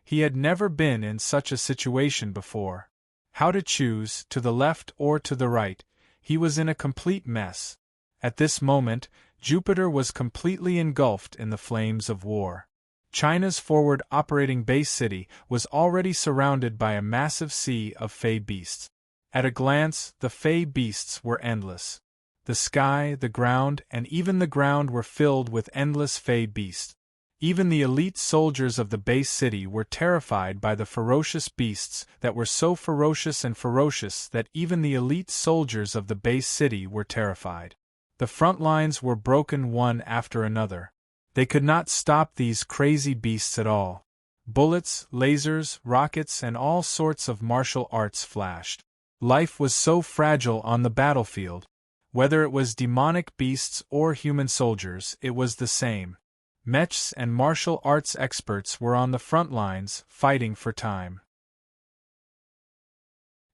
He had never been in such a situation before. How to choose, to the left or to the right? He was in a complete mess. At this moment, Jupiter was completely engulfed in the flames of war. China's forward operating base city was already surrounded by a massive sea of Fey beasts. At a glance, the Fey beasts were endless. The sky, the ground, and even the ground were filled with endless Fey beasts. Even the elite soldiers of the base city were terrified by the ferocious beasts that were so ferocious and ferocious that even the elite soldiers of the base city were terrified. The front lines were broken one after another. They could not stop these crazy beasts at all. Bullets, lasers, rockets, and all sorts of martial arts flashed. Life was so fragile on the battlefield. Whether it was demonic beasts or human soldiers, it was the same. Mechs and martial arts experts were on the front lines, fighting for time.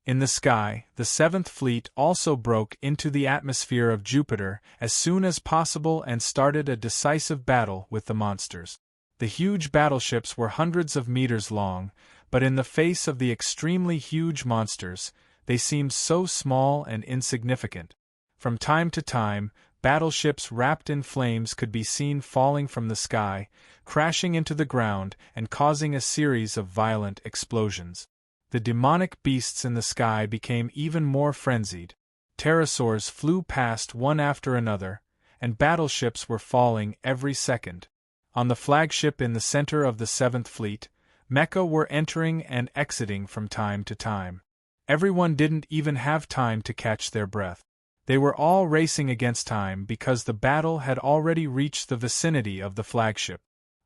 In the sky, the 7th Fleet also broke into the atmosphere of Jupiter as soon as possible and started a decisive battle with the monsters. The huge battleships were hundreds of meters long, but in the face of the extremely huge monsters, they seemed so small and insignificant. From time to time, battleships wrapped in flames could be seen falling from the sky, crashing into the ground and causing a series of violent explosions. The demonic beasts in the sky became even more frenzied. Pterosaurs flew past one after another, and battleships were falling every second. On the flagship in the center of the 7th Fleet, mecha were entering and exiting from time to time. Everyone didn't even have time to catch their breath. They were all racing against time because the battle had already reached the vicinity of the flagship.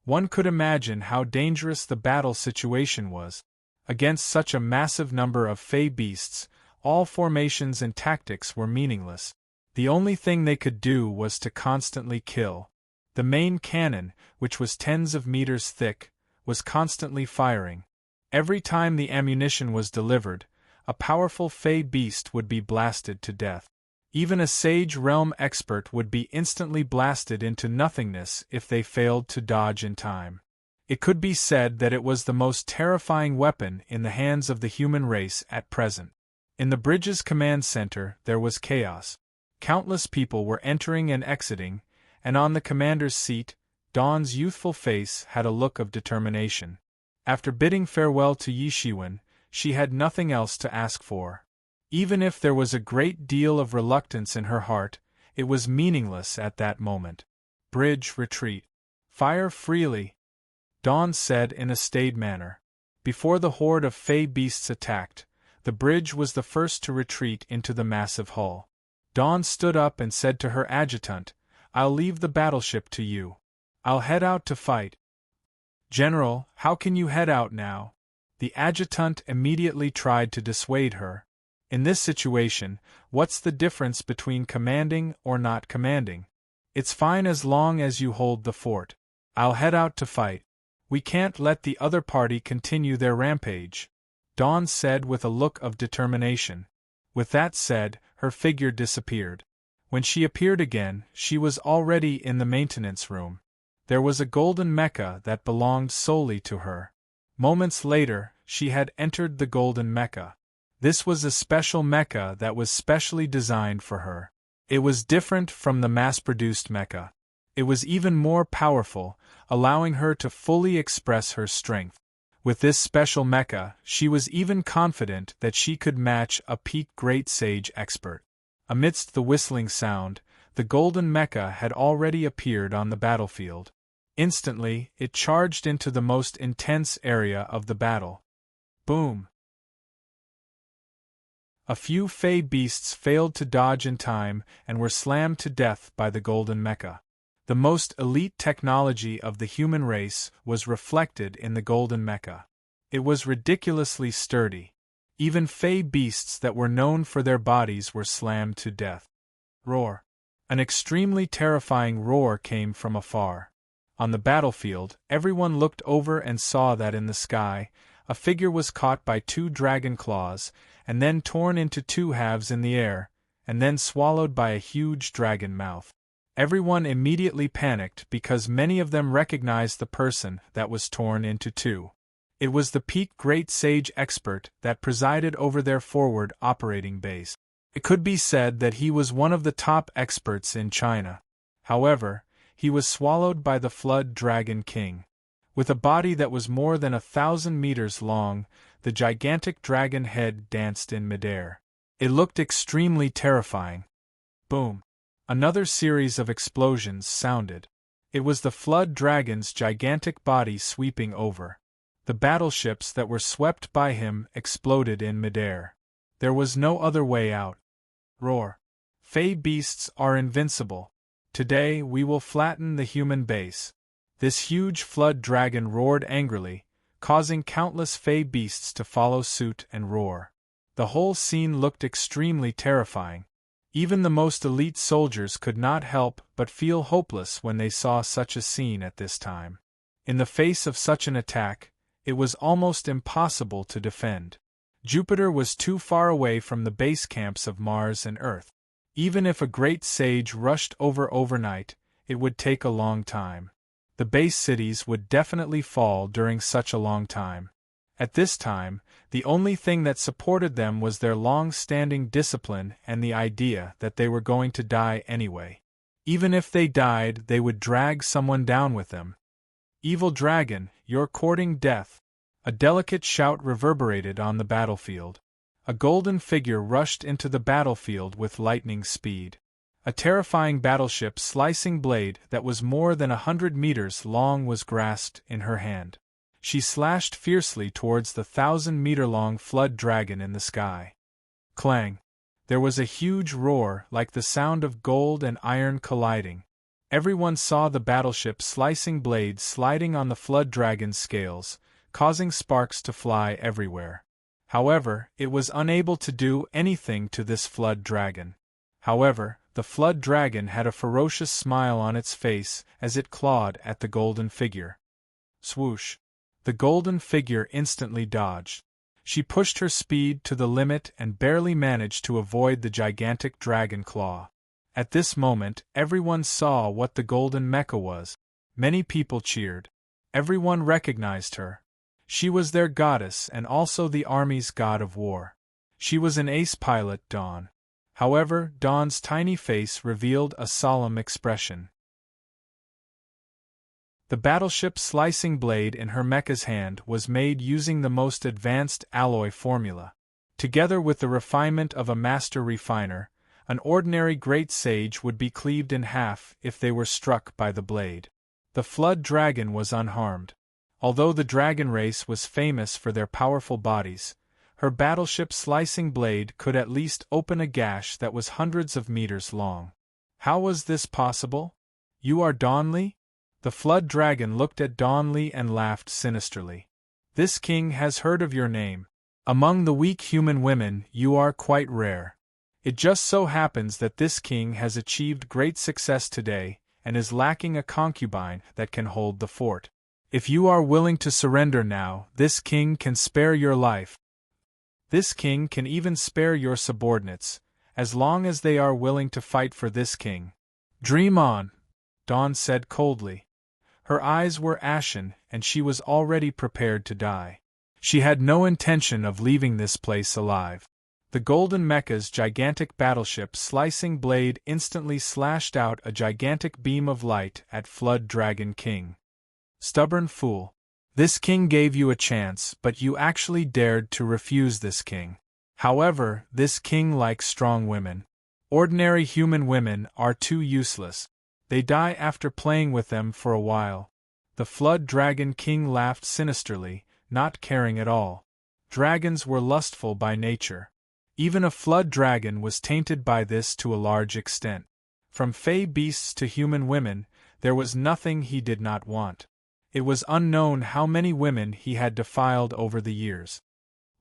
One could imagine how dangerous the battle situation was. Against such a massive number of Fey beasts, all formations and tactics were meaningless. The only thing they could do was to constantly kill. The main cannon, which was tens of meters thick, was constantly firing. Every time the ammunition was delivered, a powerful Fey beast would be blasted to death. Even a Sage Realm expert would be instantly blasted into nothingness if they failed to dodge in time. It could be said that it was the most terrifying weapon in the hands of the human race at present. In the bridge's command center there was chaos. Countless people were entering and exiting, and on the commander's seat, Dawn's youthful face had a look of determination. After bidding farewell to Yi Shiwen, she had nothing else to ask for. Even if there was a great deal of reluctance in her heart, it was meaningless at that moment. Bridge, retreat. Fire freely, Dawn said in a staid manner. Before the horde of fey beasts attacked, the bridge was the first to retreat into the massive hull. Dawn stood up and said to her adjutant, "I'll leave the battleship to you. I'll head out to fight." "General, how can you head out now?" The adjutant immediately tried to dissuade her. "In this situation, what's the difference between commanding or not commanding? It's fine as long as you hold the fort. I'll head out to fight. We can't let the other party continue their rampage," Dawn said with a look of determination. With that said, her figure disappeared. When she appeared again, she was already in the maintenance room. There was a golden mecha that belonged solely to her. Moments later, she had entered the golden mecha. This was a special mecha that was specially designed for her. It was different from the mass-produced mecha. It was even more powerful, allowing her to fully express her strength. With this special mecha, she was even confident that she could match a peak Great Sage expert. Amidst the whistling sound, the golden mecha had already appeared on the battlefield. Instantly, it charged into the most intense area of the battle. Boom! A few fey beasts failed to dodge in time and were slammed to death by the golden mecha. The most elite technology of the human race was reflected in the golden mecha. It was ridiculously sturdy. Even fey beasts that were known for their bodies were slammed to death. Roar! An extremely terrifying roar came from afar. On the battlefield, everyone looked over and saw that in the sky, a figure was caught by two dragon claws, and then torn into two halves in the air, and then swallowed by a huge dragon mouth. Everyone immediately panicked because many of them recognized the person that was torn into two. It was the peak Great Sage expert that presided over their forward operating base. It could be said that he was one of the top experts in China. However, he was swallowed by the Flood Dragon King. With a body that was more than 1,000 meters long, the gigantic dragon head danced in midair. It looked extremely terrifying. Boom! Another series of explosions sounded. It was the Flood Dragon's gigantic body sweeping over. The battleships that were swept by him exploded in midair. There was no other way out. Roar! Fey beasts are invincible. Today we will flatten the human base. This huge flood dragon roared angrily, causing countless fey beasts to follow suit and roar. The whole scene looked extremely terrifying. Even the most elite soldiers could not help but feel hopeless when they saw such a scene at this time. In the face of such an attack, it was almost impossible to defend. Jupiter was too far away from the base camps of Mars and Earth. Even if a great sage rushed over overnight, it would take a long time. The base cities would definitely fall during such a long time. At this time, the only thing that supported them was their long-standing discipline and the idea that they were going to die anyway. Even if they died, they would drag someone down with them. "Evil dragon, you're courting death!" A delicate shout reverberated on the battlefield. A golden figure rushed into the battlefield with lightning speed. A terrifying battleship slicing blade that was more than 100 meters long was grasped in her hand. She slashed fiercely towards the 1,000-meter-long flood dragon in the sky. Clang! There was a huge roar like the sound of gold and iron colliding. Everyone saw the battleship slicing blades sliding on the flood dragon's scales, causing sparks to fly everywhere. However, it was unable to do anything to this flood dragon. However, the flood dragon had a ferocious smile on its face as it clawed at the golden figure. Swoosh! The golden figure instantly dodged. She pushed her speed to the limit and barely managed to avoid the gigantic dragon claw. At this moment, everyone saw what the golden mecha was. Many people cheered. Everyone recognized her. She was their goddess and also the army's god of war. She was an ace pilot, Dawn. However, Dawn's tiny face revealed a solemn expression. The battleship slicing blade in her mecha's hand was made using the most advanced alloy formula. Together with the refinement of a master refiner, an ordinary great sage would be cleaved in half if they were struck by the blade. The Flood Dragon was unharmed. Although the dragon race was famous for their powerful bodies, her battleship slicing blade could at least open a gash that was hundreds of meters long. How was this possible? You are Dawnly? The Flood Dragon looked at Dawnly and laughed sinisterly. This king has heard of your name. Among the weak human women, you are quite rare. It just so happens that this king has achieved great success today, and is lacking a concubine that can hold the fort. If you are willing to surrender now, this king can spare your life. This king can even spare your subordinates, as long as they are willing to fight for this king. Dream on, Dawn said coldly. Her eyes were ashen, and she was already prepared to die. She had no intention of leaving this place alive. The Golden Mecha's gigantic battleship slicing blade instantly slashed out a gigantic beam of light at Flood Dragon King. Stubborn fool. This king gave you a chance, but you actually dared to refuse this king. However, this king likes strong women. Ordinary human women are too useless. They die after playing with them for a while. The Flood Dragon King laughed sinisterly, not caring at all. Dragons were lustful by nature. Even a flood dragon was tainted by this to a large extent. From fey beasts to human women, there was nothing he did not want. It was unknown how many women he had defiled over the years.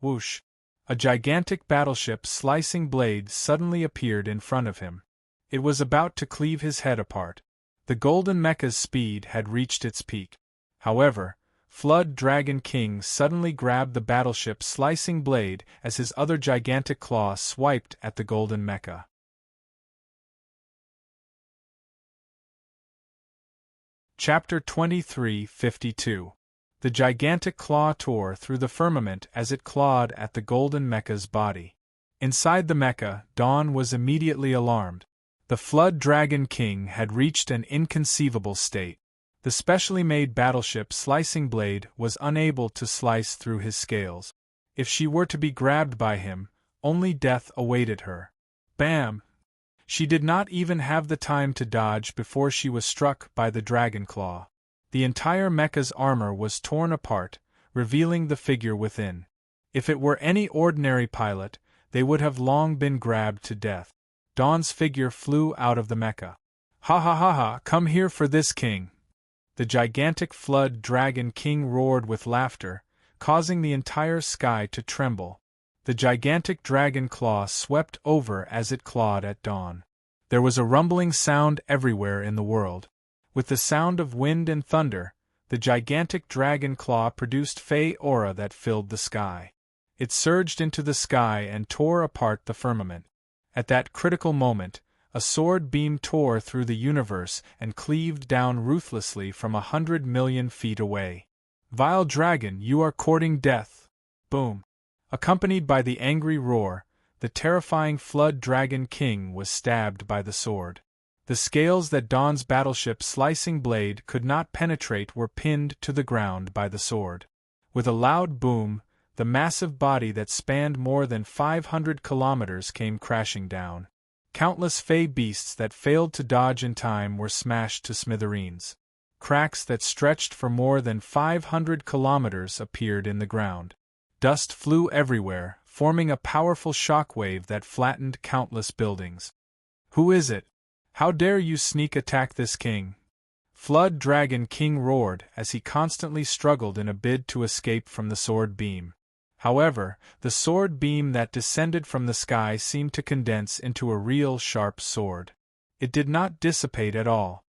Whoosh! A gigantic battleship slicing blade suddenly appeared in front of him. It was about to cleave his head apart. The Golden Mecha's speed had reached its peak. However, Flood Dragon King suddenly grabbed the battleship's slicing blade as his other gigantic claw swiped at the Golden Mecha. Chapter 23:52. The gigantic claw tore through the firmament as it clawed at the Golden Mecha's body. Inside the mecha, Dawn was immediately alarmed. The Flood Dragon King had reached an inconceivable state. The specially made battleship slicing blade was unable to slice through his scales. If she were to be grabbed by him, only death awaited her. Bam! She did not even have the time to dodge before she was struck by the dragon claw. The entire mecha's armor was torn apart, revealing the figure within. If it were any ordinary pilot, they would have long been grabbed to death. Dawn's figure flew out of the mecha. Ha ha ha ha, come here for this king! The gigantic Flood Dragon King roared with laughter, causing the entire sky to tremble. The gigantic dragon claw swept over as it clawed at Dawn. There was a rumbling sound everywhere in the world. With the sound of wind and thunder, the gigantic dragon claw produced fey aura that filled the sky. It surged into the sky and tore apart the firmament. At that critical moment, a sword beam tore through the universe and cleaved down ruthlessly from 100 million feet away. Vile dragon, you are courting death! Boom! Accompanied by the angry roar, the terrifying Flood Dragon King was stabbed by the sword. The scales that Dawn's battleship slicing blade could not penetrate were pinned to the ground by the sword. With a loud boom, the massive body that spanned more than 500 kilometers came crashing down. Countless fey beasts that failed to dodge in time were smashed to smithereens. Cracks that stretched for more than 500 kilometers appeared in the ground. Dust flew everywhere, forming a powerful shockwave that flattened countless buildings. Who is it? How dare you sneak attack this king? Flood Dragon King roared as he constantly struggled in a bid to escape from the sword beam. However, the sword beam that descended from the sky seemed to condense into a real sharp sword. It did not dissipate at all.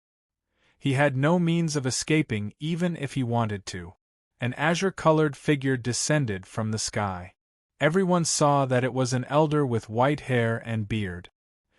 He had no means of escaping even if he wanted to. An azure-colored figure descended from the sky. Everyone saw that it was an elder with white hair and beard.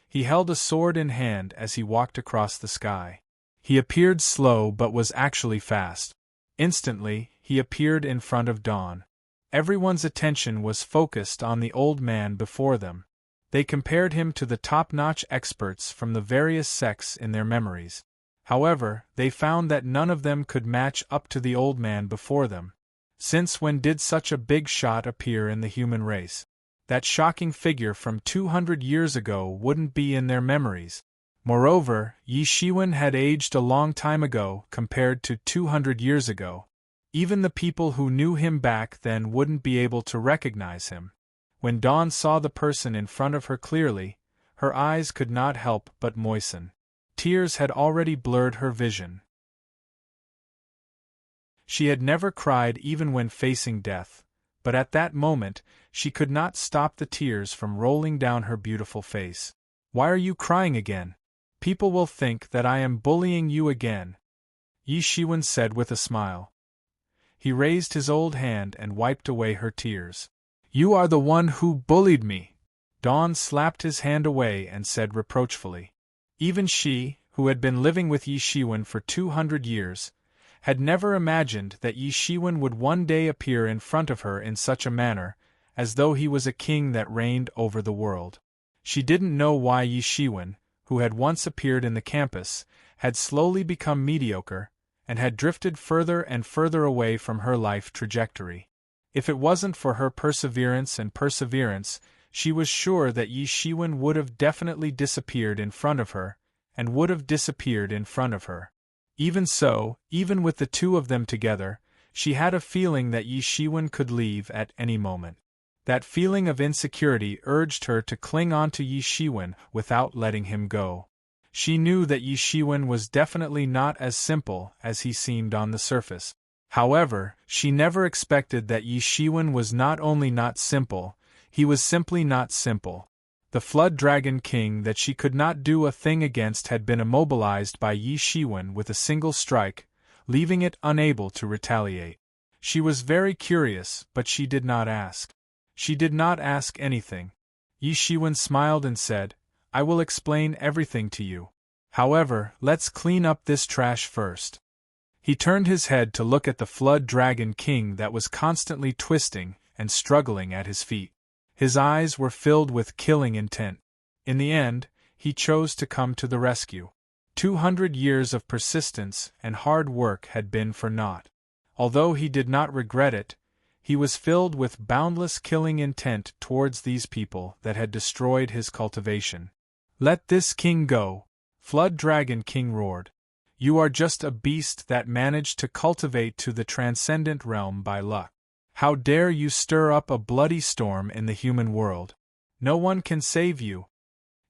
He held a sword in hand as he walked across the sky. He appeared slow but was actually fast. Instantly, he appeared in front of Dawn. Everyone's attention was focused on the old man before them. They compared him to the top-notch experts from the various sects in their memories. However, they found that none of them could match up to the old man before them. Since when did such a big shot appear in the human race? That shocking figure from 200 years ago wouldn't be in their memories. Moreover, Yi Shiwen had aged a long time ago compared to 200 years ago. Even the people who knew him back then wouldn't be able to recognize him. When Dawn saw the person in front of her clearly, her eyes could not help but moisten. Tears had already blurred her vision. She had never cried even when facing death, but at that moment, she could not stop the tears from rolling down her beautiful face. "Why are you crying again? People will think that I am bullying you again," Yi Shiwen said with a smile. He raised his old hand and wiped away her tears. "You are the one who bullied me!" Dawn slapped his hand away and said reproachfully. Even she, who had been living with Yi Shiwen for 200 years, had never imagined that Yi Shiwen would one day appear in front of her in such a manner, as though he was a king that reigned over the world. She didn't know why Yi Shiwen, who had once appeared in the campus, had slowly become mediocre, and had drifted further and further away from her life trajectory. If it wasn't for her perseverance, she was sure that Yi Shiwen would have definitely disappeared in front of her, and would have disappeared in front of her. Even so, even with the two of them together, she had a feeling that Yi Shiwen could leave at any moment. That feeling of insecurity urged her to cling on to Yi Shiwen without letting him go. She knew that Yi Shiwen was definitely not as simple as he seemed on the surface. However, she never expected that Yi Shiwen was not only not simple, he was simply not simple. The Flood Dragon King that she could not do a thing against had been immobilized by Yi Shiwen with a single strike, leaving it unable to retaliate. She was very curious, but she did not ask. She did not ask anything. Yi Shiwen smiled and said, "I will explain everything to you. However, let's clean up this trash first." He turned his head to look at the Flood Dragon King that was constantly twisting and struggling at his feet. His eyes were filled with killing intent. In the end, he chose to come to the rescue. 200 years of persistence and hard work had been for naught. Although he did not regret it, he was filled with boundless killing intent towards these people that had destroyed his cultivation. "Let this king go," Flood Dragon King roared. "You are just a beast that managed to cultivate to the transcendent realm by luck. How dare you stir up a bloody storm in the human world? No one can save you."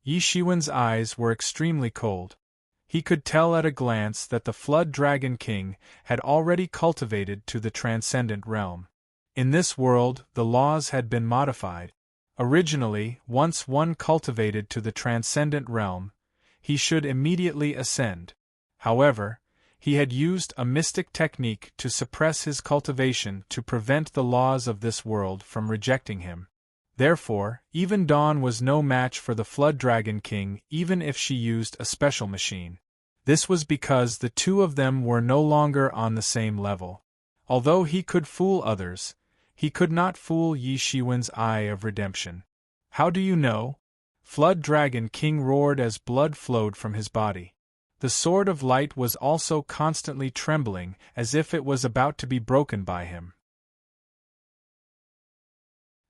Yi Shiwen's eyes were extremely cold. He could tell at a glance that the Flood Dragon King had already cultivated to the transcendent realm. In this world, the laws had been modified. Originally, once one cultivated to the transcendent realm, he should immediately ascend. However, he had used a mystic technique to suppress his cultivation to prevent the laws of this world from rejecting him. Therefore, even Dawn was no match for the Flood Dragon King even if she used a special machine. This was because the two of them were no longer on the same level. Although he could fool others, he could not fool Yi Shiwen's eye of redemption. "How do you know?" Flood Dragon King roared as blood flowed from his body. The Sword of Light was also constantly trembling as if it was about to be broken by him.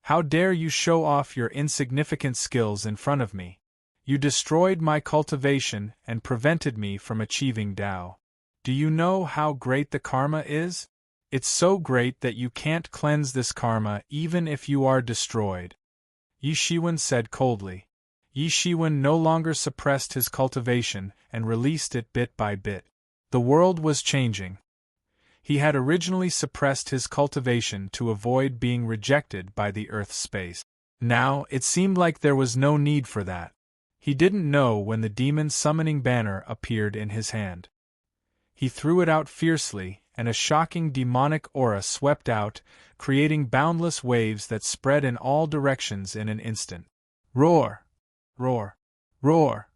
"How dare you show off your insignificant skills in front of me? You destroyed my cultivation and prevented me from achieving Tao. Do you know how great the karma is? It's so great that you can't cleanse this karma even if you are destroyed," Yi Shiwen said coldly. Yi Shiwen no longer suppressed his cultivation and released it bit by bit. The world was changing. He had originally suppressed his cultivation to avoid being rejected by the Earth's space. Now, it seemed like there was no need for that. He didn't know when the demon summoning banner appeared in his hand. He threw it out fiercely, and a shocking demonic aura swept out, creating boundless waves that spread in all directions in an instant. Roar! Roar! Roar!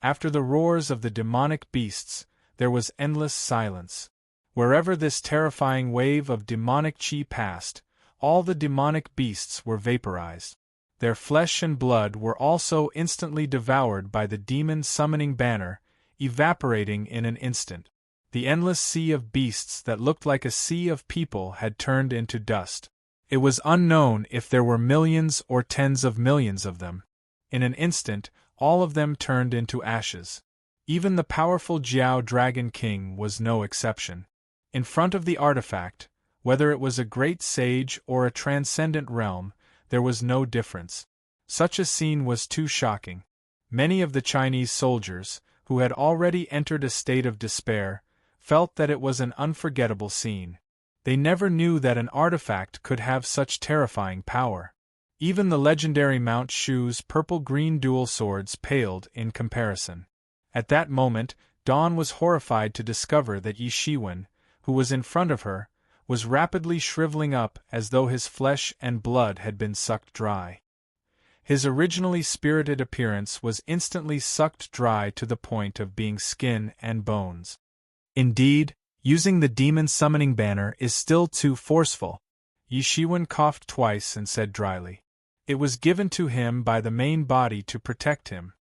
After the roars of the demonic beasts, there was endless silence. Wherever this terrifying wave of demonic chi passed, all the demonic beasts were vaporized. Their flesh and blood were also instantly devoured by the demon summoning banner, evaporating in an instant. The endless sea of beasts that looked like a sea of people had turned into dust. It was unknown if there were millions or tens of millions of them. In an instant, all of them turned into ashes. Even the powerful Jiao Dragon King was no exception. In front of the artifact, whether it was a great sage or a transcendent realm, there was no difference. Such a scene was too shocking. Many of the Chinese soldiers, who had already entered a state of despair, felt that it was an unforgettable scene. They never knew that an artifact could have such terrifying power. Even the legendary Mount Shu's purple-green dual swords paled in comparison. At that moment, Dawn was horrified to discover that Yi Shiwen, who was in front of her, was rapidly shriveling up as though his flesh and blood had been sucked dry. His originally spirited appearance was instantly sucked dry to the point of being skin and bones. Indeed, using the demon summoning banner is still too forceful. Yi Shiwen coughed twice and said dryly. It was given to him by the main body to protect him.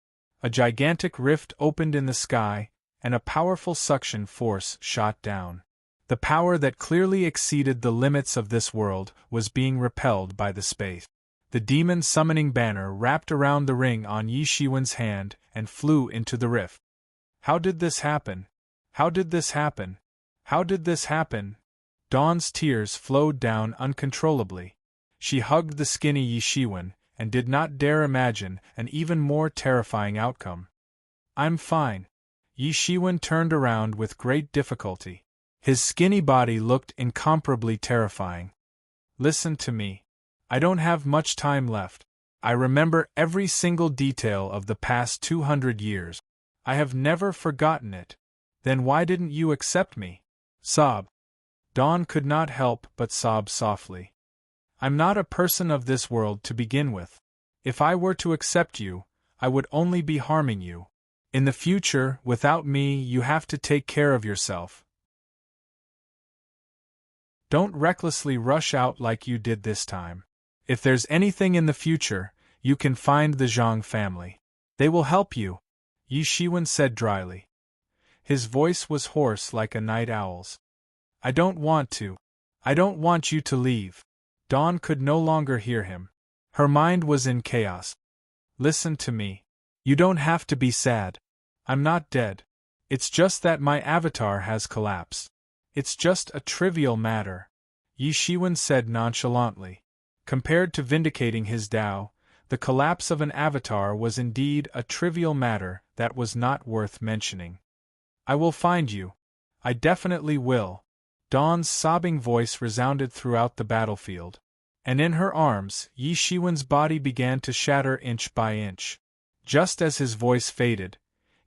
A gigantic rift opened in the sky, and a powerful suction force shot down. The power that clearly exceeded the limits of this world was being repelled by the space. The demon summoning banner wrapped around the ring on Yi Shiwen's hand and flew into the rift. How did this happen? How did this happen? How did this happen? Dawn's tears flowed down uncontrollably. She hugged the skinny Yi Shiwen and did not dare imagine an even more terrifying outcome. I'm fine. Yi Shiwen turned around with great difficulty. His skinny body looked incomparably terrifying. Listen to me. I don't have much time left. I remember every single detail of the past 200 years. I have never forgotten it. Then why didn't you accept me? Sob. Dawn could not help but sob softly. I'm not a person of this world to begin with. If I were to accept you, I would only be harming you. In the future, without me, you have to take care of yourself. Don't recklessly rush out like you did this time. If there's anything in the future, you can find the Zhang family. They will help you, Yi Shiwen said dryly. His voice was hoarse like a night owl's. I don't want to. I don't want you to leave. Dawn could no longer hear him. Her mind was in chaos. Listen to me. You don't have to be sad. I'm not dead. It's just that my avatar has collapsed. It's just a trivial matter, Yi Shiwen said nonchalantly. Compared to vindicating his Tao, the collapse of an avatar was indeed a trivial matter that was not worth mentioning. I will find you. I definitely will. Dawn's sobbing voice resounded throughout the battlefield. And in her arms, Yi Shiwen's body began to shatter inch by inch. Just as his voice faded,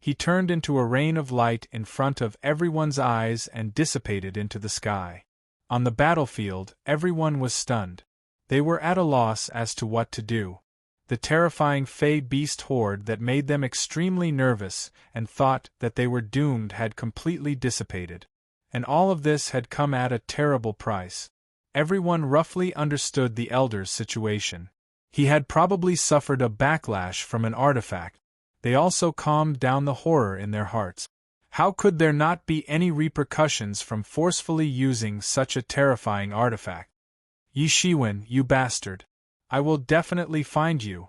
he turned into a rain of light in front of everyone's eyes and dissipated into the sky. On the battlefield, everyone was stunned. They were at a loss as to what to do. The terrifying Fey beast horde that made them extremely nervous and thought that they were doomed had completely dissipated. And all of this had come at a terrible price. Everyone roughly understood the elder's situation. He had probably suffered a backlash from an artifact. They also calmed down the horror in their hearts. How could there not be any repercussions from forcefully using such a terrifying artifact? Yi Shiwen, you bastard. I will definitely find you.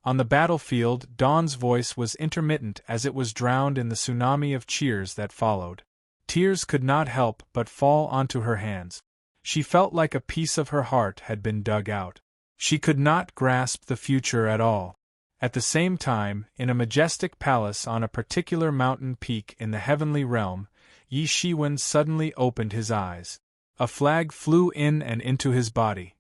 On the battlefield, Dawn's voice was intermittent as it was drowned in the tsunami of cheers that followed. Tears could not help but fall onto her hands. She felt like a piece of her heart had been dug out. She could not grasp the future at all. At the same time, in a majestic palace on a particular mountain peak in the heavenly realm, Yi Shiwen suddenly opened his eyes. A flag flew in and into his body.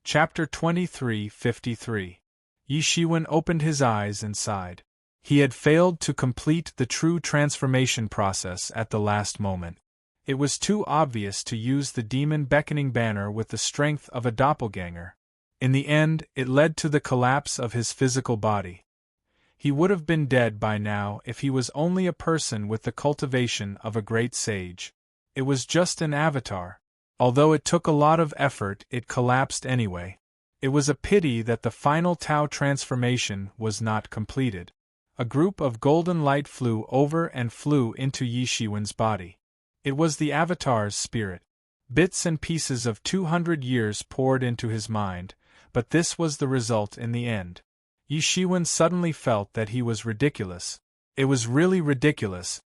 Chapter 23:53. Yi Shiwen opened his eyes and sighed. He had failed to complete the true transformation process at the last moment. It was too obvious to use the demon beckoning banner with the strength of a doppelganger. In the end, it led to the collapse of his physical body. He would have been dead by now if he was only a person with the cultivation of a great sage. It was just an avatar. Although it took a lot of effort, it collapsed anyway. It was a pity that the final Tao transformation was not completed. A group of golden light flew over and flew into Yi Shiwen's body. It was the avatar's spirit. Bits and pieces of 200 years poured into his mind, but this was the result in the end. Yi Shiwen suddenly felt that he was ridiculous. It was really ridiculous.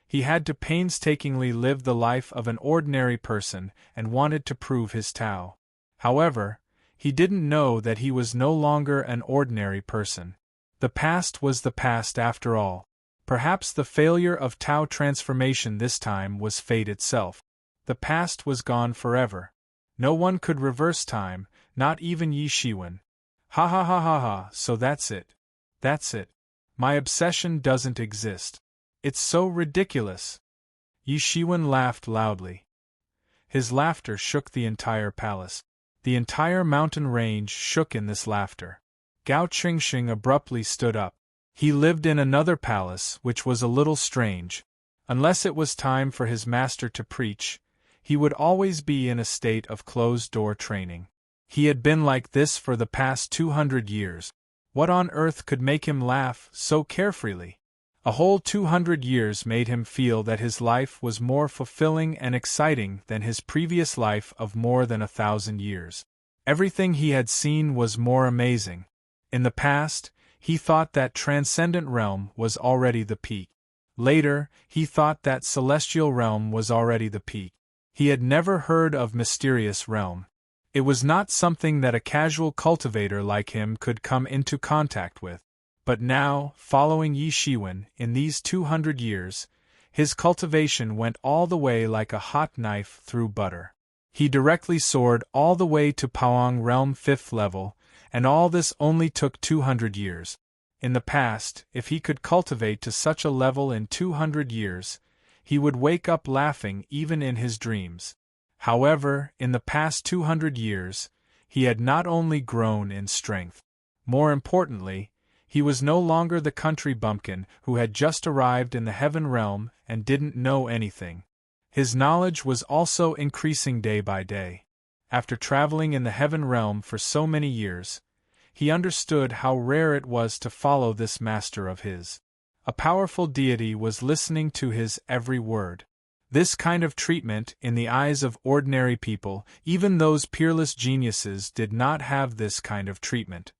He had to painstakingly live the life of an ordinary person and wanted to prove his Tao. However, he didn't know that he was no longer an ordinary person. The past was the past after all. Perhaps the failure of Tao transformation this time was fate itself. The past was gone forever. No one could reverse time, not even Yi Shiwen. Ha ha ha ha ha, so that's it. That's it. My obsession doesn't exist. It's so ridiculous. Yi Shiwen laughed loudly. His laughter shook the entire palace. The entire mountain range shook in this laughter. Gao Qingxing abruptly stood up. He lived in another palace, which was a little strange. Unless it was time for his master to preach, he would always be in a state of closed-door training. He had been like this for the past 200 years. What on earth could make him laugh so carefreely? A whole 200 years made him feel that his life was more fulfilling and exciting than his previous life of more than 1,000 years. Everything he had seen was more amazing. In the past, he thought that transcendent realm was already the peak. Later, he thought that celestial realm was already the peak. He had never heard of mysterious realm. It was not something that a casual cultivator like him could come into contact with. But now, following Yi Shiwen, in these 200 years, his cultivation went all the way like a hot knife through butter. He directly soared all the way to Paoang Realm 5th level, and all this only took 200 years. In the past, if he could cultivate to such a level in 200 years, he would wake up laughing even in his dreams. However, in the past 200 years, he had not only grown in strength. More importantly, he was no longer the country bumpkin who had just arrived in the heaven realm and didn't know anything. His knowledge was also increasing day by day. After traveling in the heaven realm for so many years, he understood how rare it was to follow this master of his. A powerful deity was listening to his every word. This kind of treatment, in the eyes of ordinary people, even those peerless geniuses, did not have this kind of treatment.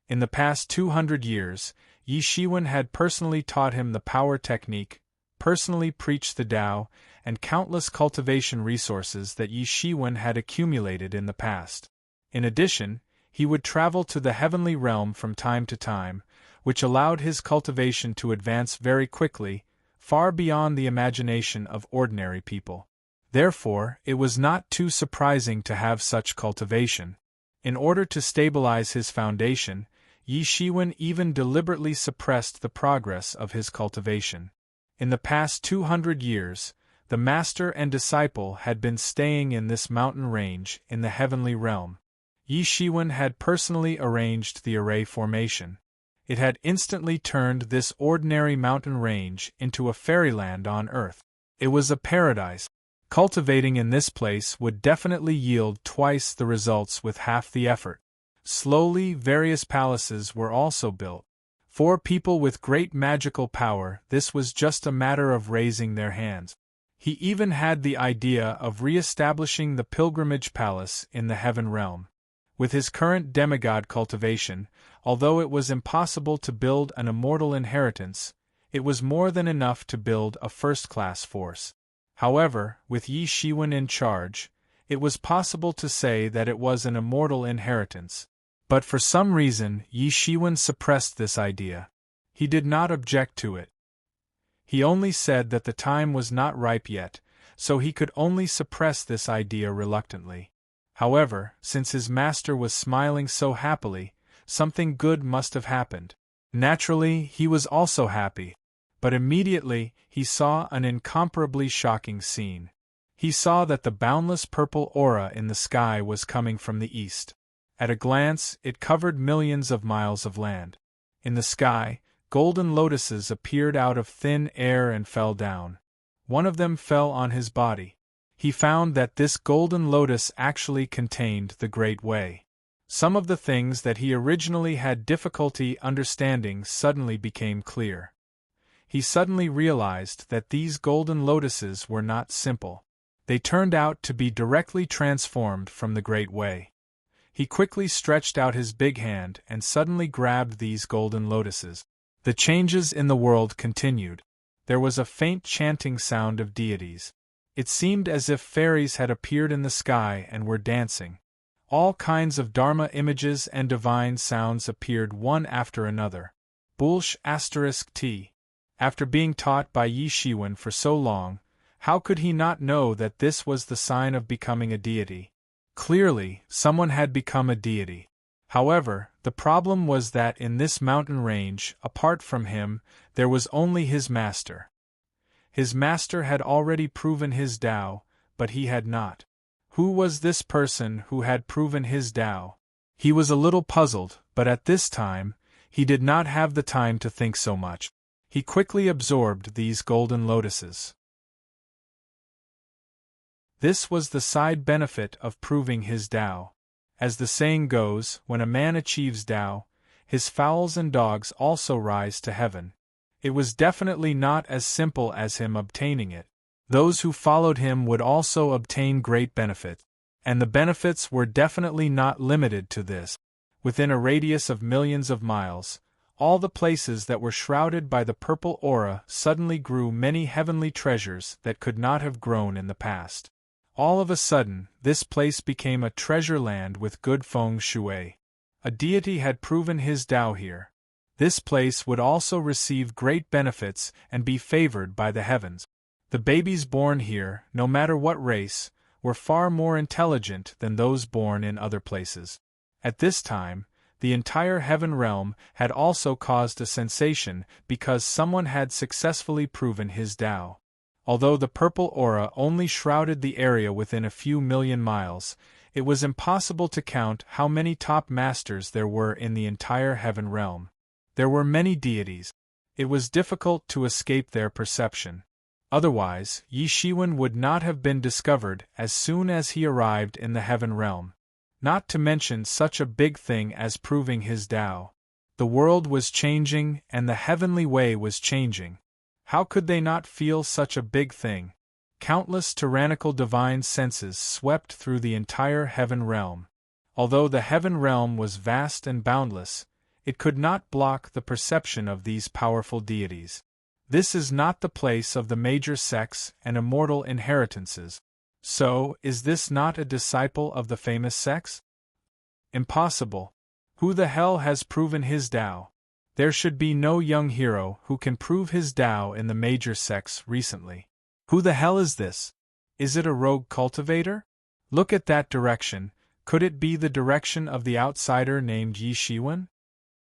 In the past 200 years, Yi Shiwen had personally taught him the power technique, personally preached the Tao, and countless cultivation resources that Yi Shiwen had accumulated in the past. In addition, he would travel to the heavenly realm from time to time, which allowed his cultivation to advance very quickly, far beyond the imagination of ordinary people. Therefore, it was not too surprising to have such cultivation. In order to stabilize his foundation, Yi Shiwen even deliberately suppressed the progress of his cultivation. In the past 200 years, the master and disciple had been staying in this mountain range in the heavenly realm. Yi Shiwen had personally arranged the array formation. It had instantly turned this ordinary mountain range into a fairyland on earth. It was a paradise. Cultivating in this place would definitely yield twice the results with half the effort. Slowly, various palaces were also built. For people with great magical power, this was just a matter of raising their hands. He even had the idea of re-establishing the pilgrimage palace in the heaven realm. With his current demigod cultivation, although it was impossible to build an immortal inheritance, it was more than enough to build a first-class force. However, with Yi Shiwen in charge, it was possible to say that it was an immortal inheritance. But for some reason, Yi Shiwen suppressed this idea. He did not object to it. He only said that the time was not ripe yet, so he could only suppress this idea reluctantly. However, since his master was smiling so happily, something good must have happened. Naturally, he was also happy. But immediately, he saw an incomparably shocking scene. He saw that the boundless purple aura in the sky was coming from the east. At a glance, it covered millions of miles of land. In the sky, golden lotuses appeared out of thin air and fell down. One of them fell on his body. He found that this golden lotus actually contained the Great Way. Some of the things that he originally had difficulty understanding suddenly became clear. He suddenly realized that these golden lotuses were not simple. They turned out to be directly transformed from the Great Way. He quickly stretched out his big hand and suddenly grabbed these golden lotuses. The changes in the world continued. There was a faint chanting sound of deities. It seemed as if fairies had appeared in the sky and were dancing. All kinds of Dharma images and divine sounds appeared one after another. *T. After being taught by Yi Shiwen for so long, how could he not know that this was the sign of becoming a deity? Clearly, someone had become a deity. However, the problem was that in this mountain range, apart from him, there was only his master. His master had already proven his Tao, but he had not. Who was this person who had proven his Tao? He was a little puzzled, but at this time, he did not have the time to think so much. He quickly absorbed these golden lotuses. This was the side benefit of proving his Tao. As the saying goes, when a man achieves Tao, his fowls and dogs also rise to heaven. It was definitely not as simple as him obtaining it. Those who followed him would also obtain great benefit. And the benefits were definitely not limited to this. Within a radius of millions of miles, all the places that were shrouded by the purple aura suddenly grew many heavenly treasures that could not have grown in the past. All of a sudden, this place became a treasure land with good feng shui. A deity had proven his Tao here. This place would also receive great benefits and be favored by the heavens. The babies born here, no matter what race, were far more intelligent than those born in other places. At this time, the entire heaven realm had also caused a sensation because someone had successfully proven his Tao. Although the purple aura only shrouded the area within a few million miles, it was impossible to count how many top masters there were in the entire heaven realm. There were many deities. It was difficult to escape their perception. Otherwise, Yi Shiwen would not have been discovered as soon as he arrived in the heaven realm. Not to mention such a big thing as proving his Tao. The world was changing and the heavenly way was changing. How could they not feel such a big thing? Countless tyrannical divine senses swept through the entire heaven realm. Although the heaven realm was vast and boundless, it could not block the perception of these powerful deities. This is not the place of the major sects and immortal inheritances. So, is this not a disciple of the famous sects? Impossible. Who the hell has proven his Tao? There should be no young hero who can prove his Tao in the major sects recently. Who the hell is this? Is it a rogue cultivator? Look at that direction. Could it be the direction of the outsider named Yi Shiwen?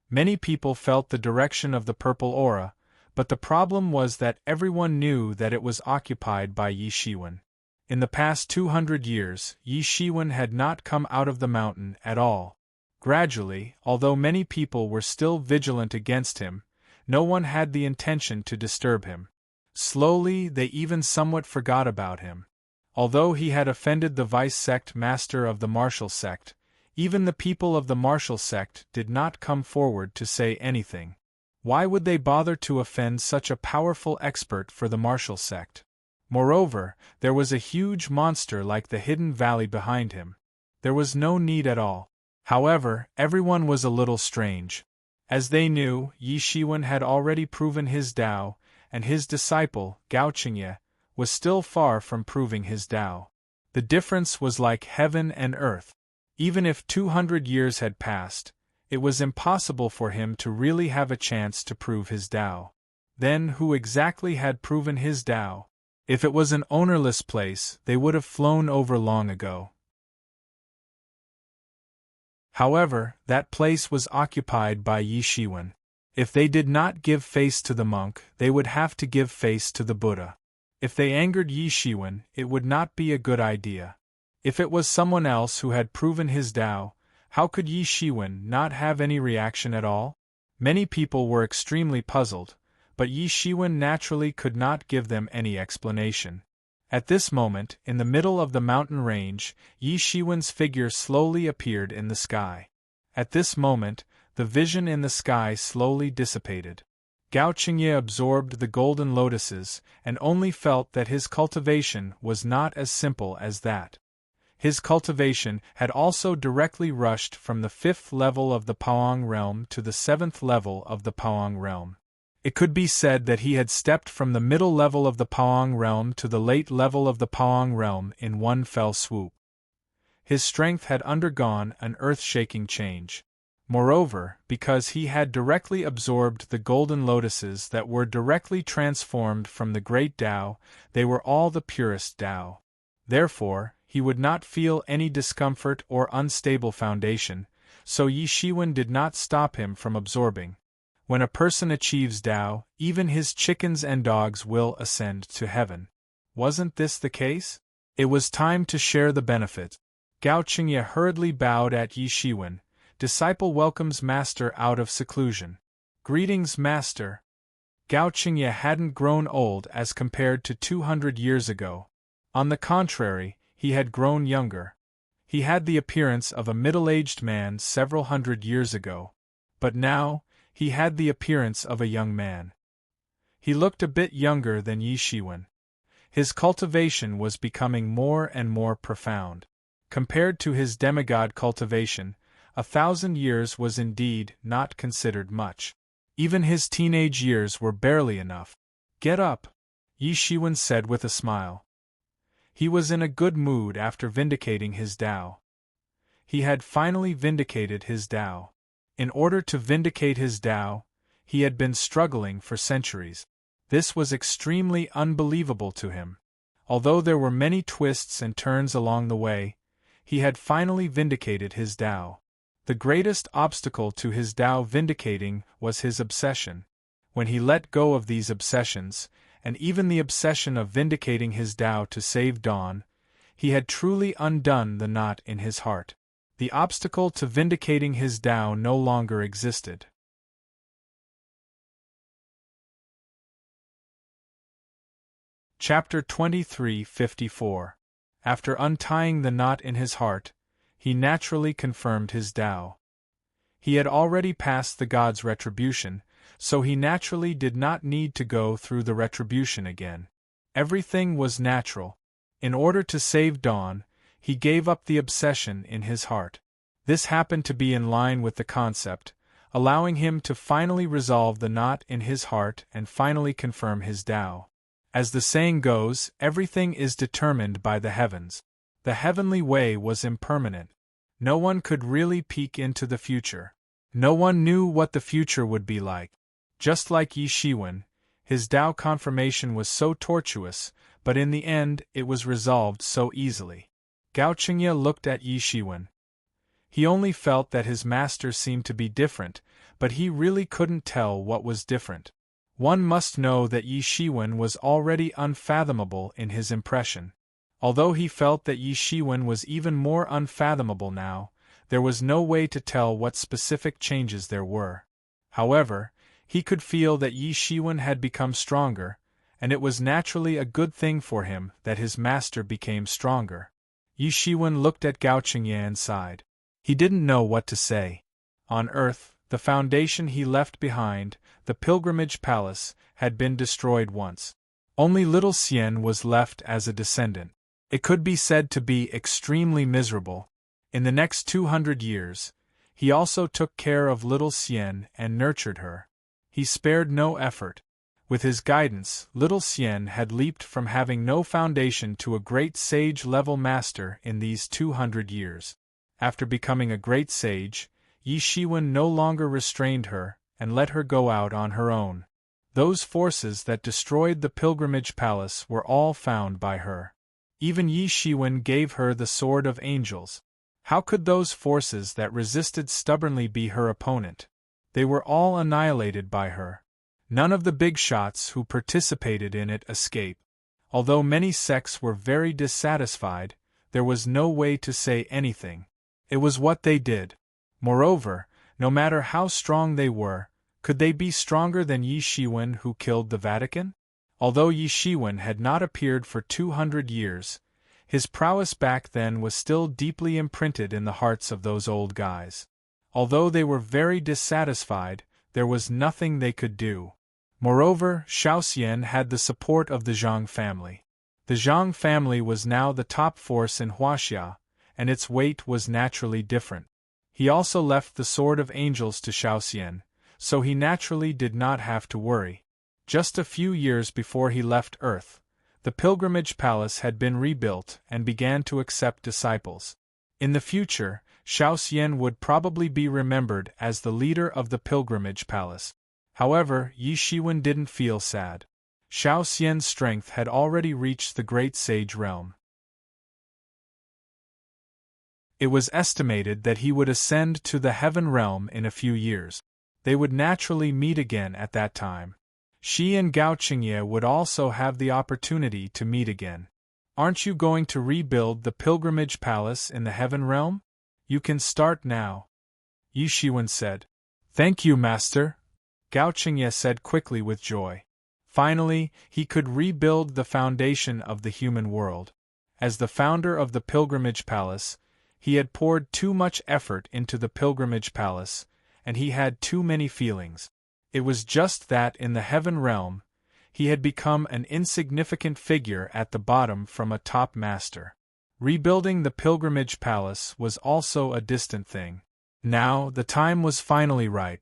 Many people felt the direction of the purple aura, but the problem was that everyone knew that it was occupied by Yi Shiwen. In the past 200 years, Yi Shiwen had not come out of the mountain at all. Gradually, although many people were still vigilant against him, no one had the intention to disturb him. Slowly, they even somewhat forgot about him. Although he had offended the vice sect master of the martial sect, even the people of the martial sect did not come forward to say anything. Why would they bother to offend such a powerful expert for the martial sect? Moreover, there was a huge monster like the hidden valley behind him. There was no need at all. However, everyone was a little strange. As they knew, Yi Shiwen had already proven his Tao, and his disciple, Gao Qingye, was still far from proving his Tao. The difference was like heaven and earth. Even if 200 years had passed, it was impossible for him to really have a chance to prove his Tao. Then who exactly had proven his Tao? If it was an ownerless place, they would have flown over long ago. However, that place was occupied by Yi Shiwen. If they did not give face to the monk, they would have to give face to the Buddha. If they angered Yi Shiwen, it would not be a good idea. If it was someone else who had proven his Tao, how could Yi Shiwen not have any reaction at all? Many people were extremely puzzled, but Yi Shiwen naturally could not give them any explanation. At this moment, in the middle of the mountain range, Yi Shiwen's figure slowly appeared in the sky. At this moment, the vision in the sky slowly dissipated. Gao Qingye absorbed the golden lotuses and only felt that his cultivation was not as simple as that. His cultivation had also directly rushed from the 5th level of the Paoang realm to the 7th level of the Paoang realm. It could be said that he had stepped from the middle level of the Paoang realm to the late level of the Paoang realm in one fell swoop. His strength had undergone an earth-shaking change. Moreover, because he had directly absorbed the golden lotuses that were directly transformed from the great Tao, they were all the purest Tao. Therefore, he would not feel any discomfort or unstable foundation, so Yi Shiwen did not stop him from absorbing. When a person achieves Tao, even his chickens and dogs will ascend to heaven. Wasn't this the case? It was time to share the benefit. Gao Qingye hurriedly bowed at Yi Shiwen. Disciple welcomes Master out of seclusion. Greetings, Master. Gao Qingye hadn't grown old as compared to 200 years ago. On the contrary, he had grown younger. He had the appearance of a middle-aged man several hundred years ago. But now, he had the appearance of a young man. He looked a bit younger than Yi Shiwen. His cultivation was becoming more and more profound. Compared to his demigod cultivation, 1,000 years was indeed not considered much. Even his teenage years were barely enough. Get up, Yi Shiwen said with a smile. He was in a good mood after vindicating his Tao. He had finally vindicated his Tao. In order to vindicate his Tao, he had been struggling for centuries. This was extremely unbelievable to him. Although there were many twists and turns along the way, he had finally vindicated his Tao. The greatest obstacle to his Tao vindicating was his obsession. When he let go of these obsessions, and even the obsession of vindicating his Tao to save Dawn, he had truly undone the knot in his heart. The obstacle to vindicating his Tao no longer existed. Chapter 23:54. After untying the knot in his heart, he naturally confirmed his Tao. He had already passed the god's retribution, so he naturally did not need to go through the retribution again. Everything was natural. In order to save Dawn, he gave up the obsession in his heart. This happened to be in line with the concept, allowing him to finally resolve the knot in his heart and finally confirm his Tao. As the saying goes, everything is determined by the heavens. The heavenly way was impermanent. No one could really peek into the future. No one knew what the future would be like. Just like Yi Shiwen, his Tao confirmation was so tortuous, but in the end it was resolved so easily. Gao Qingye looked at Yi Shiwen. He only felt that his master seemed to be different, but he really couldn't tell what was different. One must know that Yi Shiwen was already unfathomable in his impression. Although he felt that Yi Shiwen was even more unfathomable now, there was no way to tell what specific changes there were. However, he could feel that Yi Shiwen had become stronger, and it was naturally a good thing for him that his master became stronger. Yi Shiwen looked at Gao Qingye and sighed. He didn't know what to say. On earth, the foundation he left behind, the pilgrimage palace, had been destroyed once. Only little Xian was left as a descendant. It could be said to be extremely miserable. In the next 200 years, he also took care of little Xian and nurtured her. He spared no effort. With his guidance, little Xian had leaped from having no foundation to a great sage-level master in these 200 years. After becoming a great sage, Yi Shiwen no longer restrained her and let her go out on her own. Those forces that destroyed the pilgrimage palace were all found by her. Even Yi Shiwen gave her the Sword of Angels. How could those forces that resisted stubbornly be her opponent? They were all annihilated by her. None of the big shots who participated in it escaped. Although many sects were very dissatisfied, there was no way to say anything. It was what they did. Moreover, no matter how strong they were, could they be stronger than Yi Shiwen who killed the Vatican? Although Yi Shiwen had not appeared for 200 years, his prowess back then was still deeply imprinted in the hearts of those old guys. Although they were very dissatisfied, there was nothing they could do. Moreover, Shaoxian had the support of the Zhang family. The Zhang family was now the top force in Huaxia, and its weight was naturally different. He also left the Sword of Angels to Shaoxian, so he naturally did not have to worry. Just a few years before he left Earth, the pilgrimage palace had been rebuilt and began to accept disciples. In the future, Shaoxian would probably be remembered as the leader of the pilgrimage palace. However, Yi Shiwen didn't feel sad. Shaoxian's strength had already reached the great sage realm. It was estimated that he would ascend to the heaven realm in a few years. They would naturally meet again at that time. She and Gao Qingye would also have the opportunity to meet again. Aren't you going to rebuild the pilgrimage palace in the heaven realm? You can start now. Yi Shiwen said. Thank you, master, Gao Qingye said quickly with joy. Finally, he could rebuild the foundation of the human world. As the founder of the pilgrimage palace, he had poured too much effort into the pilgrimage palace, and he had too many feelings. It was just that in the heaven realm, he had become an insignificant figure at the bottom from a top master. Rebuilding the pilgrimage palace was also a distant thing. Now, the time was finally right.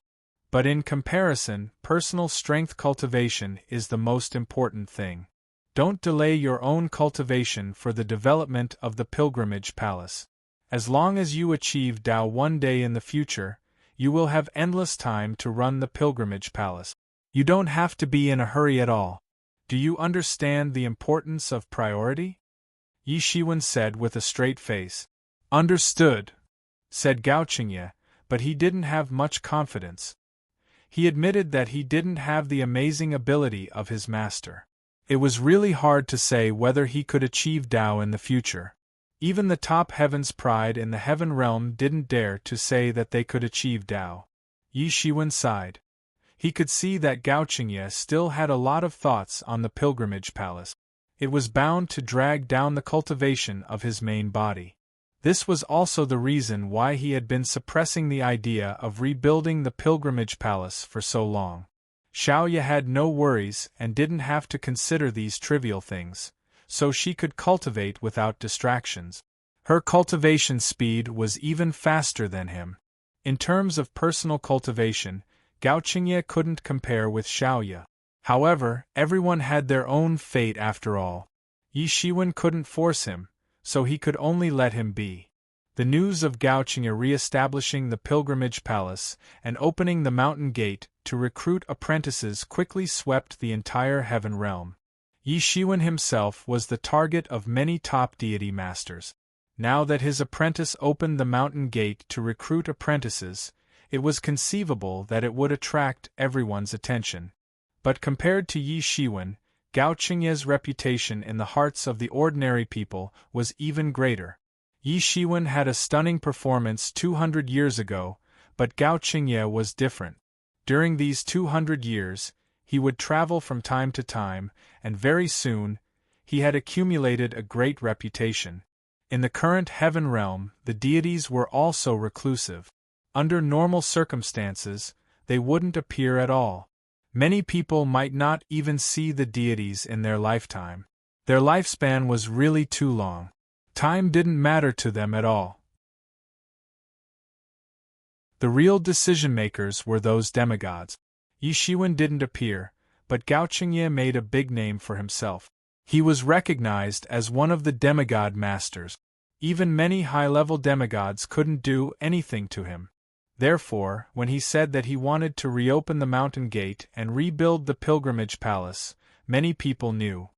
But in comparison, personal strength cultivation is the most important thing. Don't delay your own cultivation for the development of the pilgrimage palace. As long as you achieve Tao one day in the future, you will have endless time to run the pilgrimage palace. You don't have to be in a hurry at all. Do you understand the importance of priority? Yi Shiwen said with a straight face. Understood, said Gao Qingye, but he didn't have much confidence. He admitted that he didn't have the amazing ability of his master. It was really hard to say whether he could achieve Tao in the future. Even the top heaven's pride in the heaven realm didn't dare to say that they could achieve Tao. Yi Shiwen sighed. He could see that Gao Qingye still had a lot of thoughts on the pilgrimage palace. It was bound to drag down the cultivation of his main body. This was also the reason why he had been suppressing the idea of rebuilding the pilgrimage palace for so long. Xiaoya had no worries and didn't have to consider these trivial things, so she could cultivate without distractions. Her cultivation speed was even faster than him. In terms of personal cultivation, Gao Qingye couldn't compare with Xiaoya. However, everyone had their own fate after all. Yi Shiwen couldn't force him, so he could only let him be. The news of Gao Qingye re-establishing the pilgrimage palace and opening the mountain gate to recruit apprentices quickly swept the entire heaven realm. Yi Shiwen himself was the target of many top deity masters. Now that his apprentice opened the mountain gate to recruit apprentices, it was conceivable that it would attract everyone's attention. But compared to Yi Shiwen, Gao Qingye's reputation in the hearts of the ordinary people was even greater. Yi Shiwen had a stunning performance 200 years ago, but Gao Qingye was different. During these 200 years, he would travel from time to time, and very soon, he had accumulated a great reputation. In the current heaven realm, the deities were also reclusive. Under normal circumstances, they wouldn't appear at all. Many people might not even see the deities in their lifetime. Their lifespan was really too long. Time didn't matter to them at all. The real decision-makers were those demigods. Yi Shiwen didn't appear, but Gao Qingye made a big name for himself. He was recognized as one of the demigod masters. Even many high-level demigods couldn't do anything to him. Therefore, when he said that he wanted to reopen the mountain gate and rebuild the pilgrimage palace, many people knew.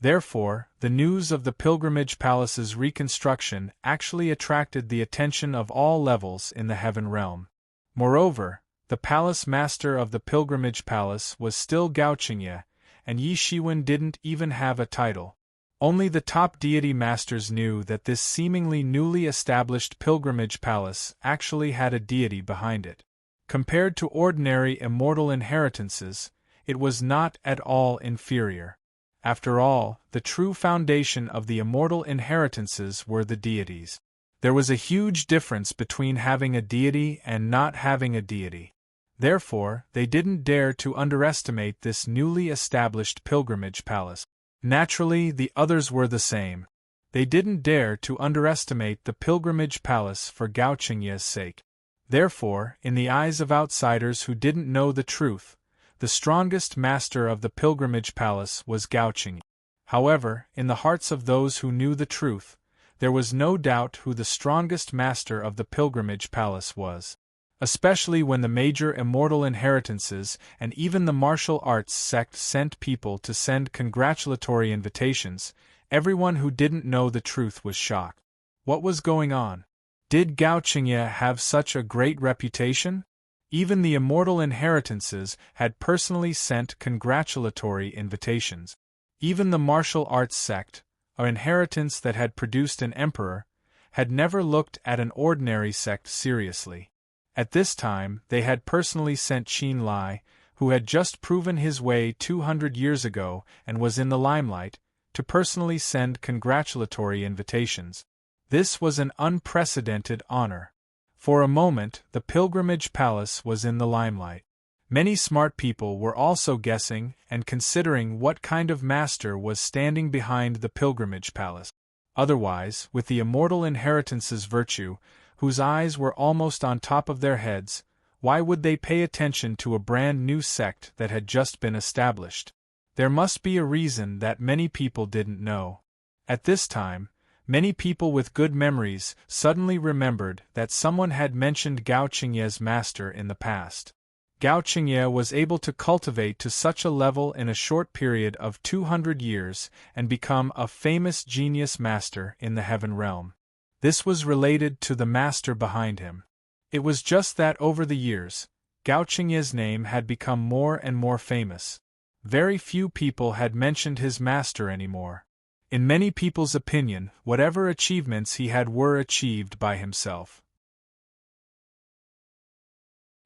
Therefore, the news of the pilgrimage palace's reconstruction actually attracted the attention of all levels in the heaven realm. Moreover, the palace master of the pilgrimage palace was still Gao Qingye, and Yi Shiwen didn't even have a title. Only the top deity masters knew that this seemingly newly established pilgrimage palace actually had a deity behind it. Compared to ordinary immortal inheritances, it was not at all inferior. After all, the true foundation of the immortal inheritances were the deities. There was a huge difference between having a deity and not having a deity. Therefore, they didn't dare to underestimate this newly established pilgrimage palace. Naturally, the others were the same. They didn't dare to underestimate the pilgrimage palace for Gao Qingye's sake. Therefore, in the eyes of outsiders who didn't know the truth, the strongest master of the pilgrimage palace was Gao Qingye. However, in the hearts of those who knew the truth, there was no doubt who the strongest master of the pilgrimage palace was. Especially when the major immortal inheritances and even the martial arts sect sent people to send congratulatory invitations, everyone who didn't know the truth was shocked. What was going on? Did Gao Qingye have such a great reputation? Even the immortal inheritances had personally sent congratulatory invitations. Even the martial arts sect, an inheritance that had produced an emperor, had never looked at an ordinary sect seriously. At this time, they had personally sent Qin Lai, who had just proven his way 200 years ago and was in the limelight, to personally send congratulatory invitations. This was an unprecedented honor. For a moment, the pilgrimage palace was in the limelight. Many smart people were also guessing and considering what kind of master was standing behind the pilgrimage palace. Otherwise, with the immortal inheritance's virtue, whose eyes were almost on top of their heads, why would they pay attention to a brand new sect that had just been established? There must be a reason that many people didn't know. At this time, many people with good memories suddenly remembered that someone had mentioned Gao Qingye's master in the past. Gao Qingye was able to cultivate to such a level in a short period of 200 years and become a famous genius master in the heaven realm. This was related to the master behind him. It was just that over the years, Gao Qingye's name had become more and more famous. Very few people had mentioned his master anymore. In many people's opinion, whatever achievements he had were achieved by himself.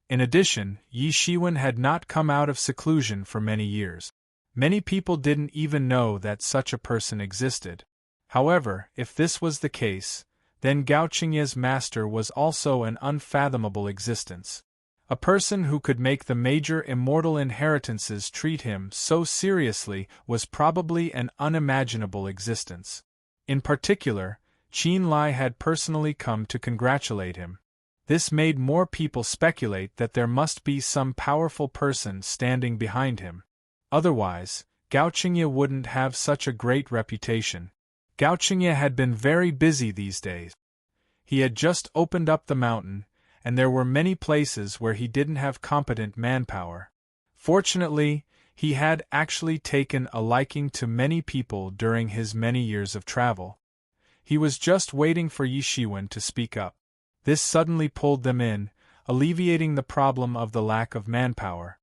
In addition, Yi Shiwen had not come out of seclusion for many years. Many people didn't even know that such a person existed. However, if this was the case, then Gao Qingye's master was also an unfathomable existence. A person who could make the major immortal inheritances treat him so seriously was probably an unimaginable existence. In particular, Qin Lai had personally come to congratulate him. This made more people speculate that there must be some powerful person standing behind him. Otherwise, Gao Qingye wouldn't have such a great reputation. Gao Qingye had been very busy these days. He had just opened up the mountain, and there were many places where he didn't have competent manpower. Fortunately, he had actually taken a liking to many people during his many years of travel. He was just waiting for Yi Shiwen to speak up. This suddenly pulled them in, alleviating the problem of the lack of manpower.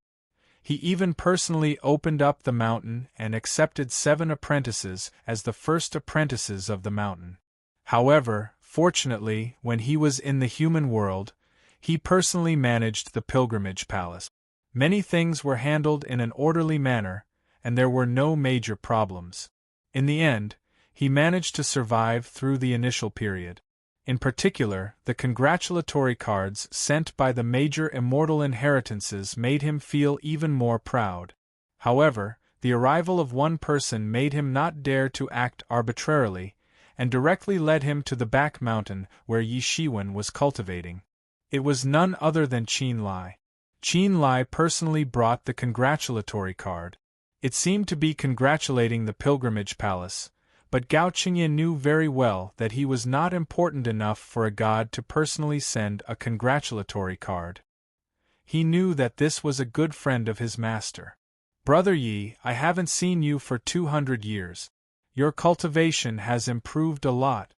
He even personally opened up the mountain and accepted 7 apprentices as the first apprentices of the mountain. However, fortunately, when he was in the human world, he personally managed the pilgrimage palace. Many things were handled in an orderly manner, and there were no major problems. In the end, he managed to survive through the initial period. In particular, the congratulatory cards sent by the major immortal inheritances made him feel even more proud. However, the arrival of one person made him not dare to act arbitrarily, and directly led him to the back mountain where Yi Shiwen was cultivating. It was none other than Qin Lai. Qin Lai personally brought the congratulatory card. It seemed to be congratulating the pilgrimage palace, but Gao Qingye knew very well that he was not important enough for a god to personally send a congratulatory card. He knew that this was a good friend of his master. "Brother Yi, I haven't seen you for 200 years. Your cultivation has improved a lot.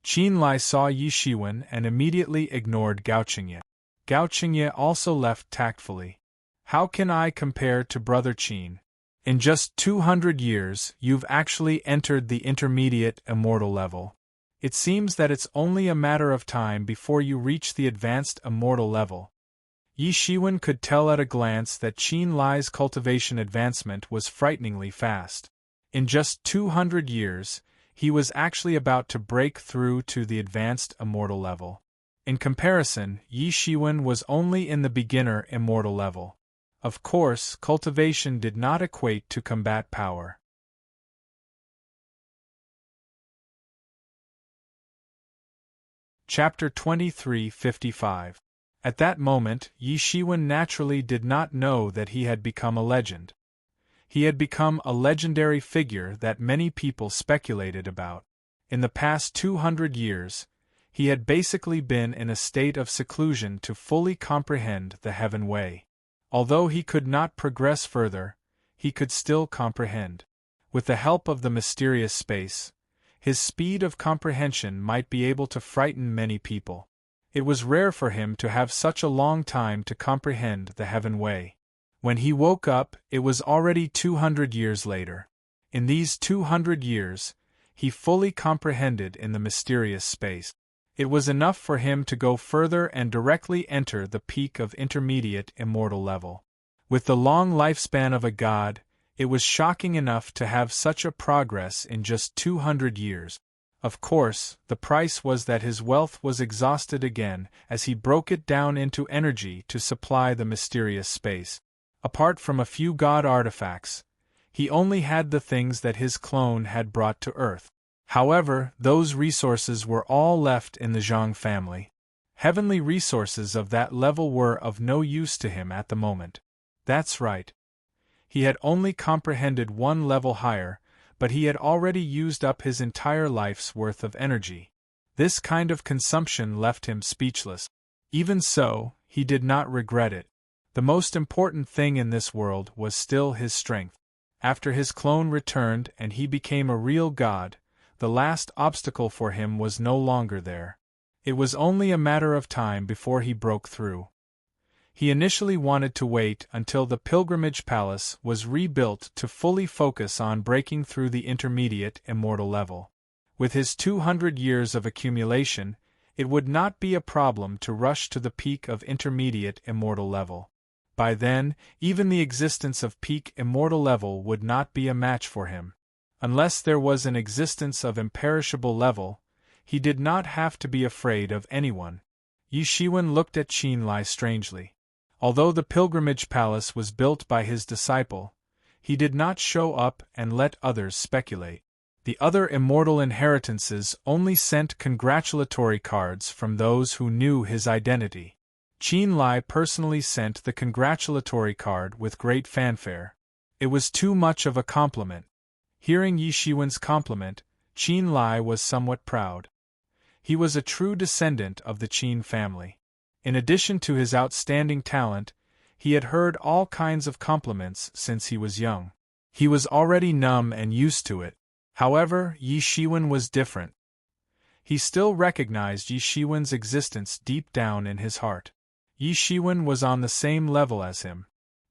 Qin Lai saw Yi Shiwen and immediately ignored Gao Qingye. Gao Qingye also left tactfully. How can I compare to Brother Qin? In just 200 years, you've actually entered the intermediate immortal level. It seems that it's only a matter of time before you reach the advanced immortal level. Yi Shiwen could tell at a glance that Qin Lai's cultivation advancement was frighteningly fast. In just 200 years, he was actually about to break through to the advanced immortal level. In comparison, Yi Shiwen was only in the beginner immortal level. Of course, cultivation did not equate to combat power. Chapter 23:55. At that moment, Yi Shiwen naturally did not know that he had become a legend. He had become a legendary figure that many people speculated about. In the past 200 years, he had basically been in a state of seclusion to fully comprehend the heaven way. Although he could not progress further, he could still comprehend. With the help of the mysterious space, his speed of comprehension might be able to frighten many people. It was rare for him to have such a long time to comprehend the heaven way. When he woke up, it was already 200 years later. In these 200 years, he fully comprehended in the mysterious space. It was enough for him to go further and directly enter the peak of intermediate immortal level. With the long lifespan of a god, it was shocking enough to have such a progress in just 200 years. Of course, the price was that his wealth was exhausted again as he broke it down into energy to supply the mysterious space. Apart from a few god artifacts, he only had the things that his clone had brought to Earth. However, those resources were all left in the Zhang family. Heavenly resources of that level were of no use to him at the moment. That's right. He had only comprehended one level higher, but he had already used up his entire life's worth of energy. This kind of consumption left him speechless. Even so, he did not regret it. The most important thing in this world was still his strength. After his clone returned and he became a real god, the last obstacle for him was no longer there. It was only a matter of time before he broke through. He initially wanted to wait until the pilgrimage palace was rebuilt to fully focus on breaking through the intermediate immortal level. With his 200 years of accumulation, it would not be a problem to rush to the peak of intermediate immortal level. By then, even the existence of peak immortal level would not be a match for him. Unless there was an existence of imperishable level, he did not have to be afraid of anyone. Yi Shiwen looked at Qin Lai strangely. Although the pilgrimage palace was built by his disciple, he did not show up and let others speculate. The other immortal inheritances only sent congratulatory cards from those who knew his identity. Qin Lai personally sent the congratulatory card with great fanfare. It was too much of a compliment. Hearing Yi Shiwen's compliment, Qin Lai was somewhat proud. He was a true descendant of the Qin family. In addition to his outstanding talent, he had heard all kinds of compliments since he was young. He was already numb and used to it. However, Yi Shiwen was different. He still recognized Yi Shiwen's existence deep down in his heart. Yi Shiwen was on the same level as him.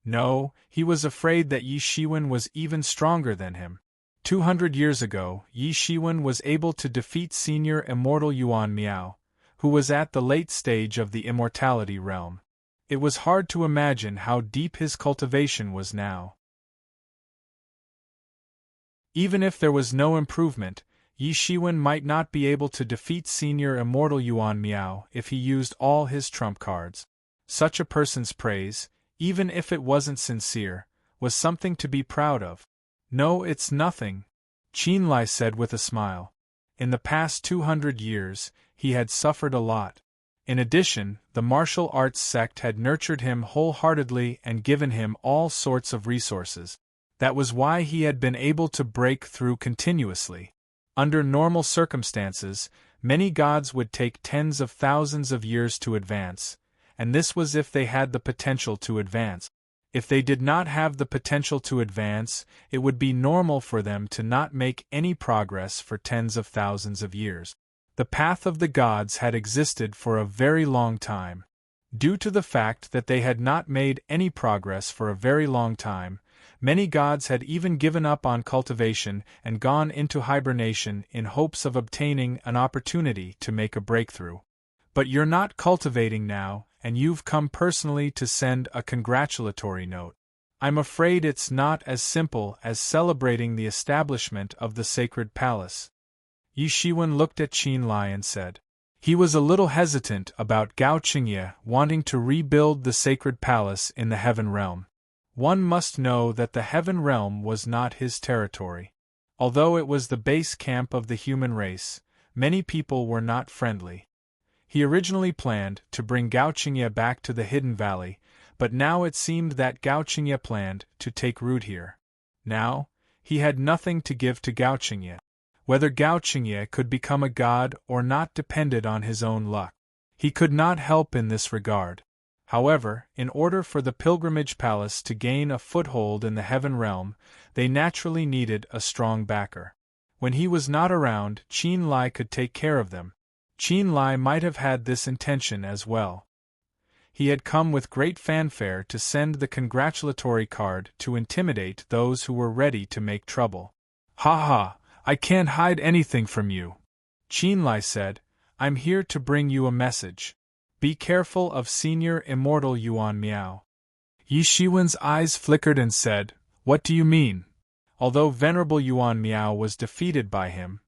No, he was afraid that Yi Shiwen was even stronger than him. 200 years ago, Yi Shiwen was able to defeat senior immortal Yuan Miao, who was at the late stage of the immortality realm. It was hard to imagine how deep his cultivation was now. Even if there was no improvement, Yi Shiwen might not be able to defeat senior immortal Yuan Miao if he used all his trump cards. Such a person's praise, even if it wasn't sincere, was something to be proud of. No, it's nothing, Qin Lai said with a smile. In the past 200 years, he had suffered a lot. In addition, the martial arts sect had nurtured him wholeheartedly and given him all sorts of resources. That was why he had been able to break through continuously. Under normal circumstances, many gods would take tens of thousands of years to advance, and this was if they had the potential to advance. If they did not have the potential to advance, it would be normal for them to not make any progress for tens of thousands of years. The path of the gods had existed for a very long time. Due to the fact that they had not made any progress for a very long time, many gods had even given up on cultivation and gone into hibernation in hopes of obtaining an opportunity to make a breakthrough. But you're not cultivating now, and you've come personally to send a congratulatory note. I'm afraid it's not as simple as celebrating the establishment of the sacred palace. Yi Shiwen looked at Qin Lai and said. He was a little hesitant about Gao Qingye wanting to rebuild the sacred palace in the heaven realm. One must know that the heaven realm was not his territory. Although it was the base camp of the human race, many people were not friendly. He originally planned to bring Gao Qingye back to the Hidden Valley, but now it seemed that Gao Qingye planned to take root here. Now, he had nothing to give to Gao Qingye. Whether Gao Qingye could become a god or not depended on his own luck. He could not help in this regard. However, in order for the pilgrimage palace to gain a foothold in the heaven realm, they naturally needed a strong backer. When he was not around, Qin Lai could take care of them. Qin Lai might have had this intention as well. He had come with great fanfare to send the congratulatory card to intimidate those who were ready to make trouble. Ha ha, I can't hide anything from you. Qin Lai said, I'm here to bring you a message. Be careful of Senior Immortal Yuan Miao. Yi Shiwen's eyes flickered and said, What do you mean? Although Venerable Yuan Miao was defeated by him,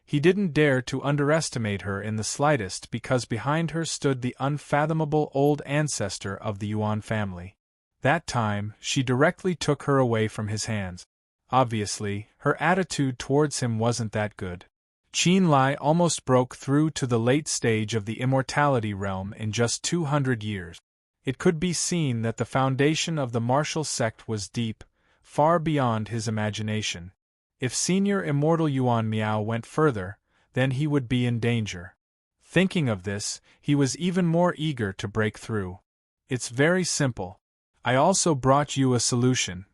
he didn't dare to underestimate her in the slightest because behind her stood the unfathomable old ancestor of the Yuan family. That time, she directly took her away from his hands. Obviously, her attitude towards him wasn't that good. Qin Lai almost broke through to the late stage of the immortality realm in just 200 years. It could be seen that the foundation of the martial sect was deep, far beyond his imagination. If Senior Immortal Yuan Miao went further, then he would be in danger. Thinking of this, he was even more eager to break through. It's very simple. I also brought you a solution.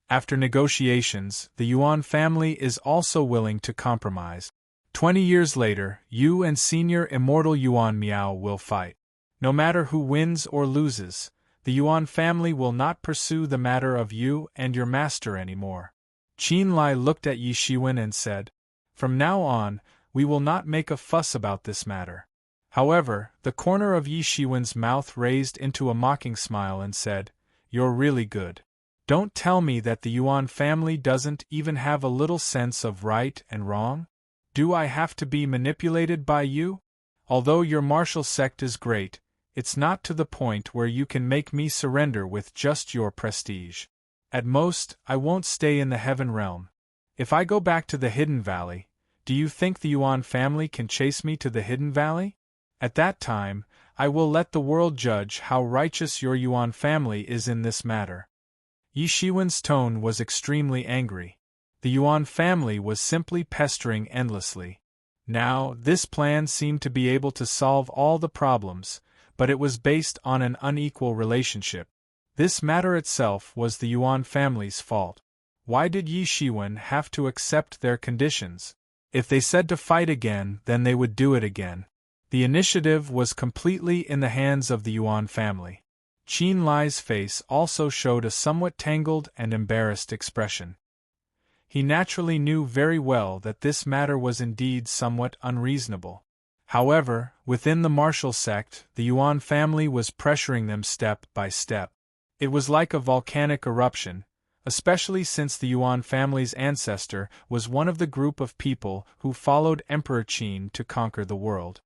After negotiations, the Yuan family is also willing to compromise. 20 years later, you and Senior Immortal Yuan Miao will fight. No matter who wins or loses, the Yuan family will not pursue the matter of you and your master anymore. Qin Lai looked at Yi Shiwen and said, From now on, we will not make a fuss about this matter. However, the corner of Yi Shiwen's mouth raised into a mocking smile and said, You're really good. Don't tell me that the Yuan family doesn't even have a little sense of right and wrong? Do I have to be manipulated by you? Although your martial sect is great, it's not to the point where you can make me surrender with just your prestige. At most, I won't stay in the heaven realm. If I go back to the Hidden Valley, do you think the Yuan family can chase me to the Hidden Valley? At that time, I will let the world judge how righteous your Yuan family is in this matter. Yi Shiwen's tone was extremely angry. The Yuan family was simply pestering endlessly. Now, this plan seemed to be able to solve all the problems, but it was based on an unequal relationship. This matter itself was the Yuan family's fault. Why did Yi Shiwen have to accept their conditions? If they said to fight again, then they would do it again. The initiative was completely in the hands of the Yuan family. Qin Lai's face also showed a somewhat tangled and embarrassed expression. He naturally knew very well that this matter was indeed somewhat unreasonable. However, within the martial sect, the Yuan family was pressuring them step by step. It was like a volcanic eruption, especially since the Yuan family's ancestor was one of the group of people who followed Emperor Qin to conquer the world.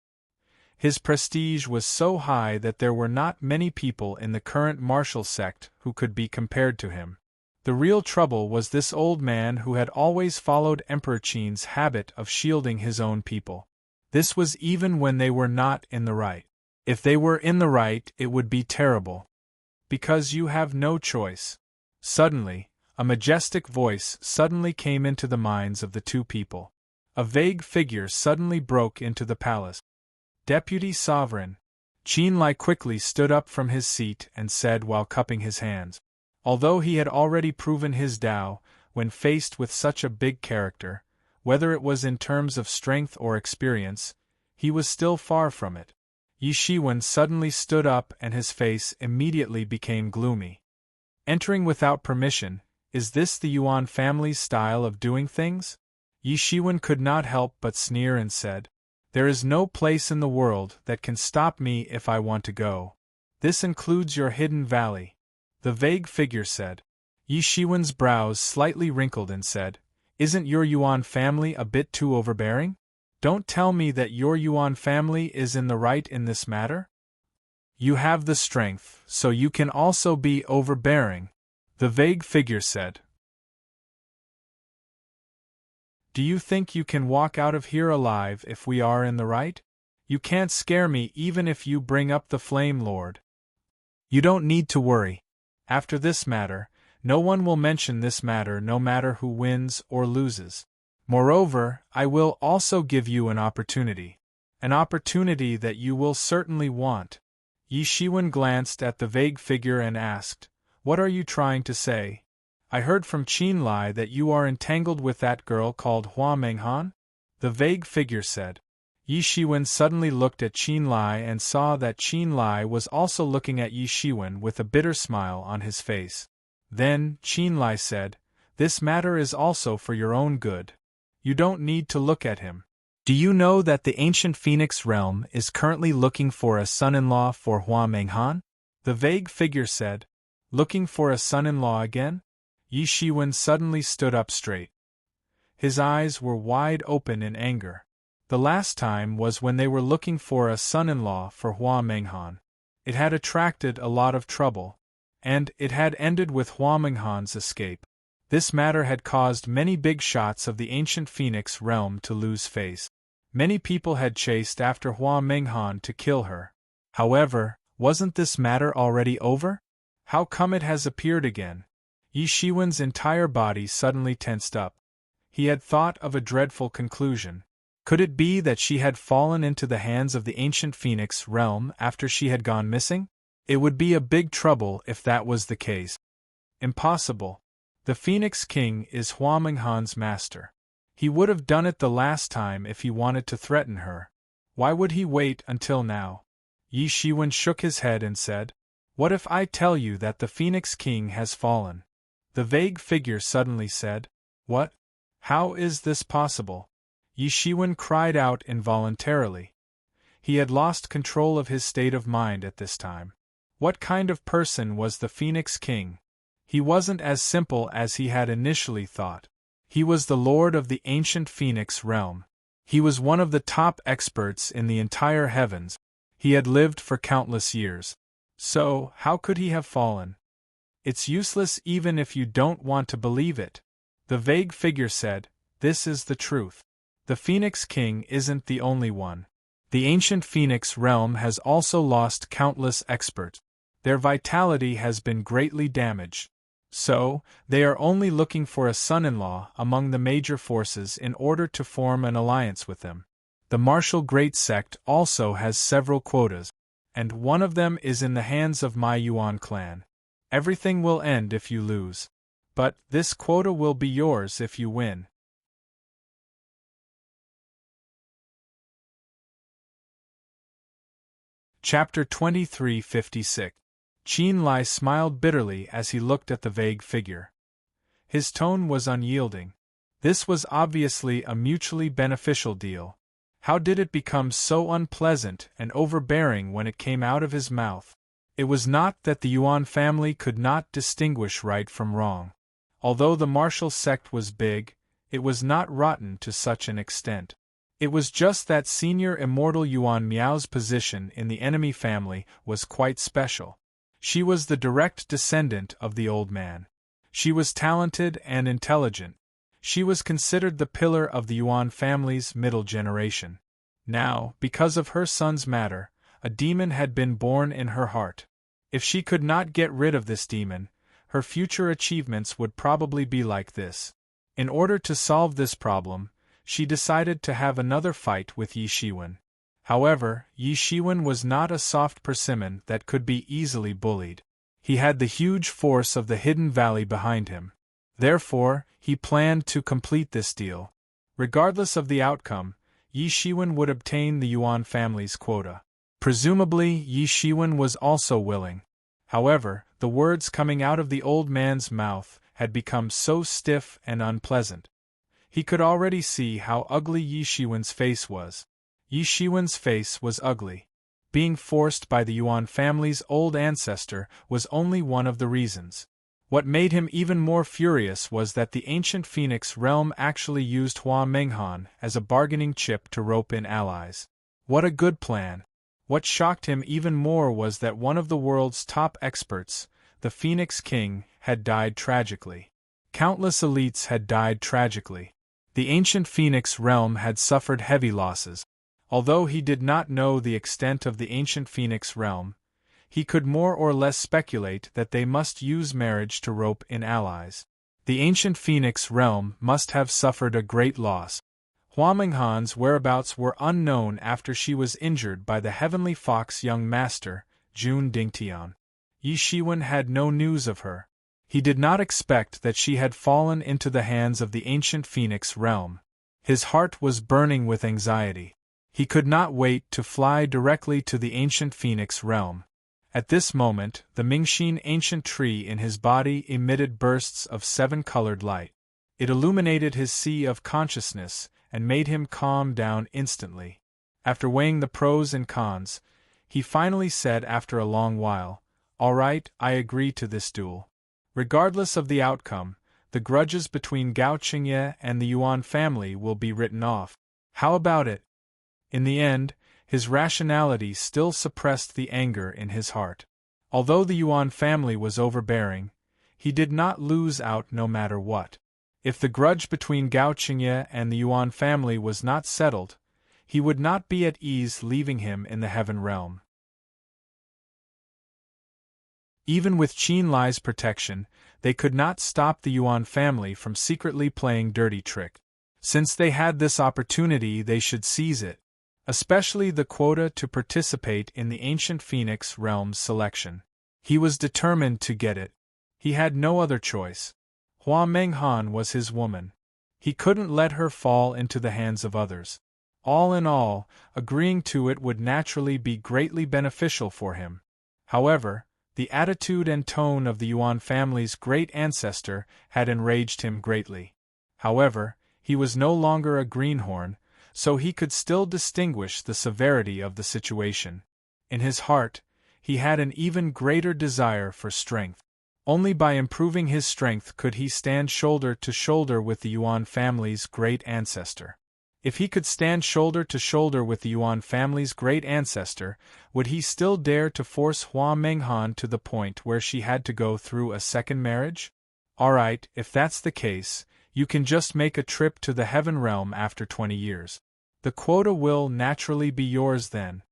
His prestige was so high that there were not many people in the current martial sect who could be compared to him. The real trouble was this old man who had always followed Emperor Qin's habit of shielding his own people. This was even when they were not in the right. If they were in the right, it would be terrible. Because you have no choice. Suddenly, a majestic voice suddenly came into the minds of the two people. A vague figure suddenly broke into the palace. Deputy Sovereign. Qin Lai quickly stood up from his seat and said while cupping his hands. Although he had already proven his Tao, when faced with such a big character, whether it was in terms of strength or experience, he was still far from it. Yi Shiwen suddenly stood up and his face immediately became gloomy. Entering without permission, is this the Yuan family's style of doing things? Yi Shiwen could not help but sneer and said, "There is no place in the world that can stop me if I want to go. This includes your hidden valley," the vague figure said. Yi Shiwen's brows slightly wrinkled and said, "Isn't your Yuan family a bit too overbearing? Don't tell me that your Yuan family is in the right in this matter? You have the strength, so you can also be overbearing," the vague figure said. "Do you think you can walk out of here alive if we are in the right? You can't scare me even if you bring up the Flame Lord. You don't need to worry. After this matter, no one will mention this matter no matter who wins or loses. Moreover, I will also give you an opportunity that you will certainly want." Yi Shiwen glanced at the vague figure and asked, "What are you trying to say? I heard from Qin Lai that you are entangled with that girl called Hua Menghan?" the vague figure said. Yi Shiwen suddenly looked at Qin Lai and saw that Qin Lai was also looking at Yi Shiwen with a bitter smile on his face. Then, Qin Lai said, "This matter is also for your own good. You don't need to look at him. Do you know that the ancient Phoenix realm is currently looking for a son-in-law for Hua Menghan?" the vague figure said. "Looking for a son-in-law again?" Yi Shiwen suddenly stood up straight. His eyes were wide open in anger. The last time was when they were looking for a son-in-law for Hua Menghan. It had attracted a lot of trouble, and it had ended with Hua Menghan's escape. This matter had caused many big shots of the ancient Phoenix realm to lose face. Many people had chased after Hua Menghan to kill her. However, wasn't this matter already over? How come it has appeared again? Yi Shiwen's entire body suddenly tensed up. He had thought of a dreadful conclusion. Could it be that she had fallen into the hands of the ancient Phoenix realm after she had gone missing? It would be a big trouble if that was the case. Impossible. The Phoenix King is Hua Menghan's master. He would have done it the last time if he wanted to threaten her. Why would he wait until now? Yi Shiwen shook his head and said, "What if I tell you that the Phoenix King has fallen?" The vague figure suddenly said, "What? How is this possible?" Yi Shiwen cried out involuntarily. He had lost control of his state of mind at this time. What kind of person was the Phoenix King? He wasn't as simple as he had initially thought. He was the lord of the ancient Phoenix realm. He was one of the top experts in the entire heavens. He had lived for countless years. So, how could he have fallen? It's useless even if you don't want to believe it. The vague figure said, "This is the truth. The Phoenix King isn't the only one. The ancient Phoenix realm has also lost countless experts. Their vitality has been greatly damaged. So, they are only looking for a son-in-law among the major forces in order to form an alliance with them. The martial great sect also has several quotas, and one of them is in the hands of my Yuan clan. Everything will end if you lose. But this quota will be yours if you win." Chapter 2356. Qin Lai smiled bitterly as he looked at the vague figure. His tone was unyielding. This was obviously a mutually beneficial deal. How did it become so unpleasant and overbearing when it came out of his mouth? It was not that the Yuan family could not distinguish right from wrong. Although the martial sect was big, it was not rotten to such an extent. It was just that senior immortal Yuan Miao's position in the enemy family was quite special. She was the direct descendant of the old man. She was talented and intelligent. She was considered the pillar of the Yuan family's middle generation. Now, because of her son's matter, a demon had been born in her heart. If she could not get rid of this demon, her future achievements would probably be like this. In order to solve this problem, she decided to have another fight with Yi Shiwen. However, Yi Shiwen was not a soft persimmon that could be easily bullied. He had the huge force of the hidden valley behind him. Therefore, he planned to complete this deal. Regardless of the outcome, Yi Shiwen would obtain the Yuan family's quota. Presumably, Yi Shiwen was also willing. However, the words coming out of the old man's mouth had become so stiff and unpleasant. He could already see how ugly Yi Shiwen's face was. Yi Shiwen's face was ugly. Being forced by the Yuan family's old ancestor was only one of the reasons. What made him even more furious was that the ancient Phoenix realm actually used Hua Menghan as a bargaining chip to rope in allies. What a good plan! What shocked him even more was that one of the world's top experts, the Phoenix King, had died tragically. Countless elites had died tragically. The ancient Phoenix realm had suffered heavy losses. Although he did not know the extent of the ancient Phoenix realm, he could more or less speculate that they must use marriage to rope in allies. The ancient Phoenix realm must have suffered a great loss. Hua Menghan's whereabouts were unknown after she was injured by the Heavenly Fox young master, Jun Dingtian. Yi Shiwen had no news of her. He did not expect that she had fallen into the hands of the ancient Phoenix realm. His heart was burning with anxiety. He could not wait to fly directly to the ancient Phoenix realm. At this moment, the Mingxin ancient tree in his body emitted bursts of seven-colored light. It illuminated his sea of consciousness and made him calm down instantly. After weighing the pros and cons, he finally said after a long while, "All right, I agree to this duel. Regardless of the outcome, the grudges between Gao Qingye and the Yuan family will be written off. How about it?" In the end, his rationality still suppressed the anger in his heart. Although the Yuan family was overbearing, he did not lose out no matter what. If the grudge between Gao Qingye and the Yuan family was not settled, he would not be at ease leaving him in the heaven realm. Even with Qin Lai's protection, they could not stop the Yuan family from secretly playing dirty trick. Since they had this opportunity, they should seize it. Especially the quota to participate in the ancient Phoenix realm's selection. He was determined to get it. He had no other choice. Hua Menghan was his woman. He couldn't let her fall into the hands of others. All in all, agreeing to it would naturally be greatly beneficial for him. However, the attitude and tone of the Yuan family's great ancestor had enraged him greatly. However, he was no longer a greenhorn, so he could still distinguish the severity of the situation. In his heart, he had an even greater desire for strength. Only by improving his strength could he stand shoulder to shoulder with the Yuan family's great ancestor. If he could stand shoulder to shoulder with the Yuan family's great ancestor, would he still dare to force Hua Menghan to the point where she had to go through a second marriage? Alright, if that's the case, you can just make a trip to the heaven realm after 20 years. The quota will naturally be yours then.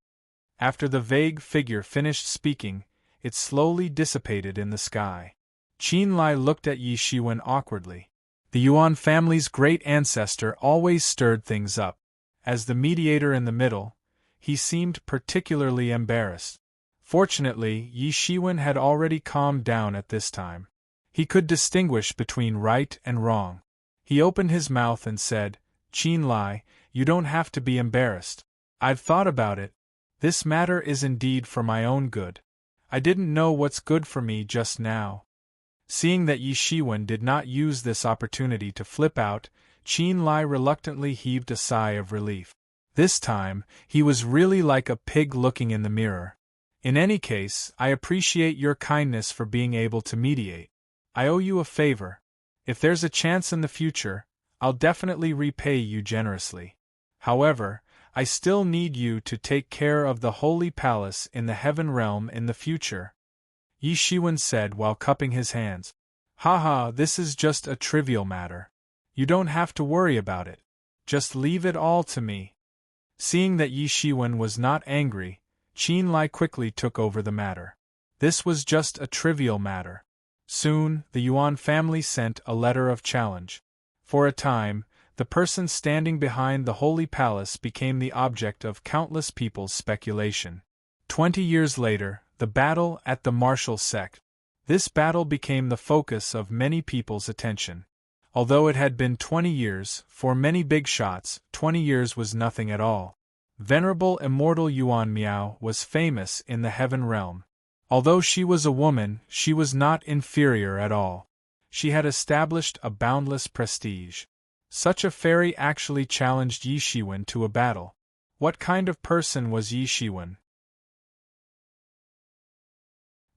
After the vague figure finished speaking, it slowly dissipated in the sky. Qin Lai looked at Yi Shiwen awkwardly. The Yuan family's great ancestor always stirred things up. As the mediator in the middle, he seemed particularly embarrassed. Fortunately, Yi Shiwen had already calmed down at this time. He could distinguish between right and wrong. He opened his mouth and said, "Qin Lai, you don't have to be embarrassed. I've thought about it. This matter is indeed for my own good. I didn't know what's good for me just now." Seeing that Yi Shiwen did not use this opportunity to flip out, Qin Lai reluctantly heaved a sigh of relief. This time, he was really like a pig looking in the mirror. "In any case, I appreciate your kindness for being able to mediate. I owe you a favor. If there's a chance in the future, I'll definitely repay you generously. However, I still need you to take care of the holy palace in the heaven realm in the future," Yi Shiwen said while cupping his hands. "Haha, this is just a trivial matter. You don't have to worry about it. Just leave it all to me." Seeing that Yi Shiwen was not angry, Qin Lai quickly took over the matter. This was just a trivial matter. Soon, the Yuan family sent a letter of challenge. For a time, The person standing behind the holy palace became the object of countless people's speculation. 20 years later, the battle at the martial sect. This battle became the focus of many people's attention. Although it had been 20 years, for many big shots, 20 years was nothing at all. Venerable immortal Yuan Miao was famous in the heaven realm. Although she was a woman, she was not inferior at all. She had established a boundless prestige. Such a fairy actually challenged Yi Shiwen to a battle. What kind of person was Yi Shiwen?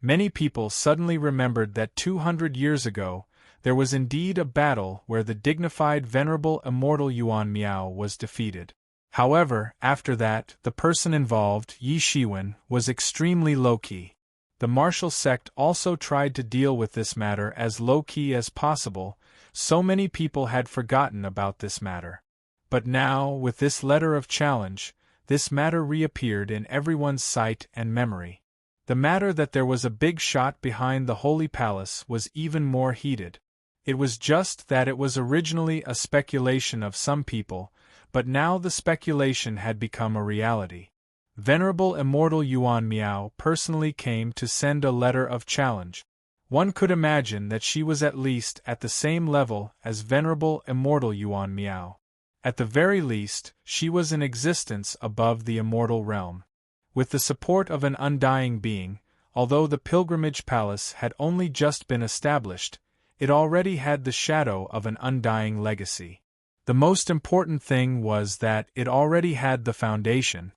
Many people suddenly remembered that 200 years ago, there was indeed a battle where the dignified venerable immortal Yuan Miao was defeated. However, after that, the person involved, Yi Shiwen, was extremely low-key. The martial sect also tried to deal with this matter as low-key as possible, so many people had forgotten about this matter. But now, with this letter of challenge, this matter reappeared in everyone's sight and memory. The matter that there was a big shot behind the holy palace was even more heated. It was just that it was originally a speculation of some people, but now the speculation had become a reality. Venerable immortal Yuan Miao personally came to send a letter of challenge. One could imagine that she was at least at the same level as venerable immortal Yuan Miao. At the very least, she was in existence above the immortal realm. With the support of an undying being, although the pilgrimage palace had only just been established, it already had the shadow of an undying legacy. The most important thing was that it already had the foundation.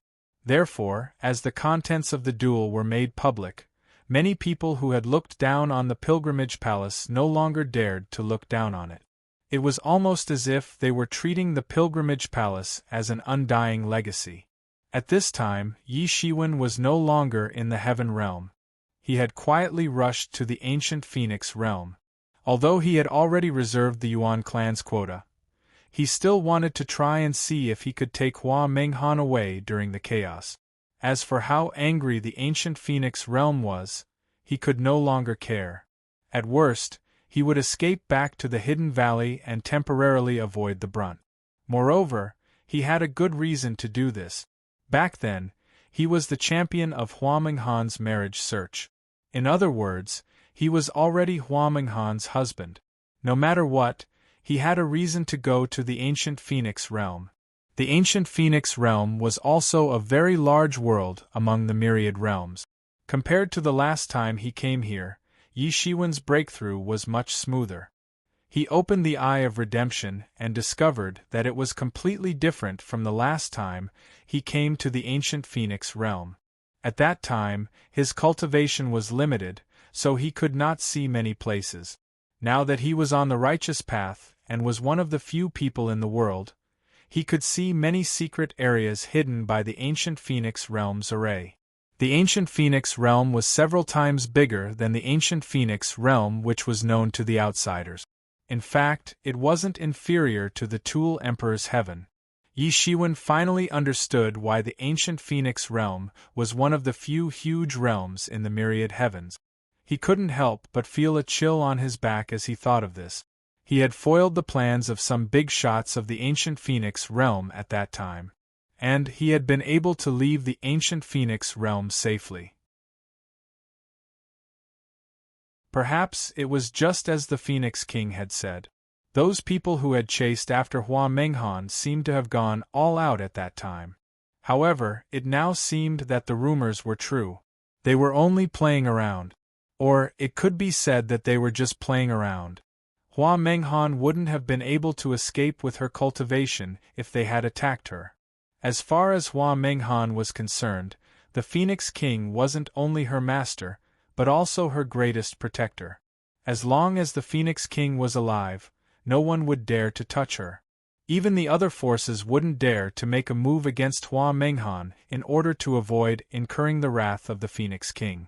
Therefore, as the contents of the duel were made public, many people who had looked down on the pilgrimage palace no longer dared to look down on it. It was almost as if they were treating the pilgrimage palace as an undying legacy. At this time, Yi Shiwen was no longer in the heaven realm. He had quietly rushed to the ancient phoenix realm. Although he had already reserved the Yuan clan's quota, he still wanted to try and see if he could take Hua Menghan away during the chaos. As for how angry the ancient phoenix realm was, he could no longer care. At worst, he would escape back to the hidden valley and temporarily avoid the brunt. Moreover, he had a good reason to do this. Back then, he was the champion of Hua Menghan's marriage search. In other words, he was already Hua Menghan's husband. No matter what, he had a reason to go to the ancient phoenix realm. The ancient phoenix realm was also a very large world among the myriad realms. Compared to the last time he came here, Yi Shiwen's breakthrough was much smoother. He opened the Eye of Redemption and discovered that it was completely different from the last time he came to the ancient phoenix realm. At that time, his cultivation was limited, so he could not see many places. Now that he was on the righteous path and was one of the few people in the world, he could see many secret areas hidden by the ancient phoenix realm's array. The ancient phoenix realm was several times bigger than the ancient phoenix realm which was known to the outsiders. In fact, it wasn't inferior to the Tool Emperor's heaven. Yi Shiwen finally understood why the ancient phoenix realm was one of the few huge realms in the myriad heavens. He couldn't help but feel a chill on his back as he thought of this. He had foiled the plans of some big shots of the ancient phoenix realm at that time, and he had been able to leave the ancient phoenix realm safely. Perhaps it was just as the Phoenix King had said. Those people who had chased after Hua Menghan seemed to have gone all out at that time. However, it now seemed that the rumors were true. They were only playing around. Or, it could be said that they were just playing around. Hua Menghan wouldn't have been able to escape with her cultivation if they had attacked her. As far as Hua Menghan was concerned, the Phoenix King wasn't only her master, but also her greatest protector. As long as the Phoenix King was alive, no one would dare to touch her. Even the other forces wouldn't dare to make a move against Hua Menghan in order to avoid incurring the wrath of the Phoenix King.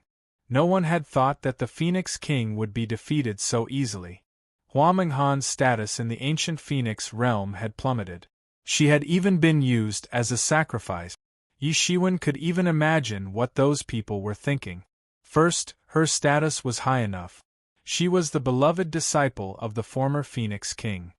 No one had thought that the Phoenix King would be defeated so easily. Hua Menghan's status in the ancient Phoenix realm had plummeted. She had even been used as a sacrifice. Yi Shiwen could even imagine what those people were thinking. First, her status was high enough. She was the beloved disciple of the former Phoenix King.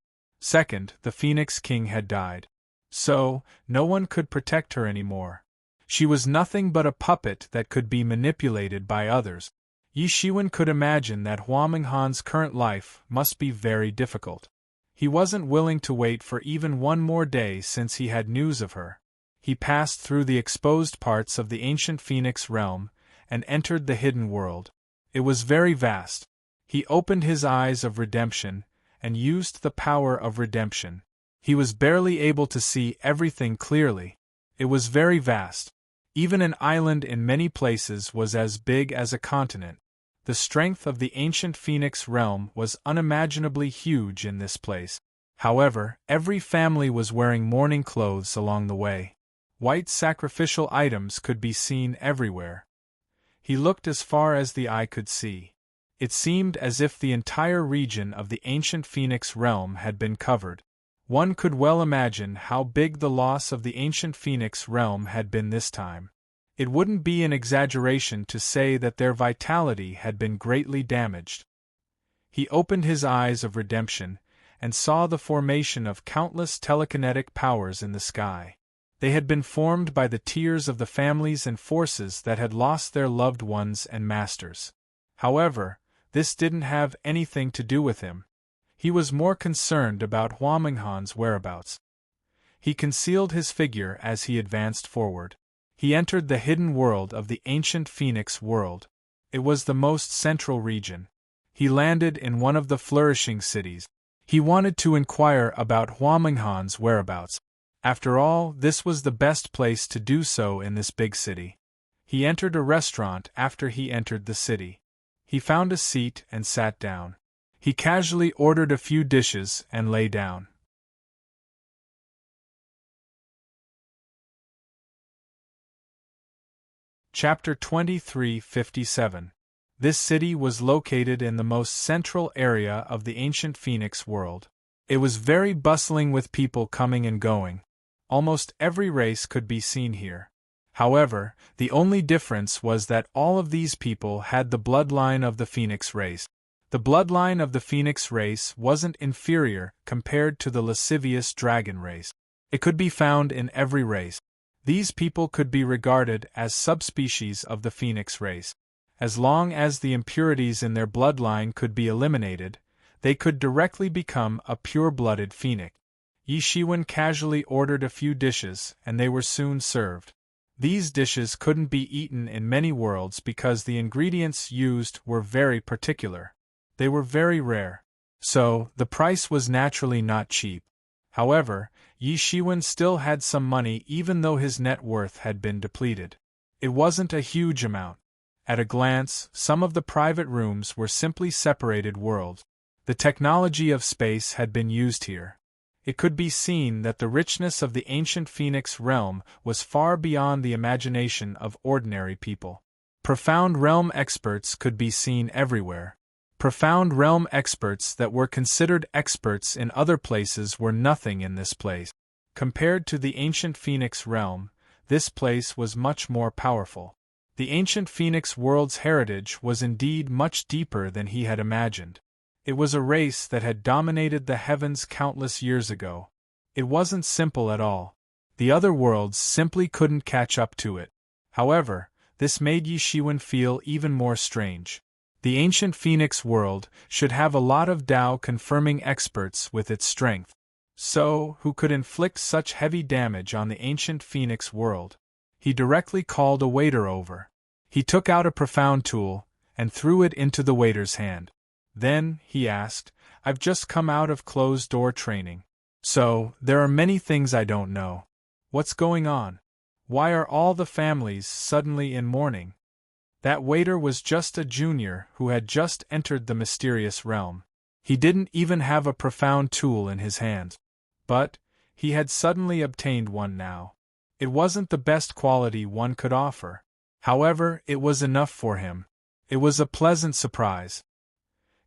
Second, the Phoenix King had died. So, no one could protect her anymore. She was nothing but a puppet that could be manipulated by others. Yi Shiwen could imagine that Huamenghan's current life must be very difficult. He wasn't willing to wait for even one more day since he had news of her. He passed through the exposed parts of the ancient Phoenix realm and entered the hidden world. It was very vast. He opened his eyes of redemption and used the power of redemption. He was barely able to see everything clearly. It was very vast. Even an island in many places was as big as a continent. The strength of the ancient Phoenix realm was unimaginably huge in this place. However, every family was wearing mourning clothes along the way. White sacrificial items could be seen everywhere. He looked as far as the eye could see. It seemed as if the entire region of the ancient Phoenix realm had been covered. One could well imagine how big the loss of the ancient Phoenix realm had been this time. It wouldn't be an exaggeration to say that their vitality had been greatly damaged. He opened his eyes of redemption and saw the formation of countless telekinetic powers in the sky. They had been formed by the tears of the families and forces that had lost their loved ones and masters. However, this didn't have anything to do with him. He was more concerned about Huamenghan's whereabouts. He concealed his figure as he advanced forward. He entered the hidden world of the ancient Phoenix world. It was the most central region. He landed in one of the flourishing cities. He wanted to inquire about Huamenghan's whereabouts. After all, this was the best place to do so in this big city. He entered a restaurant after he entered the city. He found a seat and sat down. He casually ordered a few dishes and lay down. Chapter 2357. This city was located in the most central area of the ancient Phoenix world. It was very bustling with people coming and going. Almost every race could be seen here. However, the only difference was that all of these people had the bloodline of the Phoenix race. The bloodline of the Phoenix race wasn't inferior compared to the lascivious dragon race. It could be found in every race. These people could be regarded as subspecies of the Phoenix race. As long as the impurities in their bloodline could be eliminated, they could directly become a pure-blooded Phoenix. Yi Shiwen casually ordered a few dishes, and they were soon served. These dishes couldn't be eaten in many worlds because the ingredients used were very particular. They were very rare. So, the price was naturally not cheap. However, Yi Shiwen still had some money even though his net worth had been depleted. It wasn't a huge amount. At a glance, some of the private rooms were simply separated worlds. The technology of space had been used here. It could be seen that the richness of the ancient Phoenix realm was far beyond the imagination of ordinary people. Profound realm experts could be seen everywhere. Profound realm experts that were considered experts in other places were nothing in this place. Compared to the ancient Phoenix realm, this place was much more powerful. The ancient Phoenix world's heritage was indeed much deeper than he had imagined. It was a race that had dominated the heavens countless years ago. It wasn't simple at all. The other worlds simply couldn't catch up to it. However, this made Yi Shiwen feel even more strange. The ancient Phoenix world should have a lot of Tao-confirming experts with its strength. So, who could inflict such heavy damage on the ancient Phoenix world? He directly called a waiter over. He took out a profound tool and threw it into the waiter's hand. Then, he asked, "I've just come out of closed-door training. So, there are many things I don't know. What's going on? Why are all the families suddenly in mourning?" That waiter was just a junior who had just entered the mysterious realm. He didn't even have a profound tool in his hand. But, he had suddenly obtained one now. It wasn't the best quality one could offer. However, it was enough for him. It was a pleasant surprise.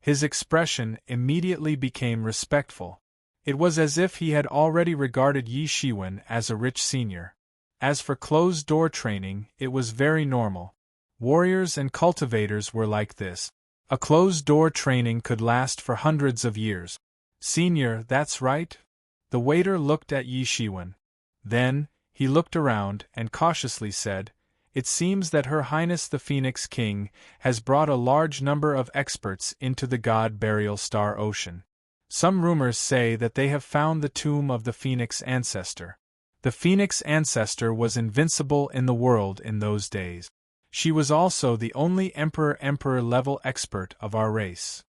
His expression immediately became respectful. It was as if he had already regarded Yi Shiwen as a rich senior. As for closed-door training, it was very normal. Warriors and cultivators were like this. A closed-door training could last for hundreds of years. Senior, that's right? The waiter looked at Yi Shiwen. Then, he looked around and cautiously said, "It seems that Her Highness the Phoenix King has brought a large number of experts into the God Burial Star Ocean. Some rumors say that they have found the tomb of the Phoenix Ancestor. The Phoenix Ancestor was invincible in the world in those days. She was also the only Emperor level expert of our race."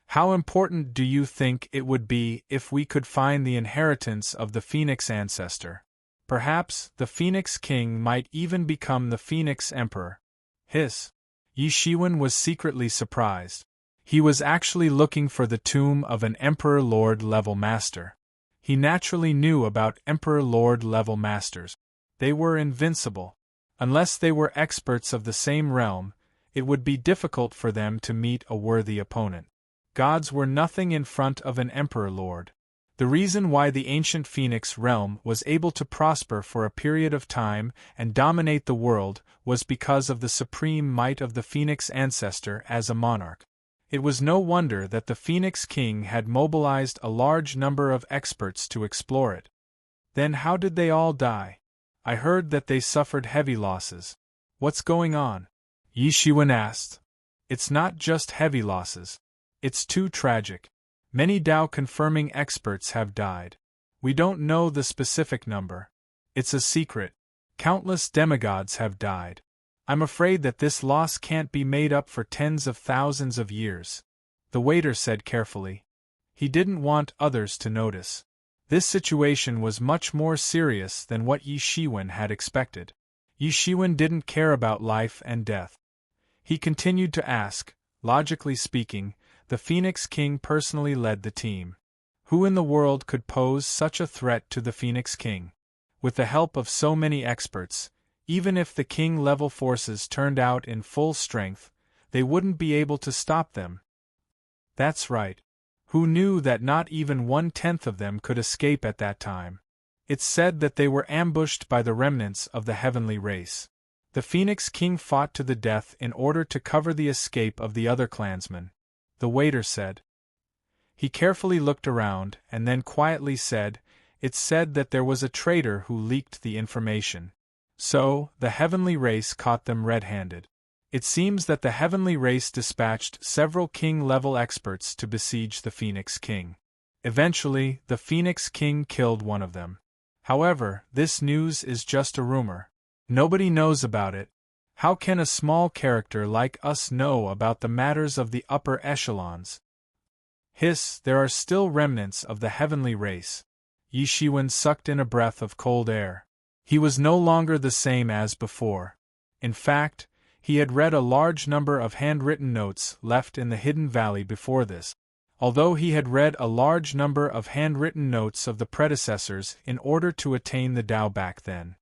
How important do you think it would be if we could find the inheritance of the Phoenix Ancestor? Perhaps the Phoenix King might even become the Phoenix Emperor. Hiss. Yi Shiwen was secretly surprised. He was actually looking for the tomb of an Emperor Lord level master. He naturally knew about Emperor Lord level masters. They were invincible. Unless they were experts of the same realm, it would be difficult for them to meet a worthy opponent. Gods were nothing in front of an Emperor Lord. The reason why the ancient Phoenix realm was able to prosper for a period of time and dominate the world was because of the supreme might of the Phoenix Ancestor as a monarch. It was no wonder that the Phoenix King had mobilized a large number of experts to explore it. Then how did they all die? I heard that they suffered heavy losses. What's going on? Yi Shiwen asked. It's not just heavy losses. It's too tragic. Many Dao-confirming experts have died. We don't know the specific number. It's a secret. Countless demigods have died. I'm afraid that this loss can't be made up for tens of thousands of years. The waiter said carefully. He didn't want others to notice. This situation was much more serious than what Yi Shiwen had expected. Yi Shiwen didn't care about life and death. He continued to ask, logically speaking, the Phoenix King personally led the team. Who in the world could pose such a threat to the Phoenix King? With the help of so many experts, even if the king-level forces turned out in full strength, they wouldn't be able to stop them. That's right. Who knew that not even 1/10 of them could escape at that time? It's said that they were ambushed by the remnants of the heavenly race. The Phoenix King fought to the death in order to cover the escape of the other clansmen. The waiter said. He carefully looked around and then quietly said, "It's said that there was a traitor who leaked the information. So, the heavenly race caught them red-handed. It seems that the heavenly race dispatched several king-level experts to besiege the Phoenix King. Eventually, the Phoenix King killed one of them. However, this news is just a rumor. Nobody knows about it. How can a small character like us know about the matters of the upper echelons?" Hiss, there are still remnants of the heavenly race. Yi Shiwen sucked in a breath of cold air. He was no longer the same as before. In fact, he had read a large number of handwritten notes left in the hidden valley before this. Although he had read a large number of handwritten notes of the predecessors in order to attain the Tao back then.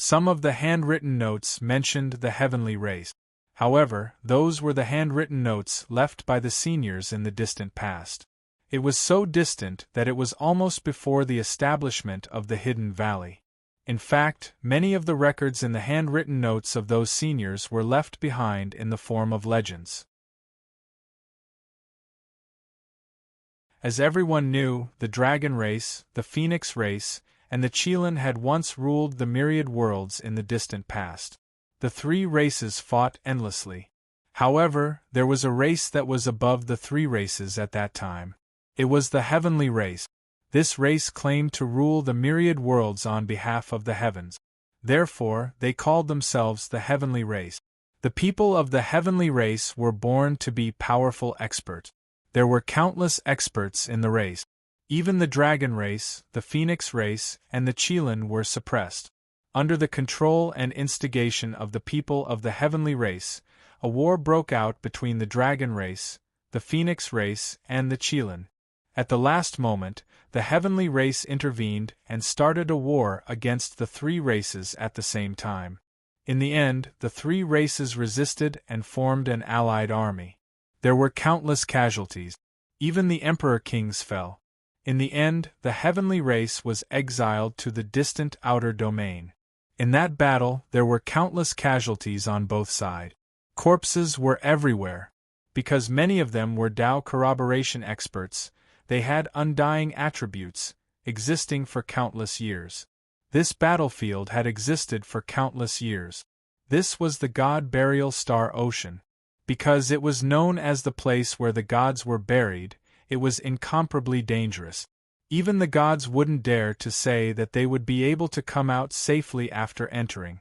Some of the handwritten notes mentioned the heavenly race. However, those were the handwritten notes left by the seniors in the distant past. It was so distant that it was almost before the establishment of the hidden valley. In fact, many of the records in the handwritten notes of those seniors were left behind in the form of legends. As everyone knew, the dragon race, the phoenix race, and the Qilin had once ruled the myriad worlds in the distant past. The three races fought endlessly. However, there was a race that was above the three races at that time. It was the heavenly race. This race claimed to rule the myriad worlds on behalf of the heavens. Therefore, they called themselves the heavenly race. The people of the heavenly race were born to be powerful experts. There were countless experts in the race. Even the dragon race, the phoenix race, and the Qilin were suppressed. Under the control and instigation of the people of the heavenly race, a war broke out between the dragon race, the phoenix race, and the Qilin. At the last moment, the heavenly race intervened and started a war against the three races at the same time. In the end, the three races resisted and formed an allied army. There were countless casualties. Even the Emperor Kings fell. In the end, the heavenly race was exiled to the distant outer domain. In that battle, there were countless casualties on both sides. Corpses were everywhere. Because many of them were Tao corroboration experts, they had undying attributes, existing for countless years. This battlefield had existed for countless years. This was the god burial star ocean. Because it was known as the place where the gods were buried, it was incomparably dangerous. Even the gods wouldn't dare to say that they would be able to come out safely after entering.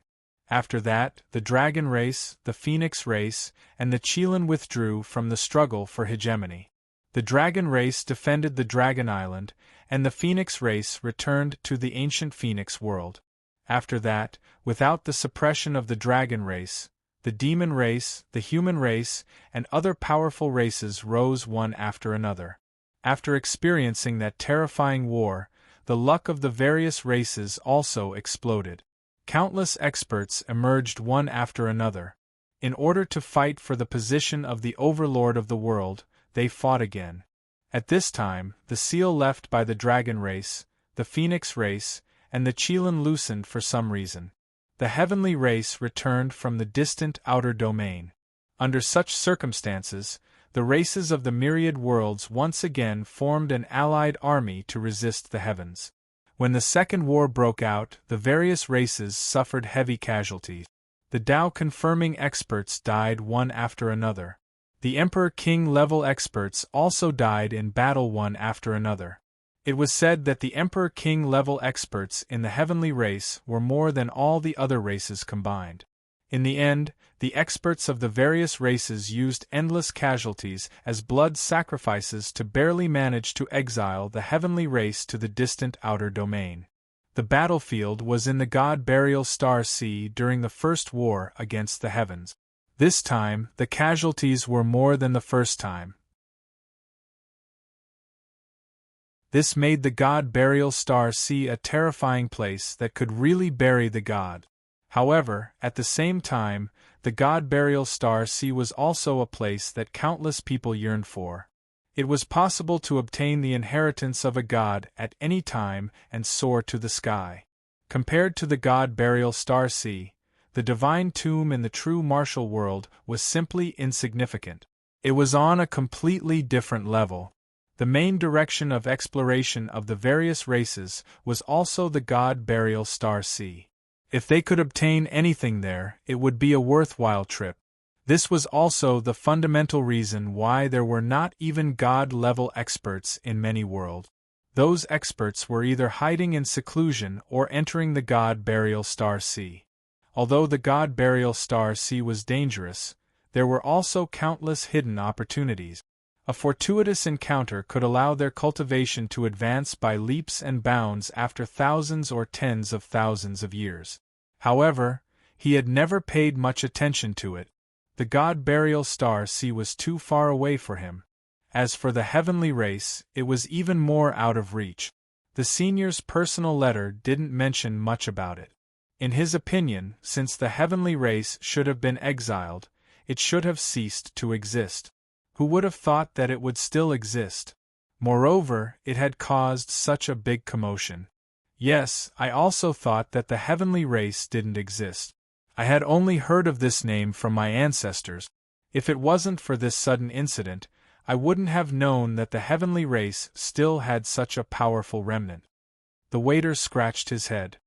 After that, the dragon race, the phoenix race, and the Qilin withdrew from the struggle for hegemony. The dragon race defended the Dragon Island, and the phoenix race returned to the ancient phoenix world. After that, without the suppression of the dragon race, the demon race, the human race, and other powerful races rose one after another. After experiencing that terrifying war, the luck of the various races also exploded. Countless experts emerged one after another. In order to fight for the position of the overlord of the world, they fought again. At this time, the seal left by the dragon race, the phoenix race, and the Qilin loosened for some reason. The heavenly race returned from the distant outer domain. Under such circumstances, the races of the myriad worlds once again formed an allied army to resist the heavens. When the Second War broke out, the various races suffered heavy casualties. The Tao-confirming experts died one after another. The Emperor-King level experts also died in battle one after another. It was said that the Emperor-King level experts in the heavenly race were more than all the other races combined. In the end, the experts of the various races used endless casualties as blood sacrifices to barely manage to exile the heavenly race to the distant outer domain. The battlefield was in the god burial star sea during the First War against the heavens. This time, the casualties were more than the first time. This made the god burial star sea a terrifying place that could really bury the god. However, at the same time, the god burial star sea was also a place that countless people yearned for. It was possible to obtain the inheritance of a god at any time and soar to the sky. Compared to the god burial star sea, the divine tomb in the true martial world was simply insignificant. It was on a completely different level. The main direction of exploration of the various races was also the god burial star sea. If they could obtain anything there, it would be a worthwhile trip. This was also the fundamental reason why there were not even god-level experts in many worlds. Those experts were either hiding in seclusion or entering the god burial star sea. Although the god burial star sea was dangerous, there were also countless hidden opportunities. A fortuitous encounter could allow their cultivation to advance by leaps and bounds after thousands or tens of thousands of years. However, he had never paid much attention to it. The god burial star sea was too far away for him. As for the heavenly race, it was even more out of reach. The senior's personal letter didn't mention much about it. In his opinion, since the heavenly race should have been exiled, it should have ceased to exist. Who would have thought that it would still exist? Moreover, it had caused such a big commotion. Yes, I also thought that the heavenly race didn't exist. I had only heard of this name from my ancestors. If it wasn't for this sudden incident, I wouldn't have known that the heavenly race still had such a powerful remnant. The waiter scratched his head.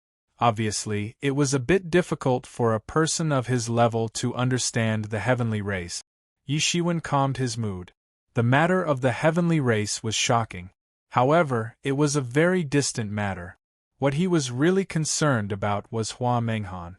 Obviously, it was a bit difficult for a person of his level to understand the heavenly race. Yi Shiwen calmed his mood. The matter of the heavenly race was shocking. However, it was a very distant matter. What he was really concerned about was Hua Menghan.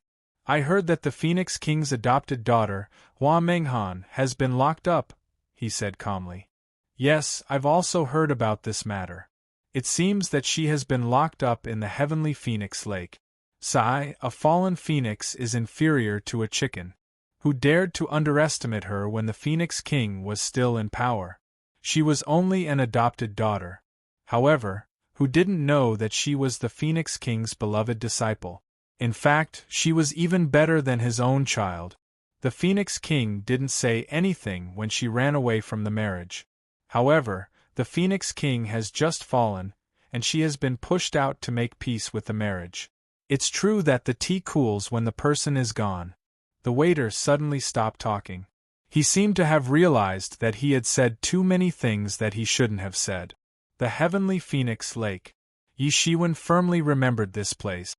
I heard that the Phoenix King's adopted daughter, Hua Menghan, has been locked up, he said calmly. Yes, I've also heard about this matter. It seems that she has been locked up in the heavenly Phoenix Lake. Sai, a fallen phoenix, is inferior to a chicken. Who dared to underestimate her when the Phoenix King was still in power? She was only an adopted daughter. However, who didn't know that she was the Phoenix King's beloved disciple? In fact, she was even better than his own child. The Phoenix King didn't say anything when she ran away from the marriage. However, the Phoenix King has just fallen, and she has been pushed out to make peace with the marriage. It's true that the tea cools when the person is gone. The waiter suddenly stopped talking. He seemed to have realized that he had said too many things that he shouldn't have said. The Heavenly Phoenix Lake. Yi Shiwen firmly remembered this place.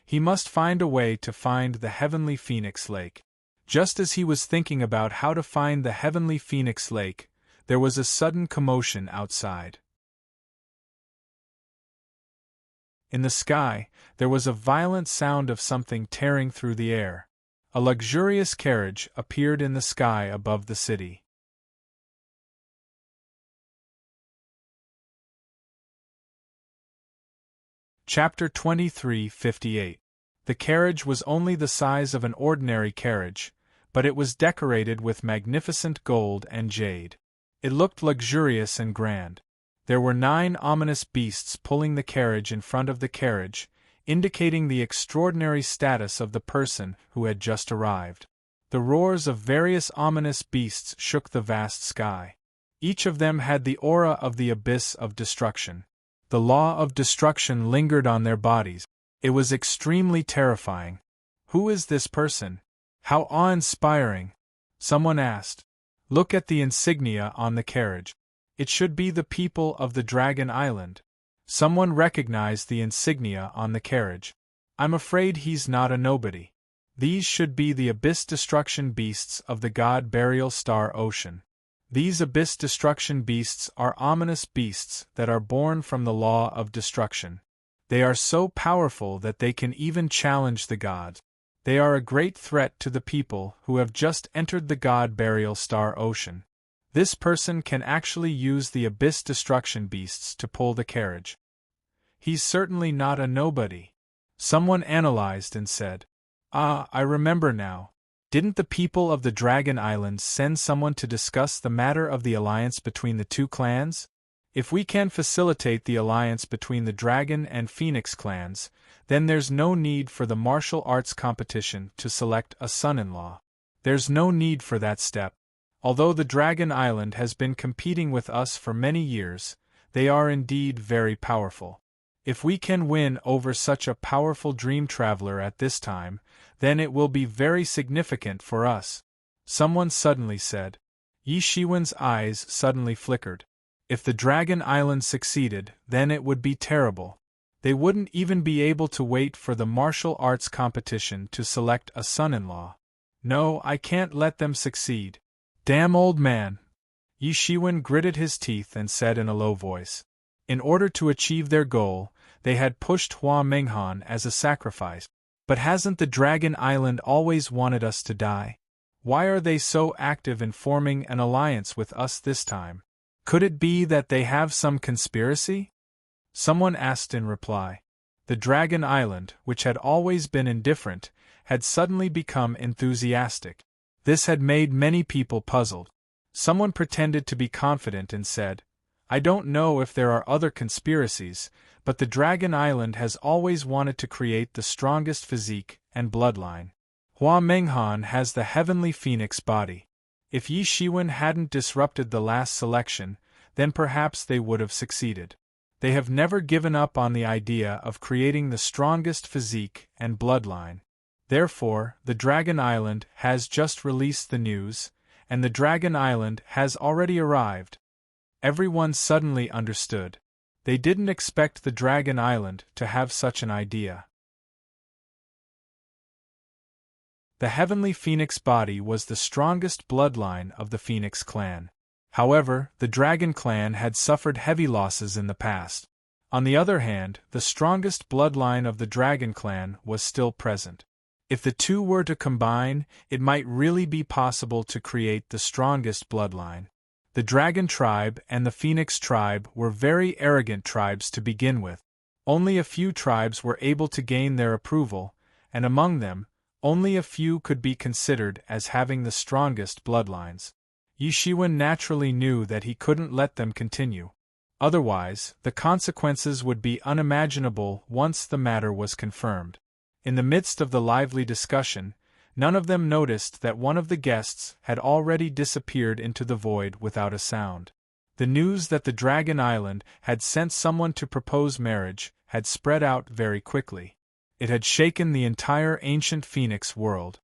He must find a way to find the Heavenly Phoenix Lake. Just as he was thinking about how to find the Heavenly Phoenix Lake, there was a sudden commotion outside. In the sky, there was a violent sound of something tearing through the air. A luxurious carriage appeared in the sky above the city. Chapter 23:58. The carriage was only the size of an ordinary carriage, but it was decorated with magnificent gold and jade. It looked luxurious and grand. There were 9 ominous beasts pulling the carriage in front of the carriage, indicating the extraordinary status of the person who had just arrived. The roars of various ominous beasts shook the vast sky. Each of them had the aura of the abyss of destruction. The law of destruction lingered on their bodies. It was extremely terrifying. Who is this person? How awe-inspiring! Someone asked. Look at the insignia on the carriage. It should be the people of the Dragon Island. Someone recognized the insignia on the carriage. I'm afraid he's not a nobody. These should be the abyss destruction beasts of the god burial star ocean. These abyss destruction beasts are ominous beasts that are born from the law of destruction. They are so powerful that they can even challenge the gods. They are a great threat to the people who have just entered the god burial star ocean. This person can actually use the abyss destruction beasts to pull the carriage. He's certainly not a nobody. Someone analyzed and said, I remember now. Didn't the people of the Dragon Islands send someone to discuss the matter of the alliance between the 2 clans? If we can facilitate the alliance between the Dragon and Phoenix clans, then there's no need for the martial arts competition to select a son-in-law. There's no need for that step. Although the Dragon Island has been competing with us for many years, they are indeed very powerful. If we can win over such a powerful dream traveler at this time, then it will be very significant for us. Someone suddenly said. Yi Shiwen's eyes suddenly flickered. If the Dragon Island succeeded, then it would be terrible. They wouldn't even be able to wait for the martial arts competition to select a son-in-law. No, I can't let them succeed. Damn old man! Yi Shiwen gritted his teeth and said in a low voice. In order to achieve their goal, they had pushed Hua Menghan as a sacrifice. But hasn't the Dragon Island always wanted us to die? Why are they so active in forming an alliance with us this time? Could it be that they have some conspiracy? Someone asked in reply. The Dragon Island, which had always been indifferent, had suddenly become enthusiastic. This had made many people puzzled. Someone pretended to be confident and said, I don't know if there are other conspiracies, but the Dragon Island has always wanted to create the strongest physique and bloodline. Hua Menghan has the Heavenly Phoenix body. If Yi Shiwen hadn't disrupted the last selection, then perhaps they would have succeeded. They have never given up on the idea of creating the strongest physique and bloodline. Therefore, the Dragon Island has just released the news, and the Dragon Island has already arrived. Everyone suddenly understood. They didn't expect the Dragon Island to have such an idea. The Heavenly Phoenix body was the strongest bloodline of the Phoenix clan. However, the Dragon clan had suffered heavy losses in the past. On the other hand, the strongest bloodline of the Dragon clan was still present. If the two were to combine, it might really be possible to create the strongest bloodline. The Dragon tribe and the Phoenix tribe were very arrogant tribes to begin with. Only a few tribes were able to gain their approval, and among them, only a few could be considered as having the strongest bloodlines. Yi Shiwen naturally knew that he couldn't let them continue. Otherwise, the consequences would be unimaginable once the matter was confirmed. In the midst of the lively discussion, none of them noticed that one of the guests had already disappeared into the void without a sound. The news that the Dragon Island had sent someone to propose marriage had spread out very quickly. It had shaken the entire ancient Phoenix world.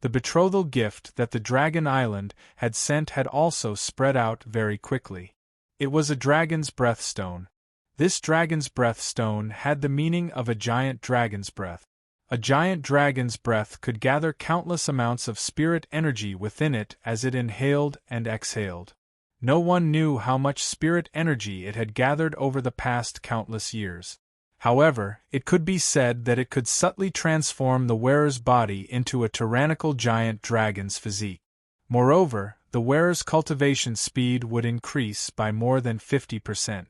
The betrothal gift that the Dragon Island had sent had also spread out very quickly. It was a dragon's breath stone. This dragon's breath stone had the meaning of a giant dragon's breath. A giant dragon's breath could gather countless amounts of spirit energy within it as it inhaled and exhaled. No one knew how much spirit energy it had gathered over the past countless years. However, it could be said that it could subtly transform the wearer's body into a tyrannical giant dragon's physique. Moreover, the wearer's cultivation speed would increase by more than 50%.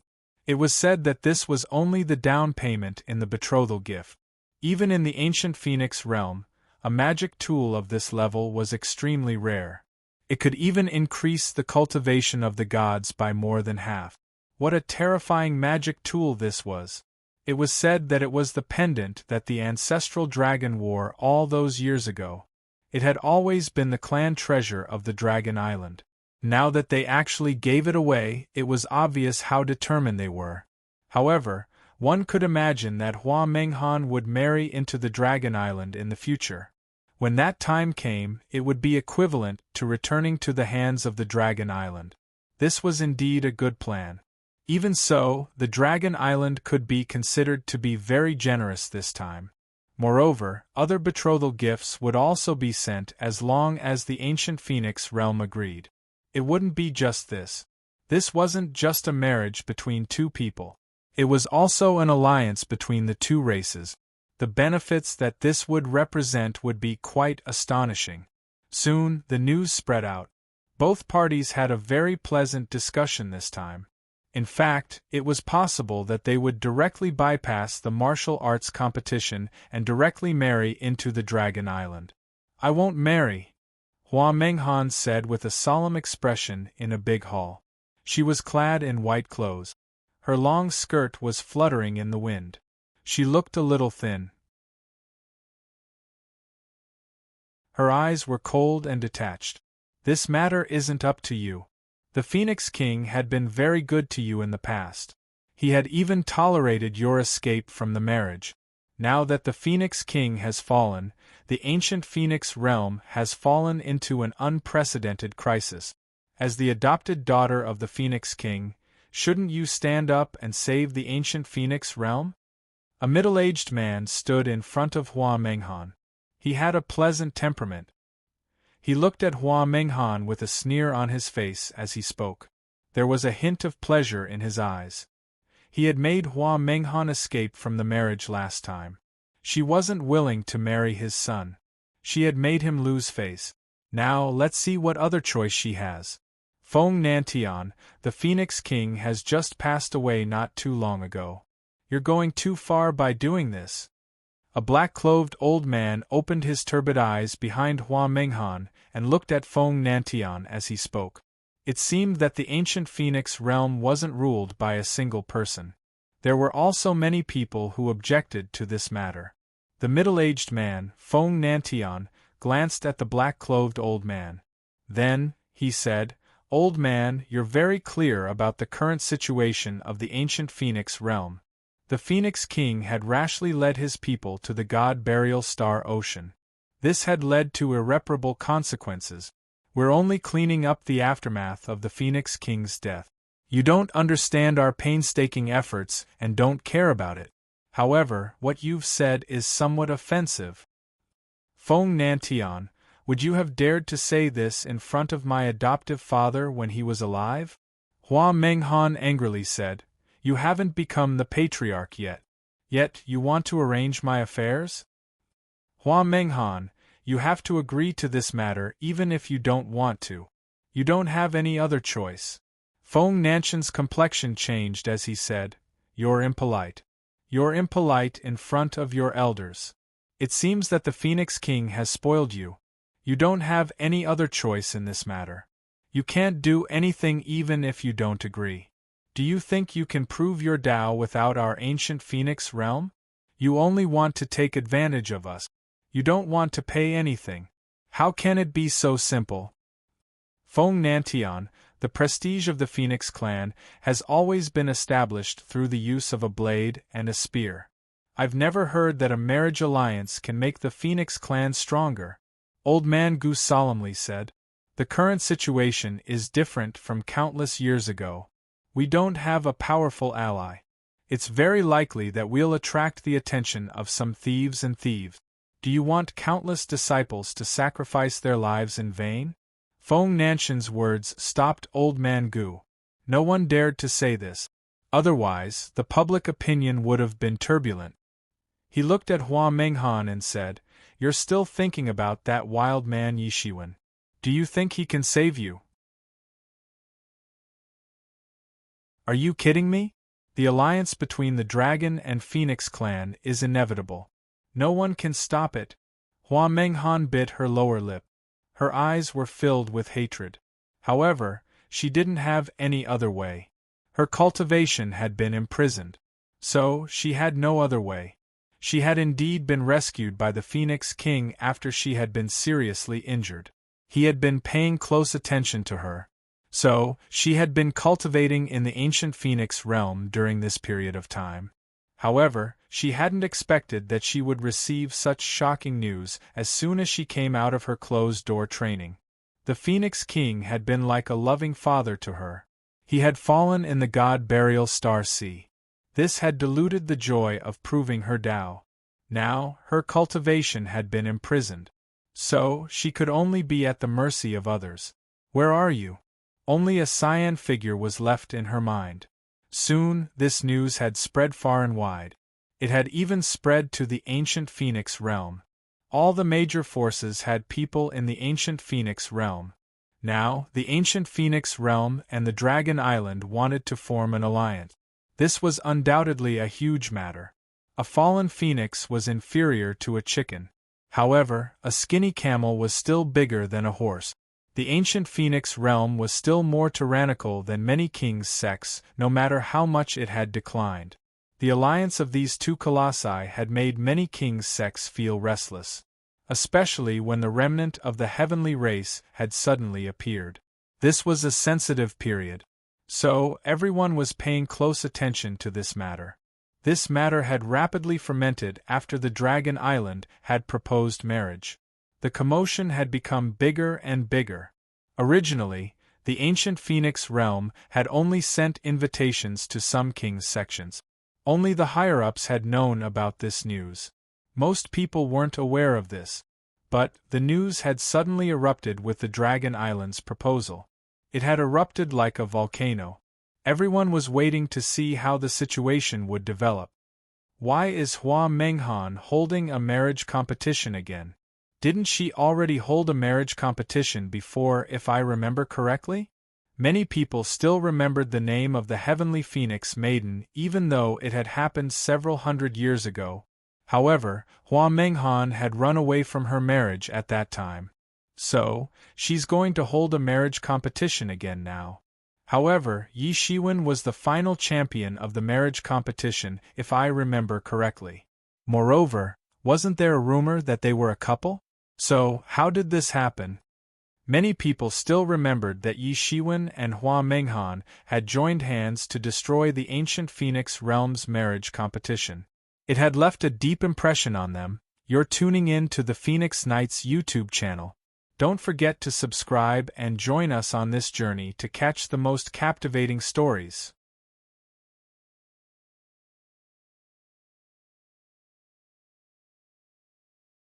It was said that this was only the down payment in the betrothal gift. Even in the ancient Phoenix realm, a magic tool of this level was extremely rare. It could even increase the cultivation of the gods by more than half. What a terrifying magic tool this was! It was said that it was the pendant that the ancestral dragon wore all those years ago. It had always been the clan treasure of the Dragon Island. Now that they actually gave it away, it was obvious how determined they were. However, one could imagine that Hua Menghan would marry into the Dragon Island in the future. When that time came, it would be equivalent to returning to the hands of the Dragon Island. This was indeed a good plan. Even so, the Dragon Island could be considered to be very generous this time. Moreover, other betrothal gifts would also be sent as long as the ancient Phoenix realm agreed. It wouldn't be just this. This wasn't just a marriage between two people. It was also an alliance between the two races. The benefits that this would represent would be quite astonishing. Soon, the news spread out. Both parties had a very pleasant discussion this time. In fact, it was possible that they would directly bypass the martial arts competition and directly marry into the Dragon Island. "I won't marry," Hua Menghan said with a solemn expression in a big hall. She was clad in white clothes. Her long skirt was fluttering in the wind. She looked a little thin. Her eyes were cold and detached. "This matter isn't up to you. The Phoenix King had been very good to you in the past. He had even tolerated your escape from the marriage. Now that the Phoenix King has fallen, the ancient Phoenix realm has fallen into an unprecedented crisis. As the adopted daughter of the Phoenix King, shouldn't you stand up and save the ancient Phoenix realm?" A middle-aged man stood in front of Hua Menghan. He had a pleasant temperament. He looked at Hua Menghan with a sneer on his face as he spoke. There was a hint of pleasure in his eyes. He had made Hua Menghan escape from the marriage last time. She wasn't willing to marry his son. She had made him lose face. Now let's see what other choice she has. Feng Nantian, the Phoenix King, has just passed away not too long ago. You're going too far by doing this. A black-clothed old man opened his turbid eyes behind Hua Menghan and looked at Feng Nantian as he spoke. It seemed that the ancient Phoenix realm wasn't ruled by a single person. There were also many people who objected to this matter. The middle-aged man, Feng Nantian, glanced at the black-clothed old man. Then, he said, "Old man, you're very clear about the current situation of the ancient Phoenix realm. The Phoenix King had rashly led his people to the god burial star ocean. This had led to irreparable consequences. We're only cleaning up the aftermath of the Phoenix King's death. You don't understand our painstaking efforts and don't care about it. However, what you've said is somewhat offensive." Feng Nantian, would you have dared to say this in front of my adoptive father when he was alive? Hua Menghan angrily said, "You haven't become the patriarch yet. Yet you want to arrange my affairs? Hua Menghan, you have to agree to this matter even if you don't want to. You don't have any other choice." Feng Nantian's complexion changed as he said, "You're impolite. You're impolite in front of your elders. It seems that the Phoenix King has spoiled you. You don't have any other choice in this matter. You can't do anything even if you don't agree. Do you think you can prove your Tao without our ancient Phoenix realm? You only want to take advantage of us. You don't want to pay anything. How can it be so simple?" Feng Nantian, the prestige of the Phoenix clan, has always been established through the use of a blade and a spear. I've never heard that a marriage alliance can make the Phoenix clan stronger. Old Man Goose solemnly said. The current situation is different from countless years ago. We don't have a powerful ally. It's very likely that we'll attract the attention of some thieves and thieves. Do you want countless disciples to sacrifice their lives in vain? Feng Nanshan's words stopped Old Man Gu. No one dared to say this. Otherwise, the public opinion would have been turbulent. He looked at Hua Menghan and said, "You're still thinking about that wild man Yi Shiwen. Do you think he can save you? Are you kidding me? The alliance between the Dragon and Phoenix clan is inevitable. No one can stop it." Hua Menghan bit her lower lip. Her eyes were filled with hatred. However, she didn't have any other way. Her cultivation had been imprisoned. So, she had no other way. She had indeed been rescued by the Phoenix King after she had been seriously injured. He had been paying close attention to her. So, she had been cultivating in the ancient Phoenix realm during this period of time. However, she hadn't expected that she would receive such shocking news as soon as she came out of her closed-door training. The Phoenix King had been like a loving father to her. He had fallen in the god burial star sea. This had diluted the joy of proving her Tao. Now, her cultivation had been imprisoned. So, she could only be at the mercy of others. Where are you? Only a cyan figure was left in her mind. Soon, this news had spread far and wide. It had even spread to the ancient Phoenix realm. All the major forces had people in the ancient Phoenix realm. Now, the ancient Phoenix realm and the Dragon Island wanted to form an alliance. This was undoubtedly a huge matter. A fallen phoenix was inferior to a chicken. However, a skinny camel was still bigger than a horse. The ancient Phoenix realm was still more tyrannical than many kings' sects, no matter how much it had declined. The alliance of these two colossi had made many kings' sects feel restless, especially when the remnant of the heavenly race had suddenly appeared. This was a sensitive period. So, everyone was paying close attention to this matter. This matter had rapidly fermented after the Dragon Island had proposed marriage. The commotion had become bigger and bigger. Originally, the ancient Phoenix realm had only sent invitations to some kings' sections. Only the higher-ups had known about this news. Most people weren't aware of this. But, the news had suddenly erupted with the Dragon Island's proposal. It had erupted like a volcano. Everyone was waiting to see how the situation would develop. Why is Hua Menghan holding a marriage competition again? Didn't she already hold a marriage competition before, if I remember correctly? Many people still remembered the name of the heavenly Phoenix maiden even though it had happened several hundred years ago. However, Hua Menghan had run away from her marriage at that time. So, she's going to hold a marriage competition again now. However, Yi Shiwen was the final champion of the marriage competition, if I remember correctly. Moreover, wasn't there a rumor that they were a couple? So, how did this happen? Many people still remembered that Yi Shiwen and Hua Menghan had joined hands to destroy the ancient Phoenix realm's marriage competition. It had left a deep impression on them. You're tuning in to the Phoenix Knights YouTube channel. Don't forget to subscribe and join us on this journey to catch the most captivating stories.